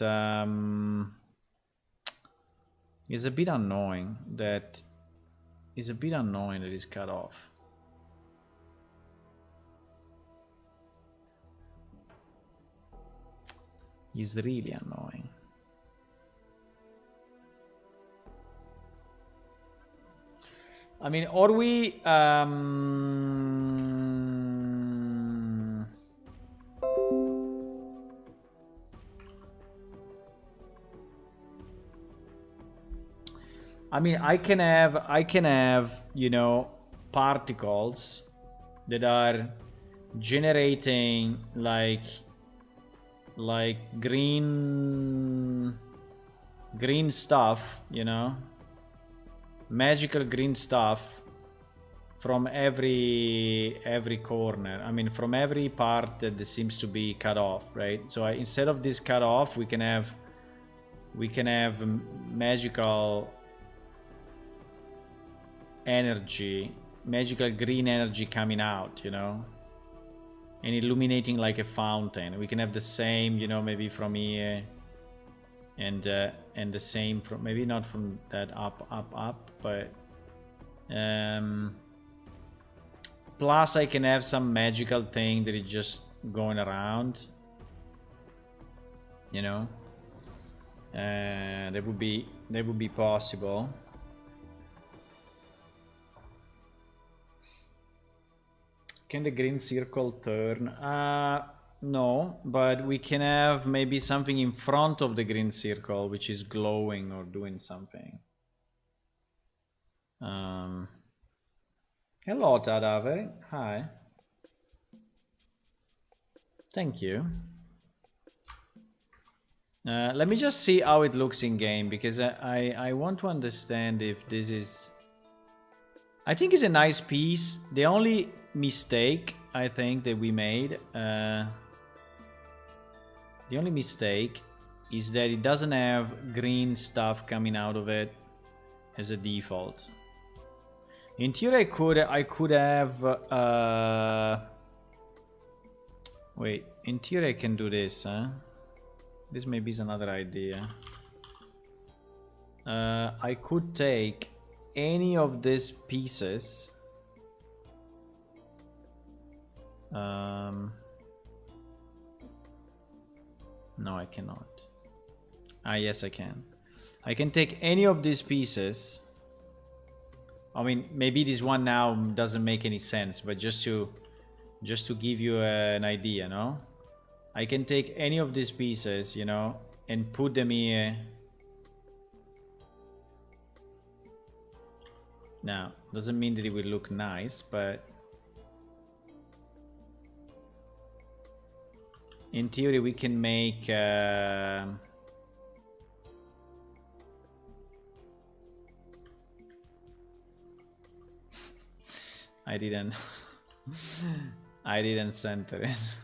It's a bit annoying that it's cut off. It's really annoying. I mean, or we I mean, I can have, you know, particles that are generating like green stuff, you know, magical green stuff from every corner. I mean, from every part that seems to be cut off, right? So instead of this cut off, we can have magical energy, magical green energy coming out, you know, and illuminating like a fountain. We can have the same, you know, maybe from here, and the same from, maybe not from that up, but plus I can have some magical thing that is just going around, you know. That would be possible. Can the green circle turn? No, but we can have maybe something in front of the green circle which is glowing or doing something. Hello, Tadave. Hi. Thank you. Let me just see how it looks in game, because I want to understand if this is... I think it's a nice piece. The only mistake I think that we made, the only mistake is that it doesn't have green stuff coming out of it as a default. In theory I could have wait, in theory I can do this, huh? This maybe is another idea. I could take any of these pieces, no, I cannot. Yes, I can. I can take any of these pieces. I mean, maybe this one now doesn't make any sense, but just to give you an idea, no? I can take any of these pieces, you know, and put them here. Now, doesn't mean that it will look nice, but in theory we can make I didn't I didn't center it.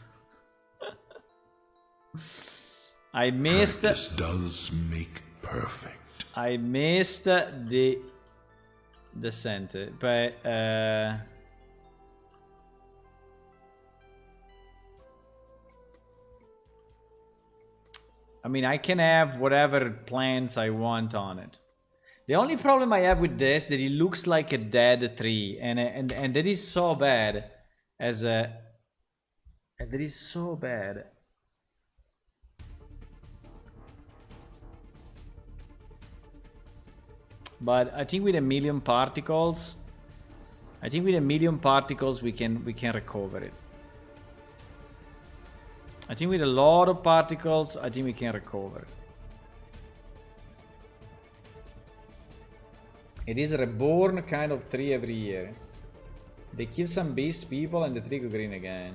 I missed. Practice does make perfect. I missed the center, but I mean, I can have whatever plants I want on it. The only problem I have with this that it looks like a dead tree, and that is so bad. As a, that is so bad. But I think with a million particles, we can recover it. I think with a lot of particles, I think we can recover it. It is a reborn kind of tree every year. They kill some beast people and the tree go green again.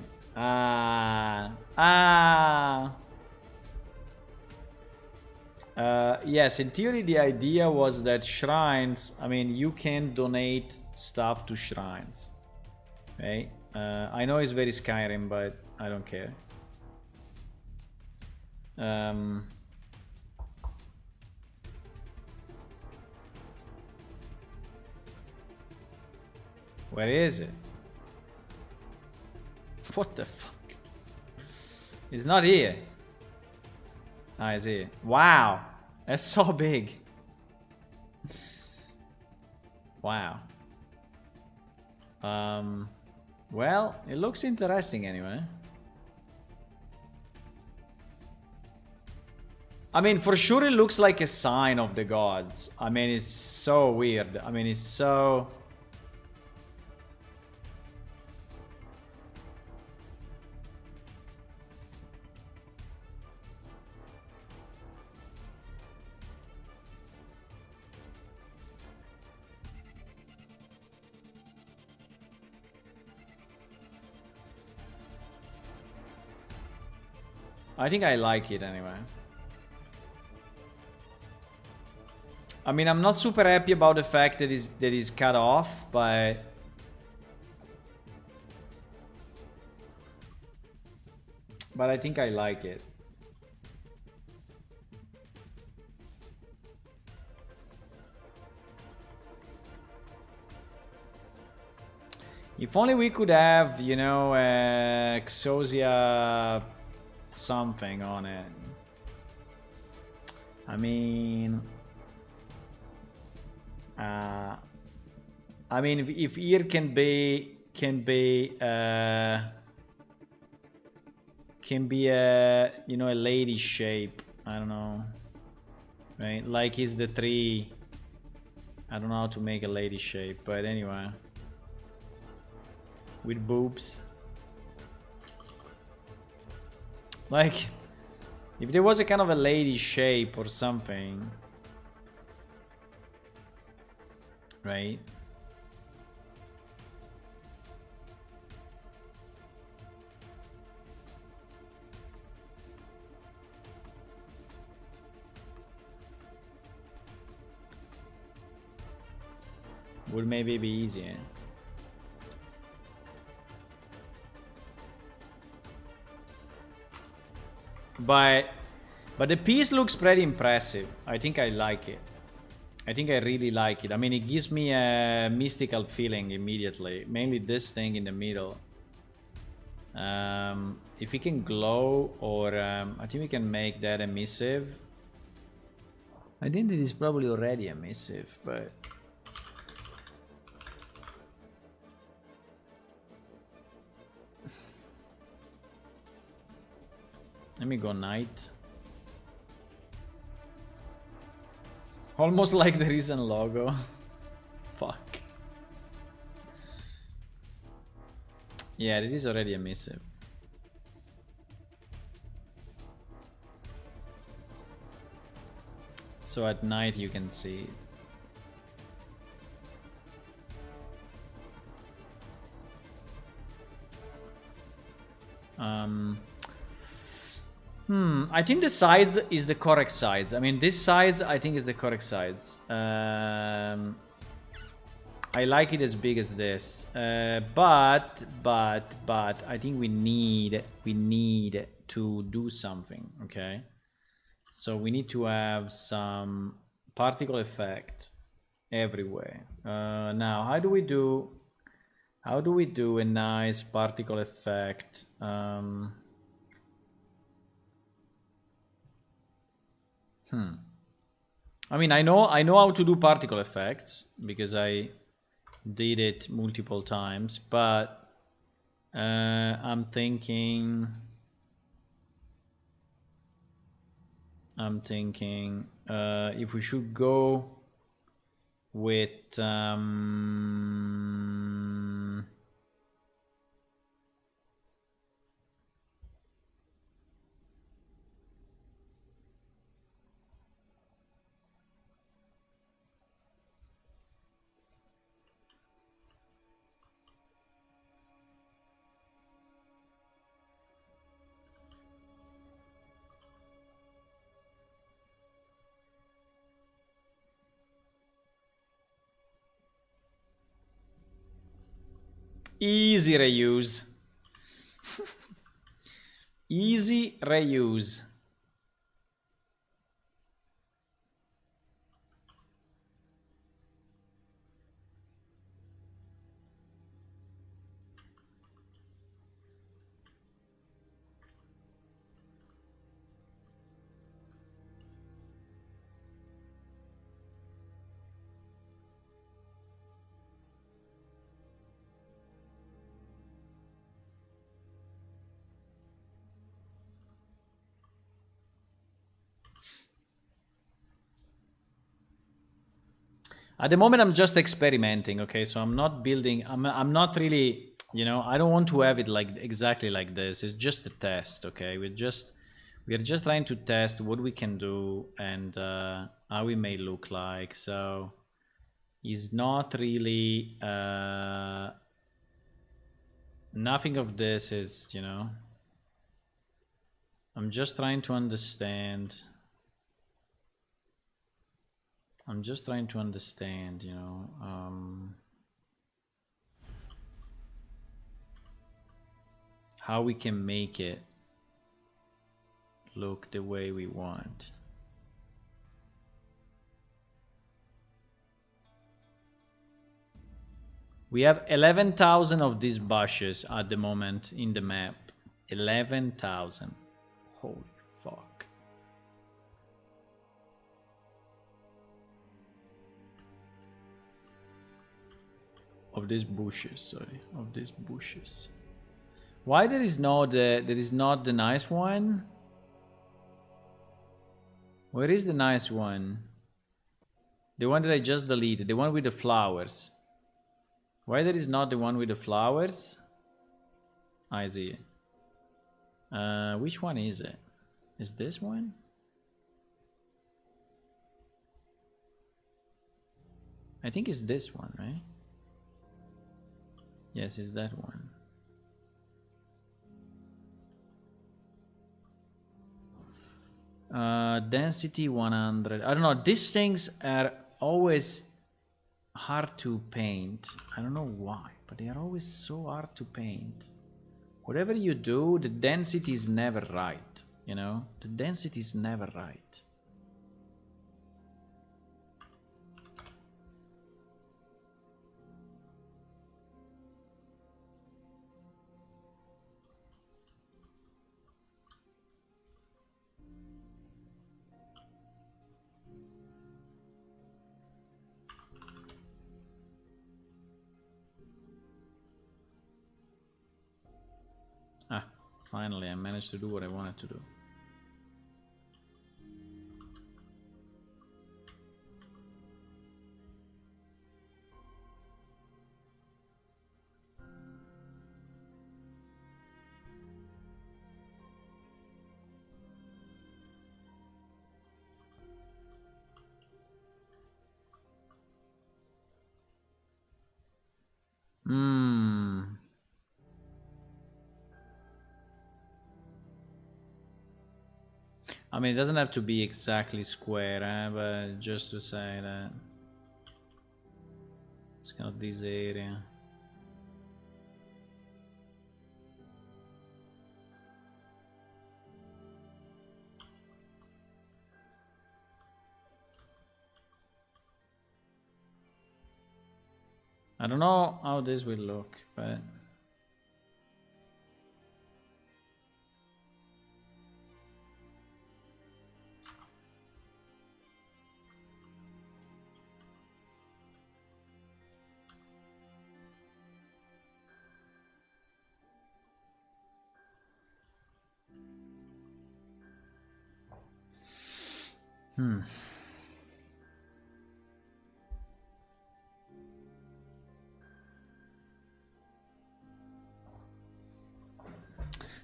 Yes, in theory the idea was that shrines, I mean, you can donate stuff to shrines. Okay? I know it's very Skyrim, but I don't care. Where is it? What the fuck? It's not here. Ah, it's here. Wow, that's so big. Wow. Well, it looks interesting anyway. I mean, for sure it looks like a sign of the gods. I mean, it's so weird. I mean, it's so... I think I like it anyway. I mean, I'm not super happy about the fact that is cut off, but I think I like it. If only we could have, you know, Exosia something on it. I mean, if ear can be a, you know, a lady shape. I don't know, right? Like is the tree. I don't know how to make a lady shape, but anyway, with boobs. Like, if there was a kind of a lady shape or something, right? Would maybe be easier. But the piece looks pretty impressive. I think I like it. I think I really like it. I mean, it gives me a mystical feeling immediately. Mainly this thing in the middle. If we can glow, or I think we can make that emissive. I think that is probably already emissive, but... Let me go night. Almost like the recent logo. Fuck. Yeah, it is already emissive. So at night you can see it. I think the size is the correct size. I mean, this size I think is the correct size. I like it as big as this, but I think we need to do something. Okay, so we need to have some particle effect everywhere. Now, how do we do a nice particle effect? I mean, I know how to do particle effects because I did it multiple times, but I'm thinking if we should go with easy reuse. Easy reuse. At the moment, I'm just experimenting. Okay, so I'm not building. I'm not really. You know, I don't want to have it like exactly like this. It's just a test. Okay, we are just trying to test what we can do and how we may look like. So it's not really. Nothing of this is, you know. I'm just trying to understand. You know, how we can make it look the way we want. We have 11,000 of these bushes at the moment in the map. 11,000. Holy fuck. Of these bushes, sorry. Of these bushes. Why there is not the nice one? Where is the nice one? The one that I just deleted, the one with the flowers. Why there is not the one with the flowers? I see. Which one is it? Is this one? I think it's this one, right? Yes, it's that one. Density 100. I don't know. These things are always hard to paint. I don't know why, but they are always so hard to paint. Whatever you do, the density is never right. You know, the density is never right. Ah, finally I managed to do what I wanted to do. I mean, it doesn't have to be exactly square, but just to say that it's kind of this area. I don't know how this will look, but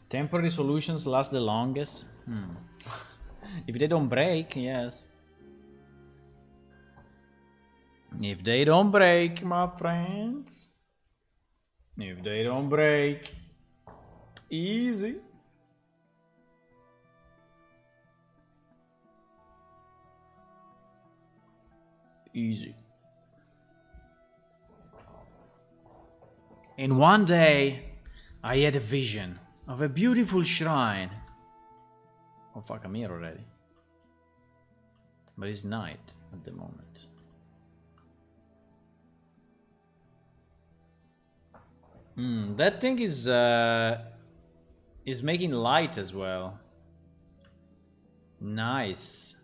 temporary solutions last the longest. If they don't break, yes. If they don't break, my friends. If they don't break. Easy. Easy. And one day, I had a vision of a beautiful shrine. Oh fuck, I'm here already. But it's night at the moment. That thing is making light as well. Nice.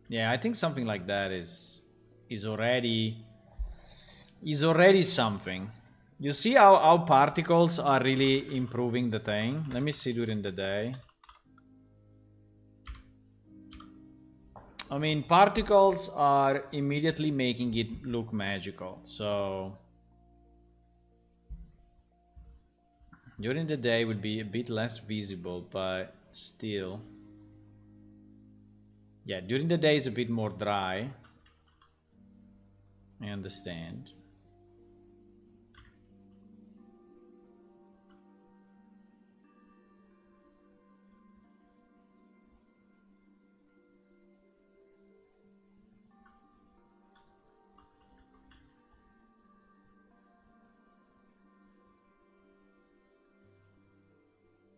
Yeah, I think something like that is already something. You see how particles are really improving the thing? Let me see during the day. I mean, particles are immediately making it look magical, so during the day would be a bit less visible, but still. Yeah, during the day is a bit more dry. I understand.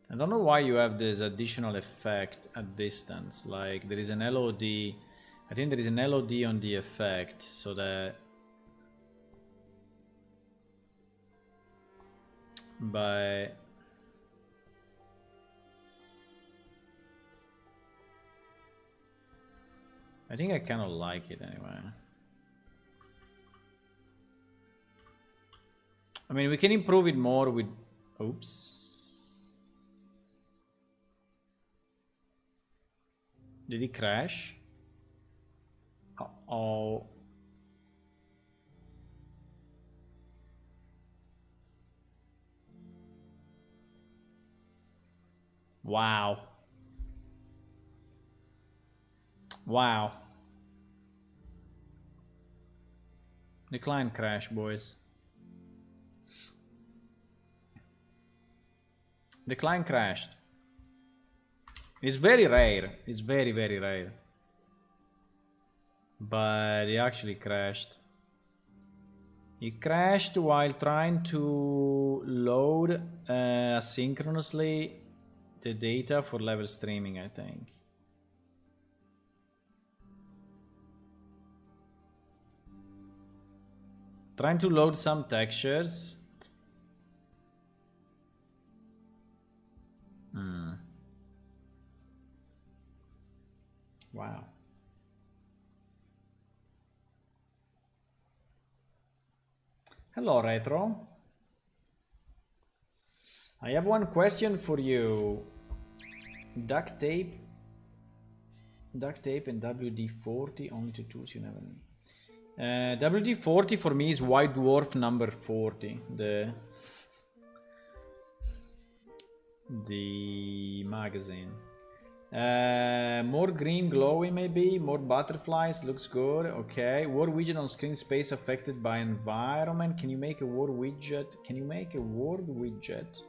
I don't know why you have this additional effect at distance. Like there is an LOD. I think there is an LOD on the effect so that. But I think I kind of like it anyway. I mean, we can improve it more with. Oops. Did he crash? Uh-oh. Wow. Wow. The client crashed, boys. The client crashed. It's very rare. It's very, very rare. But he actually crashed. He crashed while trying to load asynchronously the data for level streaming, I think. Trying to load some textures. Wow. Hello, Retro. I have one question for you. Duct tape and WD-40, only two tools you never need. WD-40 for me is White Dwarf number 40. The magazine. More green glowing maybe, more butterflies, looks good. Okay, word widget on screen space affected by environment. Can you make a word widget? Can you make a word widget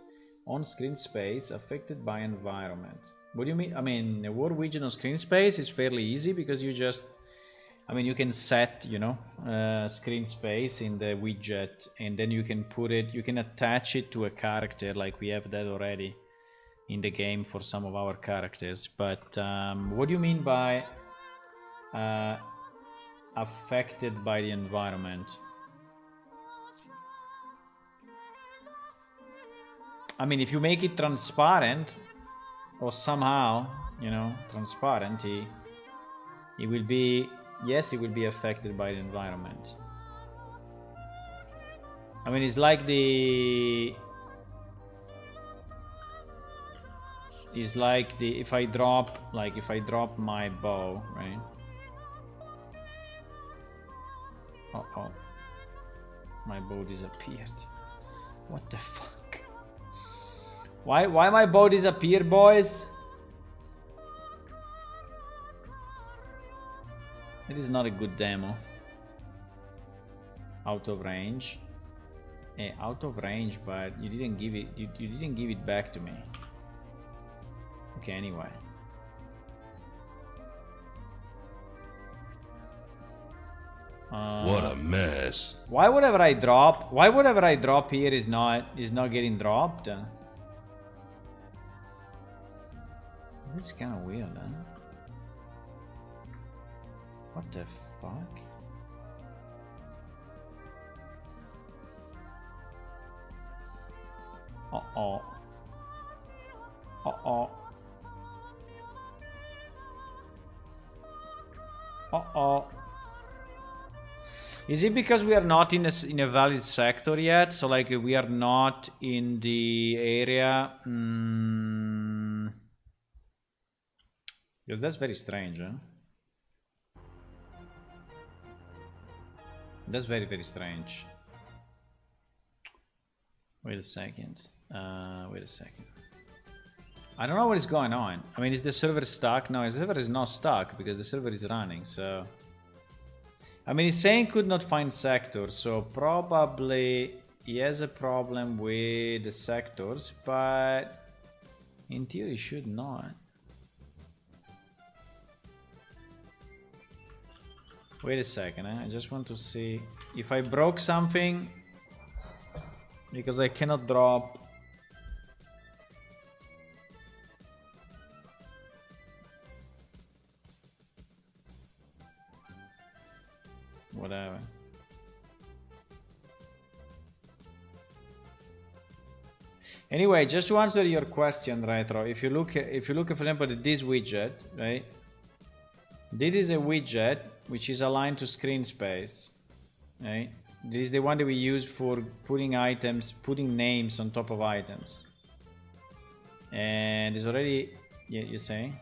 on-screen space affected by environment. What do you mean? I mean, a world widget on screen space is fairly easy because you just, I mean, you can set, you know, screen space in the widget, and then you can put it, you can attach it to a character, like we have that already in the game for some of our characters. But what do you mean by affected by the environment? I mean, if you make it transparent, or somehow, you know, transparent, it will be, yes, it will be affected by the environment. I mean, it's like if I drop my bow, right? Uh-oh. My bow disappeared. What the fuck? Why my bow disappeared, boys? It is not a good demo. Out of range. Out of range, but you didn't give it. You didn't give it back to me. Okay, anyway. What a mess. Why whatever I drop here is not getting dropped? It's kind of weird, huh? What the fuck? Uh-oh. Uh-oh. Uh-oh. Is it because we are not in a valid sector yet? So like we are not in the area? Because that's very strange, huh? That's very, very strange. Wait a second. Wait a second. I don't know what is going on. I mean, is the server stuck? No, the server is not stuck because the server is running, so... I mean, it's saying could not find sector, so probably he has a problem with the sectors, but in theory should not. Wait a second, I just want to see if I broke something, because I cannot drop. Whatever. Anyway, just to answer your question, Retro, if you look, for example, at this widget, right? This is a widget which is aligned to screen space, right? This is the one that we use for putting items, putting names on top of items. And it's already, yeah, you're saying?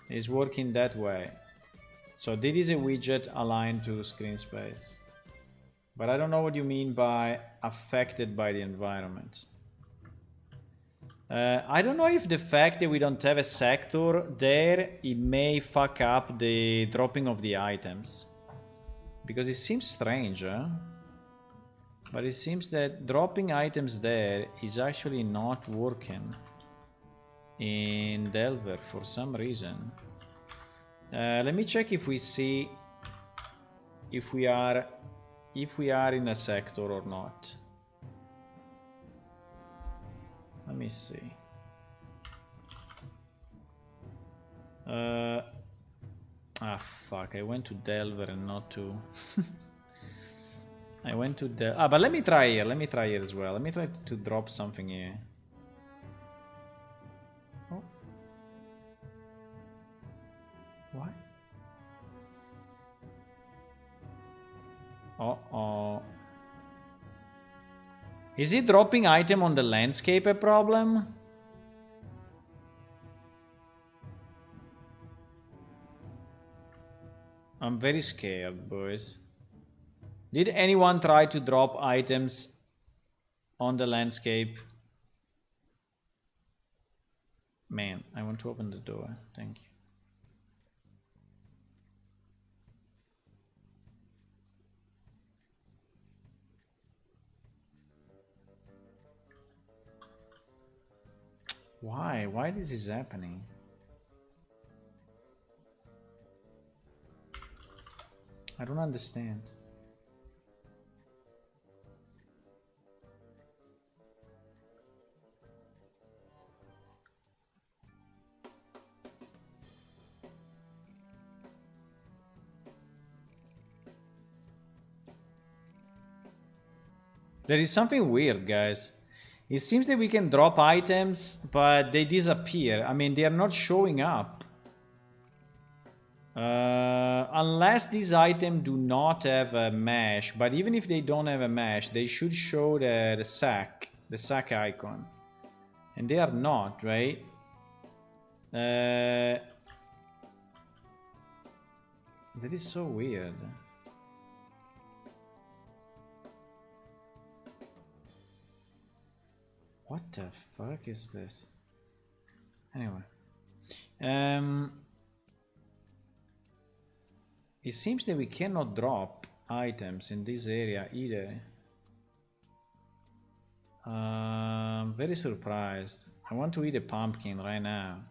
It's working that way. So this is a widget aligned to screen space. But I don't know what you mean by affected by the environment. I don't know if the fact that we don't have a sector there, it may fuck up the dropping of the items. Because it seems strange, huh? But it seems that dropping items there is actually not working in Delver for some reason. Let me check if we see if we are in a sector or not. Let me see. Fuck, I went to Delver and not to... I went to but let me try here as well. Let me try to drop something here. Oh. What? Uh-oh. Is it dropping item on the landscape a problem? I'm very scared, boys. Did anyone try to drop items on the landscape? Man, I want to open the door. Thank you. Why? Why this is happening? I don't understand. There is something weird, guys. It seems that we can drop items, but they disappear. I mean, they are not showing up. Unless these items do not have a mesh. But even if they don't have a mesh, they should show the sack icon. And they are not, right? That is so weird. What the fuck is this? Anyway. It seems that we cannot drop items in this area either. I'm very surprised. I want to eat a pumpkin right now.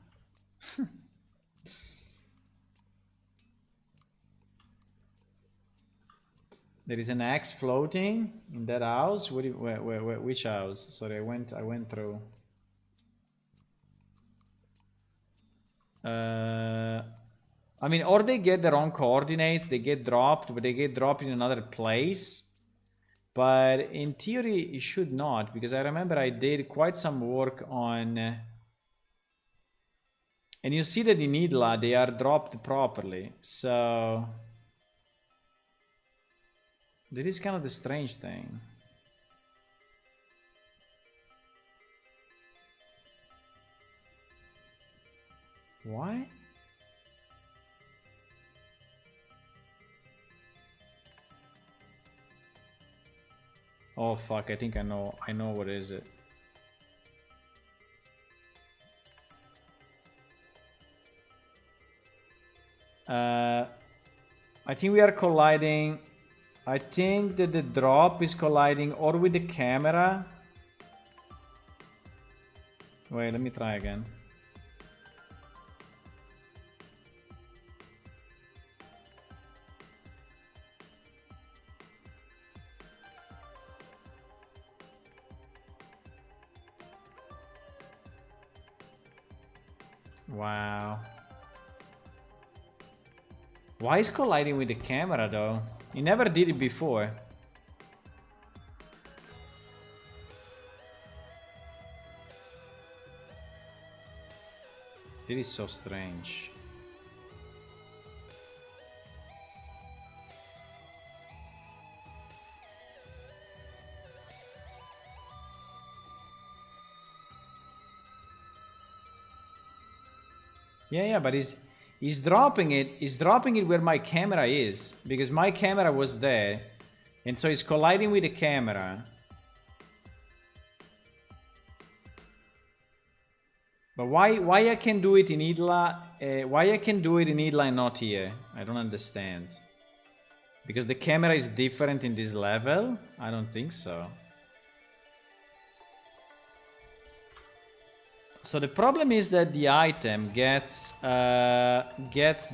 There is an axe floating in that house. Which house? Sorry, I went through. I mean, or they get the wrong coordinates, they get dropped, but they get dropped in another place. But in theory, it should not, because I remember I did quite some work on... and you see that in Idla, they are dropped properly, so... that is kind of the strange thing. Why? Oh fuck, I think I know what is it. I think we are colliding. I think that the drop is colliding or with the camera. Wait, let me try again. Wow. Why is colliding with the camera though? He never did it before. This is so strange. Yeah, but he's dropping it. He's dropping it where my camera is, because my camera was there, and so he's colliding with the camera. But why I can do it in Idla? Why I can do it in Idla and not here? I don't understand. Because the camera is different in this level? I don't think so. So the problem is that the item gets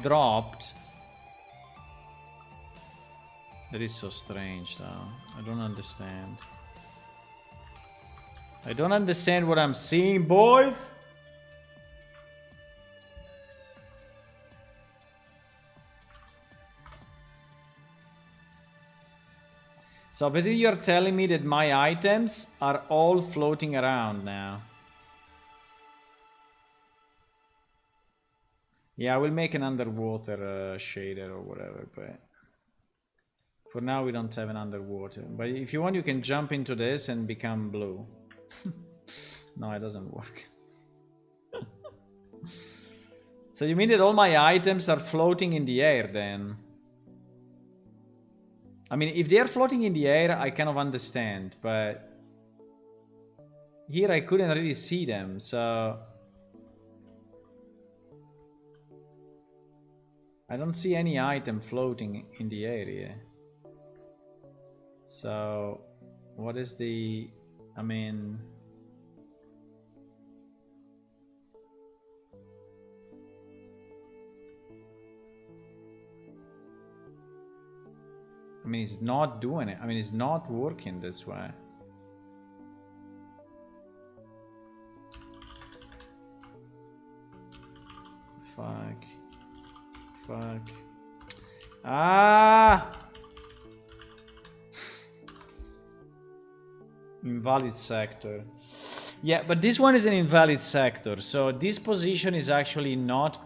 dropped. That is so strange though. I don't understand. I don't understand what I'm seeing, boys. So basically you're telling me that my items are all floating around now. Yeah, I will make an underwater shader or whatever, but for now we don't have an underwater. But if you want, you can jump into this and become blue. No, it doesn't work. So you mean that all my items are floating in the air then? I mean, if they are floating in the air, I kind of understand, but here I couldn't really see them, so... I don't see any item floating in the area. So, what is the... I mean... mean, it's not doing it. I mean, it's not working this way. Fuck. Fuck. Ah! Invalid sector. Yeah, but this one is an invalid sector. So this position is actually not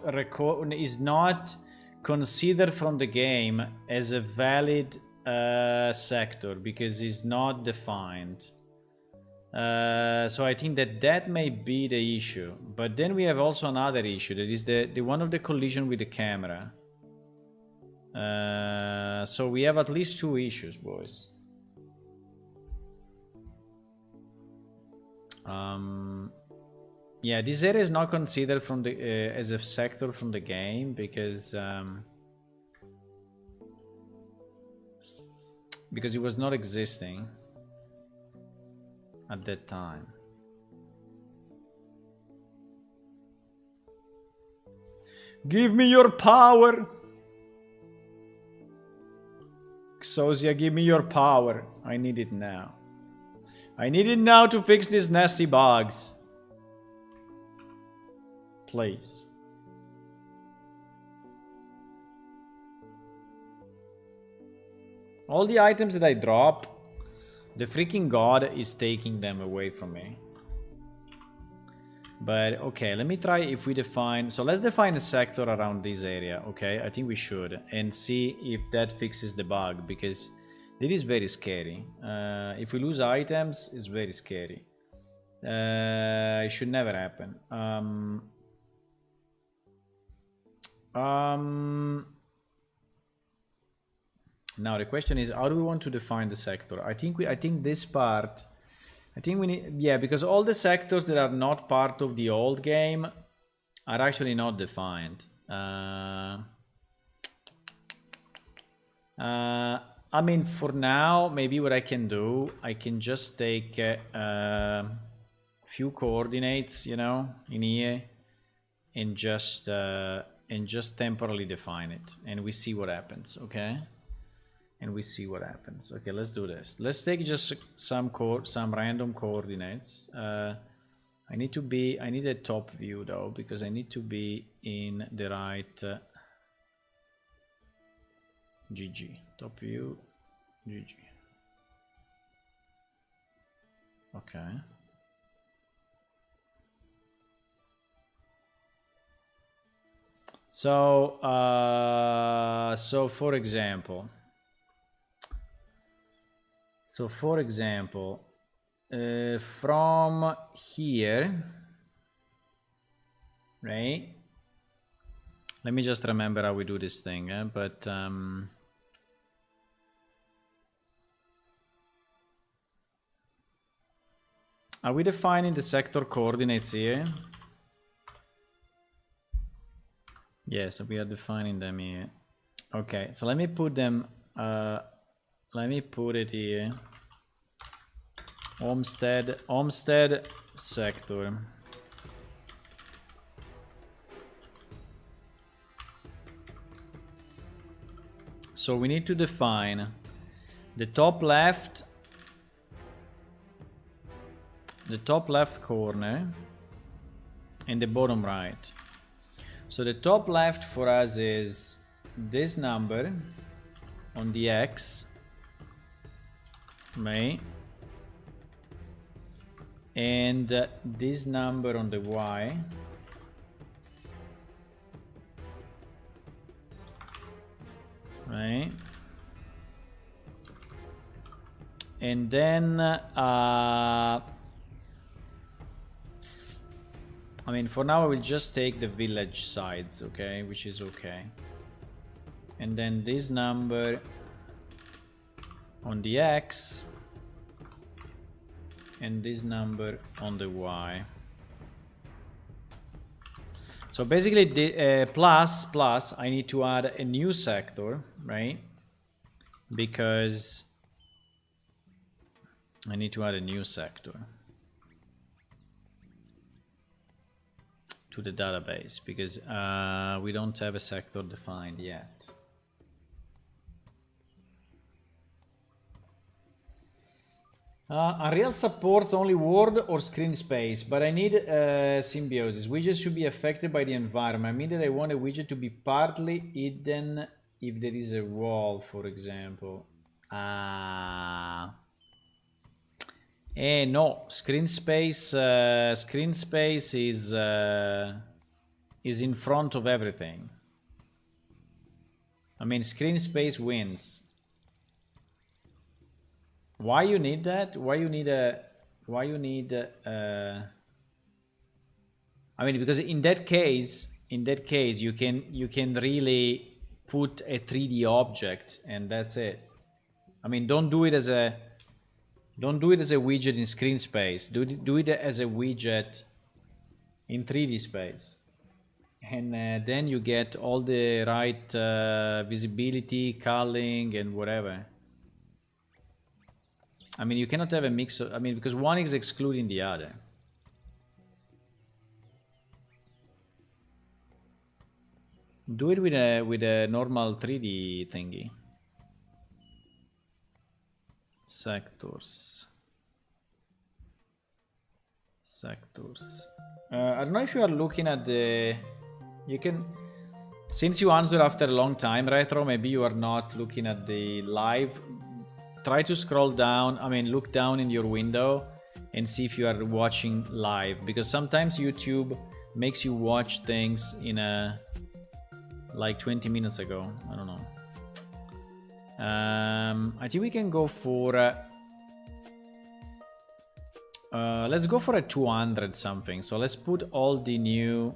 considered from the game as a valid sector because it's not defined. So I think that may be the issue. But then we have also another issue, that is the one of the collision with the camera. So we have at least two issues, boys. Yeah, this area is not considered from the as a sector from the game because it was not existing at that time. Give me your power! Xosia, give me your power. I need it now. I need it now to fix these nasty bugs. Please. All the items that I drop, the freaking god is taking them away from me. But okay, let me try if we define... So let's define a sector around this area, okay? I think we should. And see if that fixes the bug, because it is very scary. If we lose items, it's very scary. It should never happen. Now the question is, how do we want to define the sector? I think this part... I think we need... Yeah, because all the sectors that are not part of the old game are actually not defined. I mean, for now, maybe what I can do, I can just take few coordinates, you know, in here, and just temporarily define it, and we see what happens, okay? And we see what happens. Okay, let's do this. Let's take just some random coordinates. I need a top view though, because I need to be in the right GG. Top view, GG. Okay. So, for example, from here, right? Let me just remember how we do this thing, but are we defining the sector coordinates here? Yes, we are defining them here. Okay, so let me put them, let me put it here. Homestead sector. So we need to define the top left corner and the bottom right. So the top left for us is this number on the X, right? And this number on the Y. Right? And then, I mean, for now I will just take the village sides, okay? Which is okay. And then this number on the X. And this number on the Y. So basically, the plus, I need to add a new sector, right? Because I need to add a new sector to the database, because we don't have a sector defined yet. Unreal supports only word or screen space, but I need symbiosis. Widgets should be affected by the environment. I mean that I want a widget to be partly hidden if there is a wall, for example. No, screen space is in front of everything. I mean, screen space wins. Why you need that? Why you need I mean, because in that case you can really put a 3D object and that's it. I mean, don't do it as a widget in screen space. Do it as a widget in 3D space. And then you get all the right visibility, culling and whatever. I mean, you cannot have a mix of, I mean, because one is excluding the other. Do it with a normal 3D thingy. Sectors. I don't know if you are looking at the, you can, since you answered after a long time, Retro, maybe you are not looking at the live. Try to scroll down, I mean, look down in your window and see if you are watching live, because sometimes YouTube makes you watch things in a, like 20 minutes ago. I don't know. I think we can go for let's go for a 200 something. So let's put all the new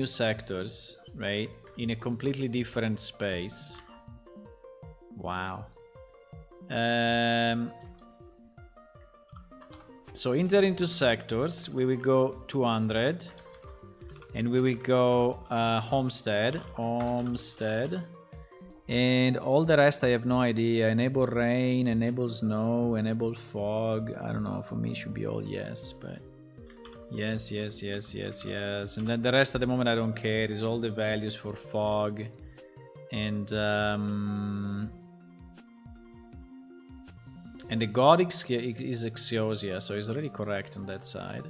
sectors, right, in a completely different space. Wow. So enter into sectors. We will go 200 and we will go homestead, and all the rest I have no idea. Enable rain, enable snow, enable fog. I don't know, for me it should be all yes, but yes. And then the rest at the moment I don't care. Is all the values for fog and the god is Exosia, so it's already correct on that side.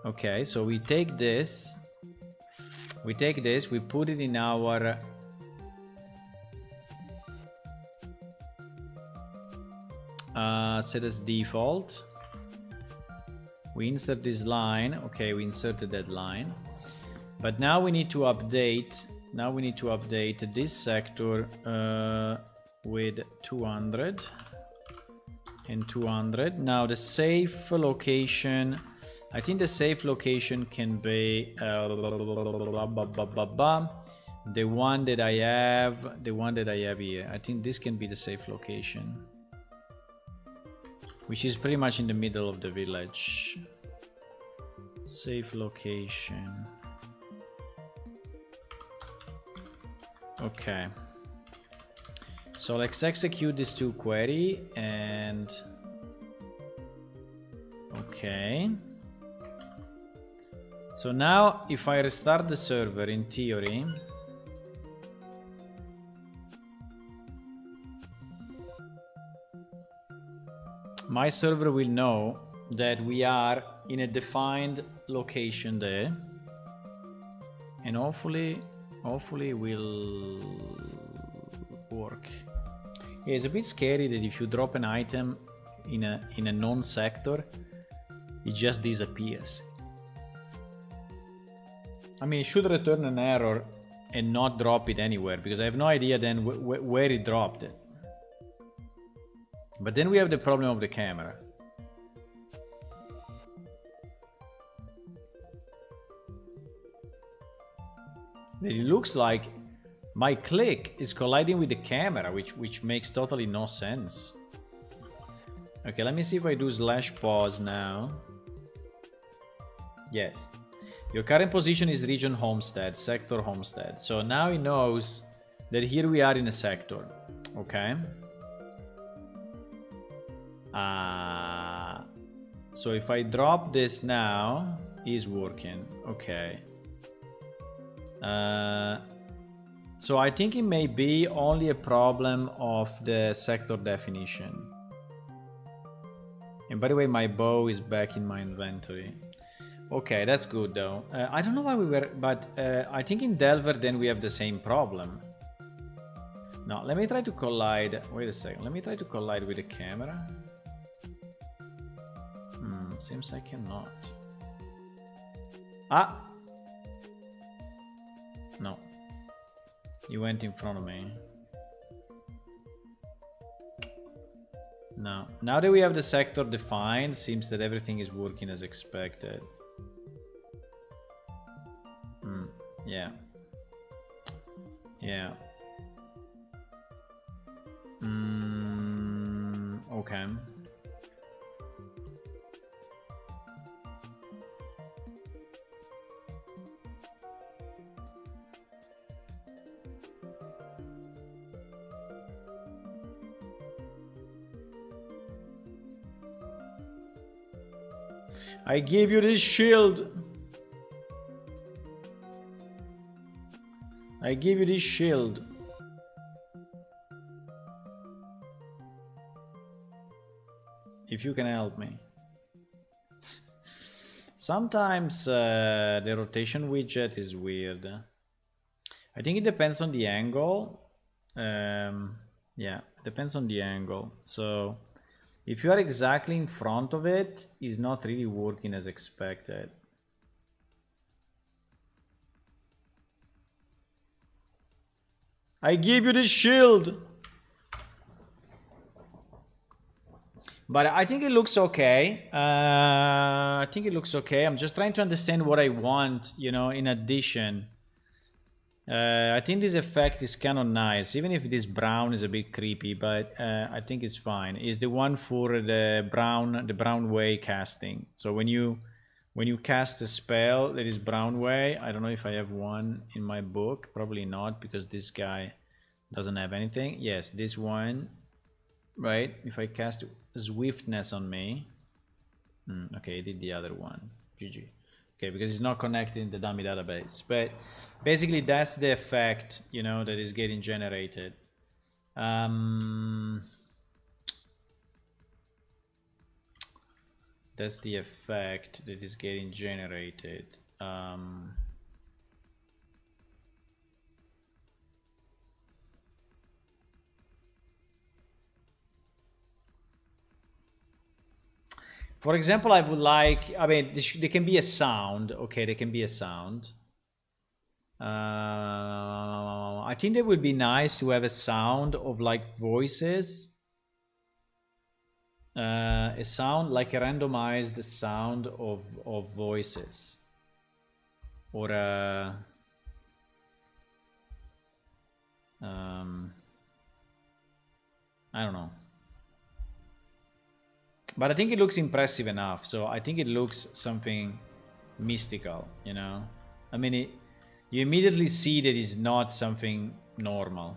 Okay, so we take this, we put it in our set as default. We insert this line. Okay, we inserted that line, but now we need to update. This sector with 200 and 200. Now the safe location. I think the safe location can be the one that I have here. I think this can be the safe location, which is pretty much in the middle of the village. Safe location. Okay. So let's execute this to query and okay. So now if I restart the server, in theory, my server will know that we are in a defined location there, and hopefully will work. Yeah, it's a bit scary that if you drop an item in a non-sector, it just disappears. I mean, it should return an error and not drop it anywhere, because I have no idea then where it dropped it. But then we have the problem of the camera. It looks like my click is colliding with the camera, which makes totally no sense. Okay, let me see if I do /pause now. Yes. Your current position is region homestead, sector homestead. So now he knows that here we are in a sector. Okay. So if I drop this now, he's working. Okay. So I think it may be only a problem of the sector definition. And by the way, my bow is back in my inventory. Okay, that's good though. I don't know why we were, but I think in Delver then we have the same problem. Now, let me try to collide. Wait a second. Let me try to collide with the camera. Seems I cannot. Ah! No. You went in front of me. No. Now that we have the sector defined, seems that everything is working as expected. Yeah. Yeah. Okay. I give you this shield. I give you this shield. If you can help me. Sometimes the rotation widget is weird. I think it depends on the angle. Yeah, depends on the angle. So if you are exactly in front of it, it's not really working as expected. I give you this shield. But I think it looks okay. I think it looks okay. I'm just trying to understand what I want, you know, in addition. I think this effect is kind of nice, even if this brown is a bit creepy, but I think it's fine. It's the one for the brown way casting. So when you cast a spell that is brown way, I don't know if I have one in my book, probably not, because this guy doesn't have anything. Yes, this one, right? If I cast swiftness on me, okay, I did the other one. GG. Okay, because it's not connected in the dummy database. But basically that's the effect, you know, that is getting generated. That's the effect that is getting generated. For example, I would like, I mean, there can be a sound. Okay, there can be a sound. I think it would be nice to have a sound of like voices. A sound, like a randomized sound of voices. Or I don't know. But I think it looks impressive enough, so I think it looks something mystical, you know? I mean, you immediately see that it's not something normal.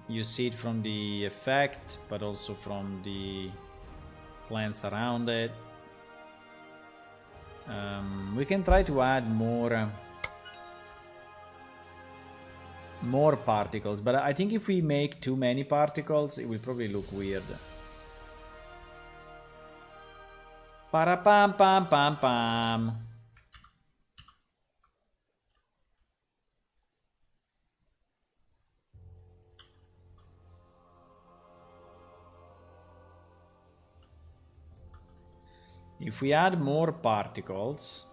You see it from the effect, but also from the plants around it. We can try to add more particles, but I think if we make too many particles, it will probably look weird. Para pam pam pam pam. If we add more particles,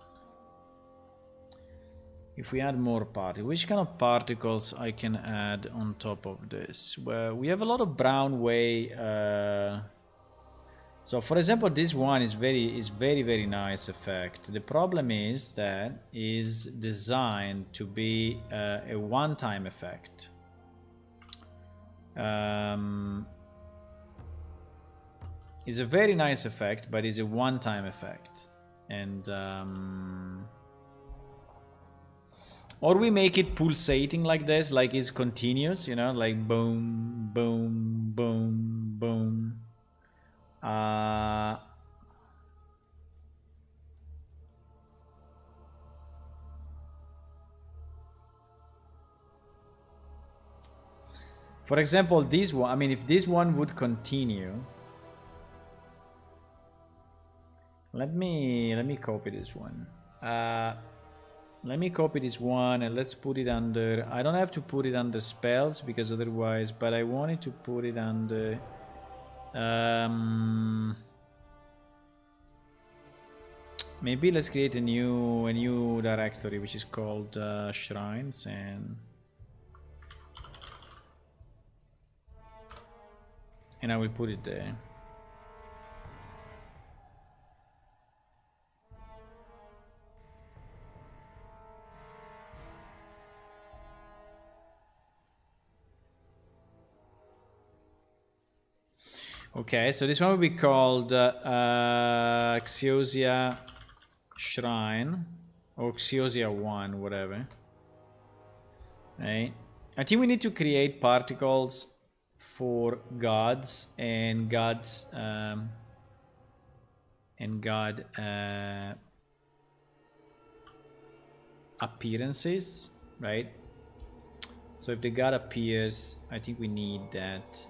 which kind of particles I can add on top of this? Well, we have a lot of brown way. So for example, this one is very nice effect. The problem is that is designed to be a one-time effect. It's a very nice effect, but it's a one-time effect. And or we make it pulsating like this, like it's continuous, you know, like boom, boom, boom, boom. For example, this one, I mean, if this one would continue, let me copy this one. Let me copy this one and let's put it under, I don't have to put it under spells because otherwise, but I wanted to put it under, maybe let's create a new directory which is called shrines, and I will put it there. Okay, so this one will be called Xiosia Shrine, or Xiosia 1, whatever. Right? I think we need to create particles for gods and gods and god appearances, right? So if the god appears, I think we need that.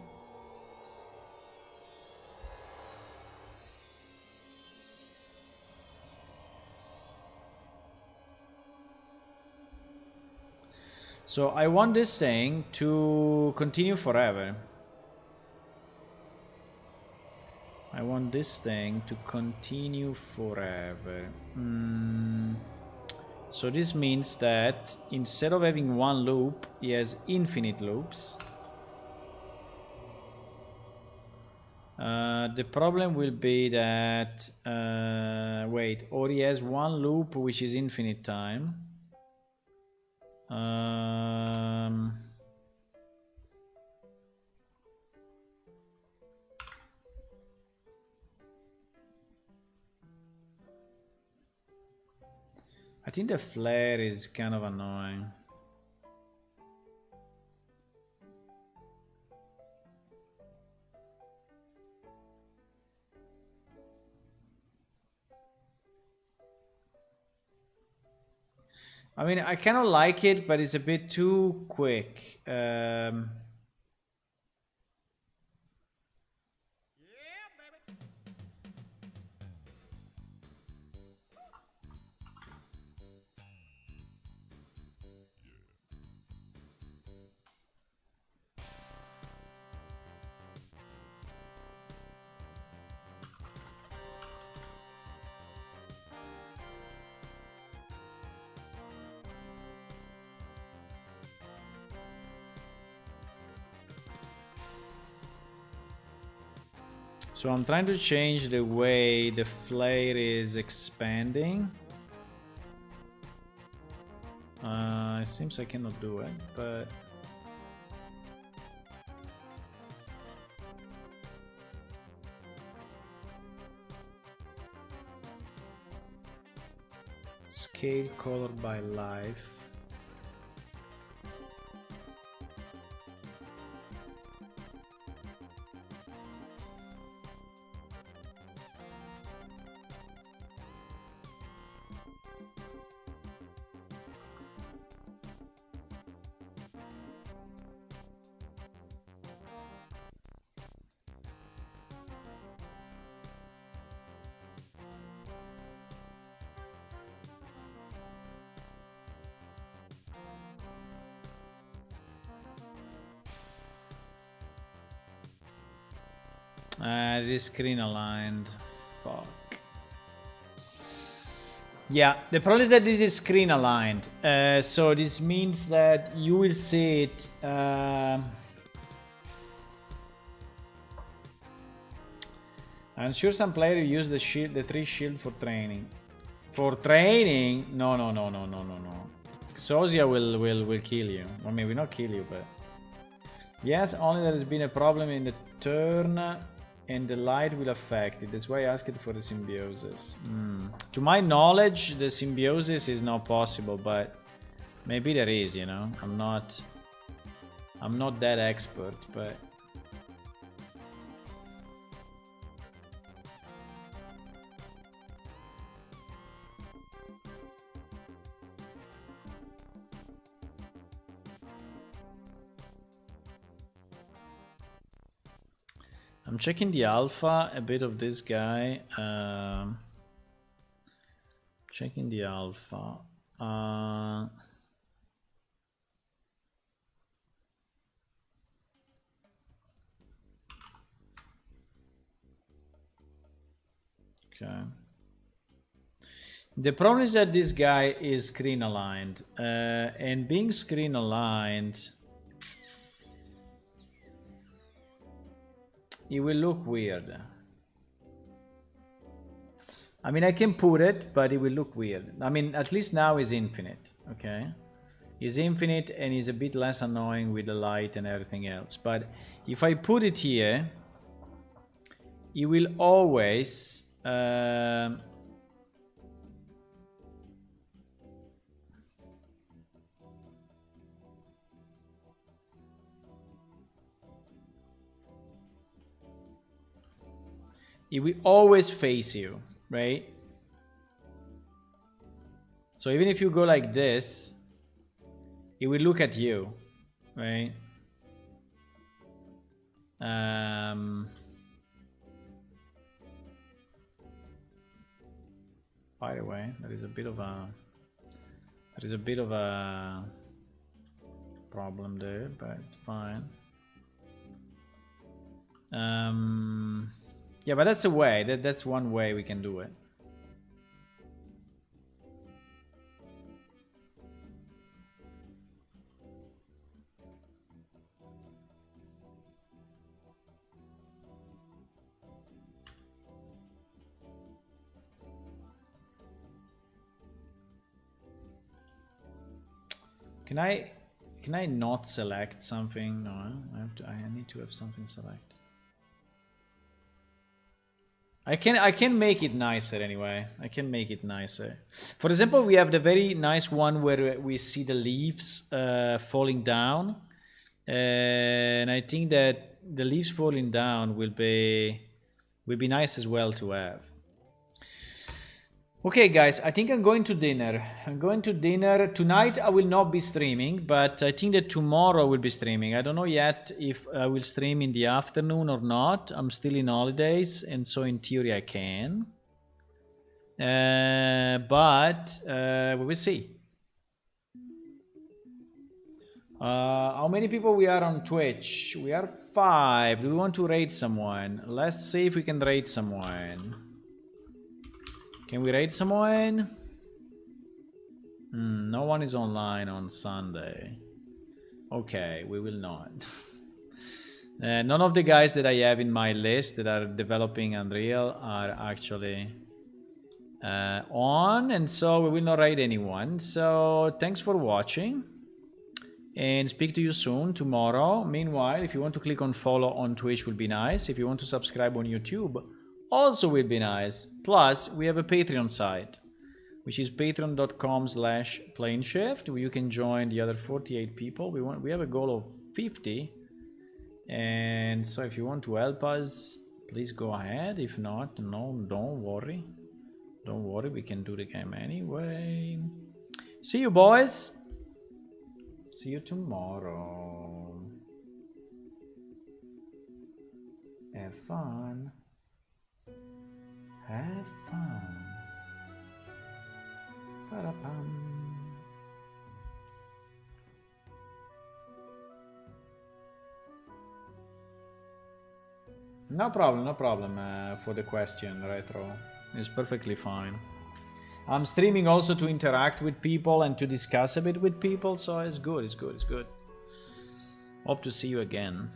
So I want this thing to continue forever. I want this thing to continue forever. So this means that instead of having one loop, he has infinite loops. The problem will be that, wait, or he has one loop which is infinite time. I think the flare is kind of annoying. I mean, I kind of like it, but it's a bit too quick. So I'm trying to change the way the flare is expanding. It seems I cannot do it, but scale color by life. This screen aligned. Fuck. Yeah, the problem is that this is screen aligned. So this means that you will see it. I'm sure some player use the shield, the 3 shield for training. For training? No. Xiosia will kill you. I mean, will not kill you, but yes, only there has been a problem in the turn and the light will affect it. That's why I asked for the symbiosis. To my knowledge, the symbiosis is not possible, but maybe there is, you know. I'm not that expert, but I'm checking the alpha a bit of this guy. Checking the alpha. Okay. The problem is that this guy is screen aligned, and being screen aligned, it will look weird. I mean, I can put it, but it will look weird. I mean, at least now is infinite, okay? He's infinite and he's a bit less annoying with the light and everything else. But if I put it here, it will always... it will always face you, right? So even if you go like this, it will look at you, right? By the way, there is a bit of a problem there, but fine. Yeah, but that's a way. That's one way we can do it. Can I not select something? No, I need to have something select. I can make it nicer anyway. I can make it nicer. For example, we have the very nice one where we see the leaves falling down, and I think that the leaves falling down will be nice as well to have. Okay, guys, I think I'm going to dinner. I'm going to dinner. Tonight I will not be streaming, but I think that tomorrow I will be streaming. I don't know yet if I will stream in the afternoon or not. I'm still in holidays, and so in theory I can. But we will see. How many people we are on Twitch? We are 5. Do we want to raid someone? Let's see if we can raid someone. Can we raid someone? No one is online on Sunday. Okay, we will not. None of the guys that I have in my list that are developing Unreal are actually on, and so we will not raid anyone. So thanks for watching, and speak to you soon tomorrow. Meanwhile, if you want to click on follow on Twitch, will be nice. If you want to subscribe on YouTube, also will be nice. Plus, we have a Patreon site, which is patreon.com/planeshift, where you can join the other 48 people. We have a goal of 50, and so if you want to help us, please go ahead. If not, no, don't worry. Don't worry, we can do the game anyway. See you, boys. See you tomorrow. Have fun. Have fun. Ba-da-pum. No problem for the question, Retro. It's perfectly fine. I'm streaming also to interact with people and to discuss a bit with people, so it's good, it's good, it's good. Hope to see you again.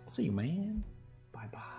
See you, man. Bye-bye.